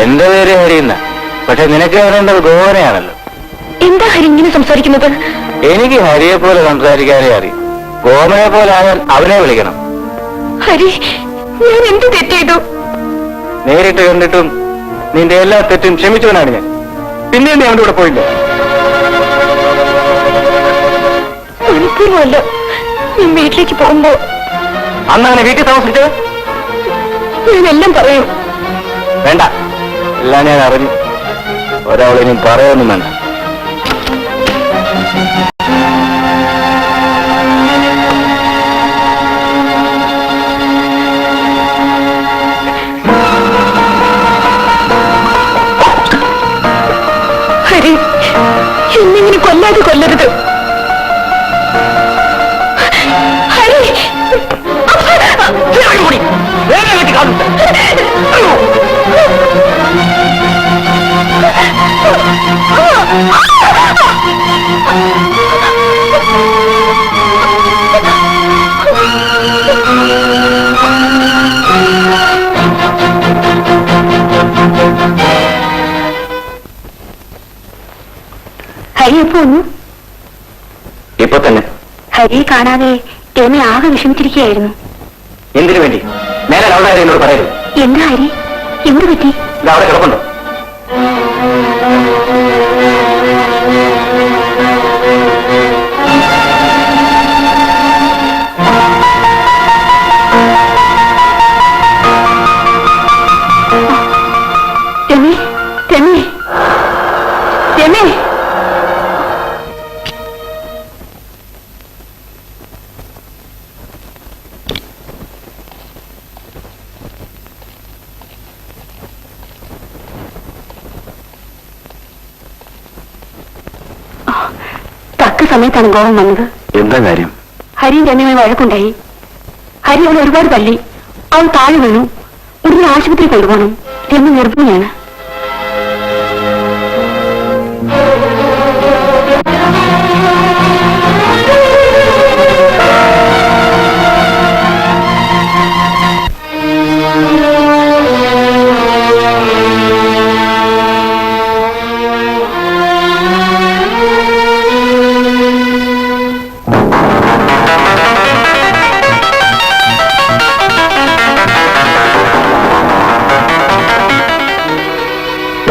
എന്റെ പേര് ഹരിയെന്ന, പക്ഷെ നിനക്ക് പറയേണ്ടത് ഗോവനെയാണല്ലോ. എന്താ ഹരി ഇങ്ങനെ സംസാരിക്കുന്നത്? എനിക്ക് ഹരിയെ പോലെ സംസാരിക്കാനേ അറിയും. ഗോമനെ പോലെ ആയാൽ അവനെ വിളിക്കണം. ഹരി, ഞാൻ എന്ത് തെറ്റ് ചെയ്തു? നേരിട്ട് കണ്ടിട്ടും നിന്റെ എല്ലാ തെറ്റും ക്ഷമിച്ചവനാണ് ഞാൻ. പിന്നെ നീ അവന്റെ കൂടെ പോയില്ല. മനഃപൂർവ്വമല്ല. ഞാൻ വീട്ടിലേക്ക് പോകുമ്പോ അന്നങ്ങനെ വീട്ടിൽ താമസിച്ചത്? ഞാനെല്ലാം പറയും. വേണ്ട, എല്ലാം ഞാൻ അറിഞ്ഞു. ഒരാളിനും പറയൊന്നും വേണ്ട. ഹരി, എന്നെങ്ങനെ കൊല്ലാതെ കൊല്ലരുത്. ഹരി, ഹരി എപ്പോ വന്നു? ഇപ്പൊ തന്നെ. ഹരിയെ കാണാതെ എന്നെ ആകെ വിഷമിച്ചിരിക്കുകയായിരുന്നു. എന്തിനു വേണ്ടി? മേലെ അവിടെ എന്നോട് പറയരുത്. എന്താ ഹരി, എന്ത് പറ്റി? ഇത് അവിടെ കിടപ്പുണ്ടോ? രമേ, രമേ, രമേ. തക്ക സമയത്താണ് ഗോവൻ വന്നത്. എന്താ കാര്യം? ഹരിയും രമ്യമായി വഴക്കുണ്ടായി. ഹരി അവൾ ഒരുപാട് തല്ലി. അവൾ താഴെ വീണു. ഉടനെ ആശുപത്രി കൊണ്ടുപോകണം. രമ്യ ഗർഭിണിയാണ്.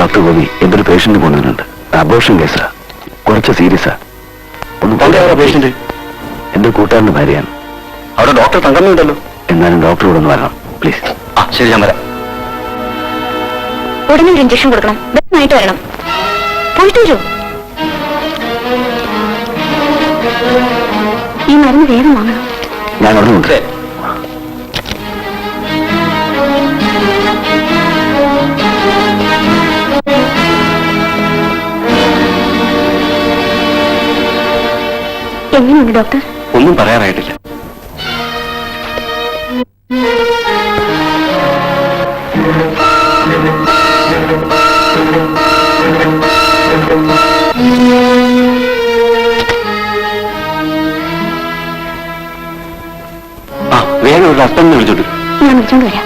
ഡോക്ടർ ഗോപി, എന്തൊരു പേഷ്യന്റ് കൊണ്ടുവരുന്നുണ്ട്. അബോർഷൻ കേസാ, കുറച്ച് സീരിയസാ. പേഷ്യന്റ് എന്റെ കൂട്ടുകാരന്റെ ഭാര്യയാണ്. അവിടെ ഡോക്ടർ തങ്കമ്മയുണ്ടല്ലോ. എന്നാലും ഡോക്ടർ ഇവിടെ ഒന്ന് വരണം പ്ലീസ്. ആ ശരി, ഞാൻ വരാം. ഉടനെ ഒരു ഇഞ്ചക്ഷൻ കൊടുക്കണം. വ്യക്തമായിട്ട് വരണം. പോയിട്ട് വരൂ. ഈ മരുന്ന് വേഗം വാങ്ങണം. ഞാൻ ഉടനെ ഉണ്ട്. എങ്ങനെയുണ്ട് ഡോക്ടർ? ഒന്നും പറയാറായിട്ടില്ല. ആ വേഗം ഒരു ഹസ്ബൻഡിനെ വിളിച്ചോട്ട്. ഞാൻ വിളിച്ചോണ്ട് വരാം.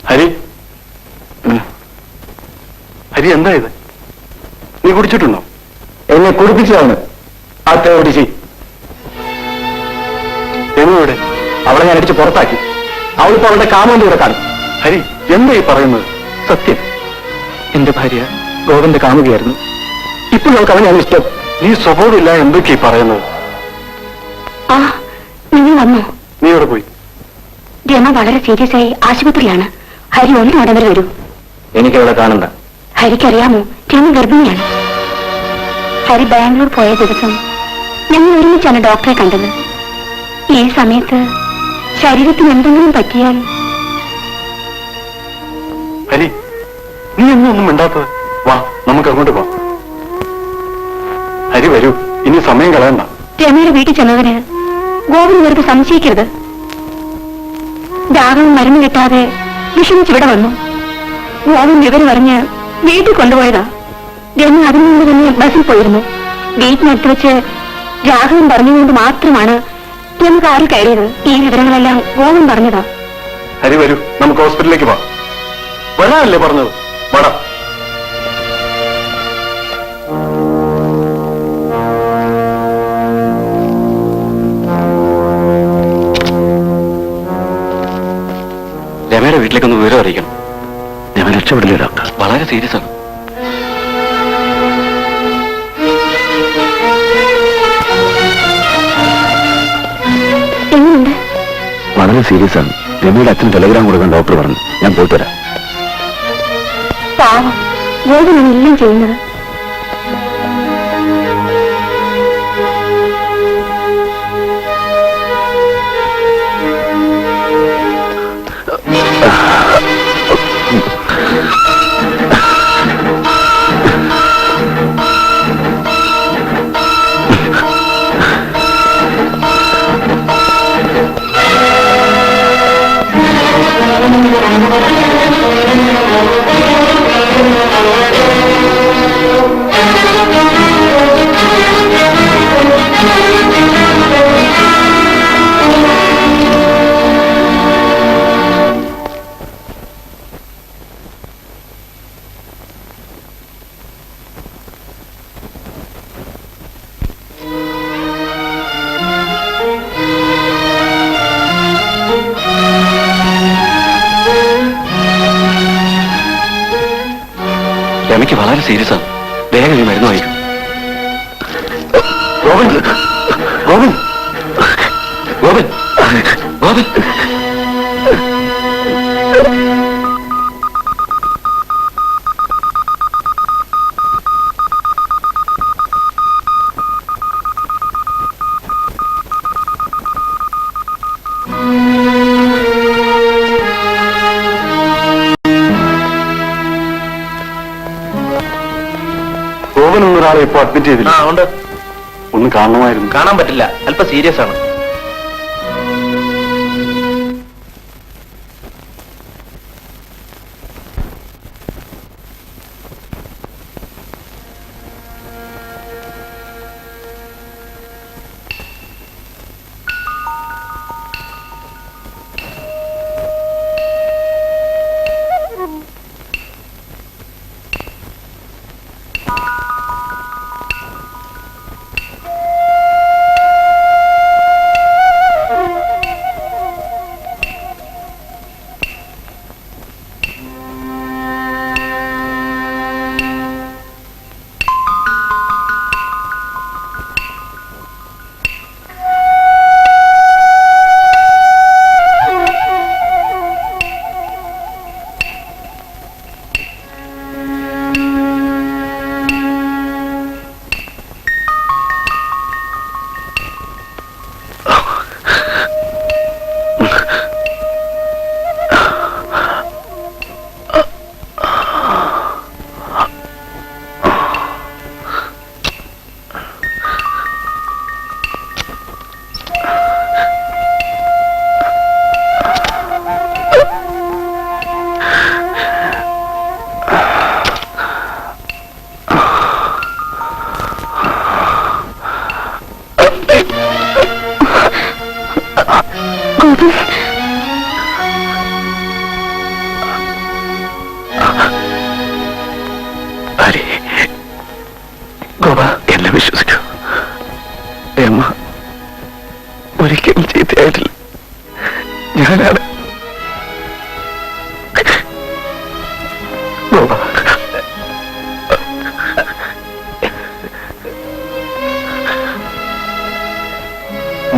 ഹരി, ഹരി എന്താ ഇത്? നീ കുടിച്ചിട്ടുണ്ടോ? എന്നെ കുടിപ്പിച്ചതാണ് ആ തേടിച്ചി. എവിടെ? അവളെ ഞാൻ അടിച്ച് പുറത്താക്കി. അവളിപ്പോ അവളുടെ കാമന്റെ കൂടെ കാണും. ഹരി, എന്താ ഈ പറയുന്നത്? സത്യം, എന്റെ ഭാര്യ ഗോവിന്റെ കാമുകയായിരുന്നു. ഇപ്പോഴും അവൾക്ക് അവനാണ് ഇഷ്ടം. നീ സ്വഭാവമില്ല എന്തൊക്കെയാ പറയുന്നത്? ആ, നിങ്ങൾ വന്നോ? നീ എവിടെ പോയി? രമ വളരെ സീരിയസ് ആയി ആശുപത്രിയാണ്. ഹരി ഒന്ന് ഉടനെ വരൂ. എനിക്കവളെ കാണണ്ട. ഹരിക്കറിയാമോ, രമ ഗർഭിണിയാണ്. ഹരി ബാംഗ്ലൂർ പോയ ദിവസം ഞങ്ങൾ ഒരുമിച്ചാണ് ഡോക്ടറെ കണ്ടത്. ഈ സമയത്ത് ശരീരത്തിന് എന്തെങ്കിലും പറ്റിയാൽ... ഹരി, നീ ഒന്നും മിണ്ടാത്തത്? വാ, നമുക്ക് അങ്ങോട്ട് പോവാം. ഹരി വരൂ, ഇനി സമയം കളയണ്ട. രമയുടെ വീട്ടിൽ ചെന്നതിന് ഗോവിന് വെറുതെ സംശയിക്കരുത്. രാഘവൻ മരുന്ന് കിട്ടാതെ വിഷമിച്ചിവിടെ വന്നു. ഗോവിൻ വിവരം അറിഞ്ഞ് വീട്ടിൽ കൊണ്ടുപോയതാ. രമ അതിനു മുമ്പ് തന്നെ ബസ്സിൽ പോയിരുന്നു. വീട്ടിനടുത്ത് വെച്ച് രാഘവൻ പറഞ്ഞുകൊണ്ട് മാത്രമാണ് രമ കാറിൽ കയറിയത്. ഈ വിവരങ്ങളെല്ലാം ഗോവിൻ പറഞ്ഞതാ. ഹരി വരൂ, നമുക്ക് ഹോസ്പിറ്റലിലേക്ക് പോവാം. വരാനല്ലേ പറഞ്ഞത്? വടാ. രമയുടെ വീട്ടിലേക്കൊന്ന് വിവരം അറിയിക്കണം. രമ രക്ഷപ്പെടില്ലേ ഡോക്ടർ? വളരെ സീരിയസ് ആണ്. എങ്ങനെയുണ്ട്? വളരെ സീരിയസ് ആണ്. രമയുടെ അച്ഛന് ടെലഗ്രാം കൊടുക്കാൻ ഡോക്ടർ പറഞ്ഞു. ഞാൻ പോയിട്ട് വരാം. പാവം, ഗോവിനാണ് എല്ലാം ചെയ്യുന്നത്. രമയ്ക്ക് വളരെ സീരിയസ് ആണ്. വേഗം ഈ മരുന്ന് വായിക്കും. ഗോവിൻ, ഗോവിൻ, ഗോവിൻ, ഗോവിൻ. ഗോവനൊന്നൊരാളെ ഇപ്പൊ അഡ്മിറ്റ് ചെയ്തില്ല. ഉണ്ട്. ഒന്ന് കാണണമായിരുന്നു. കാണാൻ പറ്റില്ല, അല്പം സീരിയസ് ആണ്.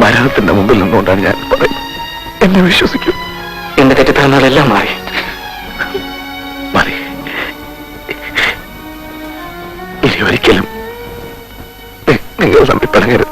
മരണത്തിന്റെ മുമ്പിൽ നിന്നുകൊണ്ടാണ് ഞാൻ പറയുന്നത്. എന്നെ വിശ്വസിക്കൂ. എന്റെ തെറ്റിദ്ധാരണകളെല്ലാം മാറി. മതി. ഇനി ഒരിക്കലും നിങ്ങൾ തമ്മിൽ പിണങ്ങരുത്.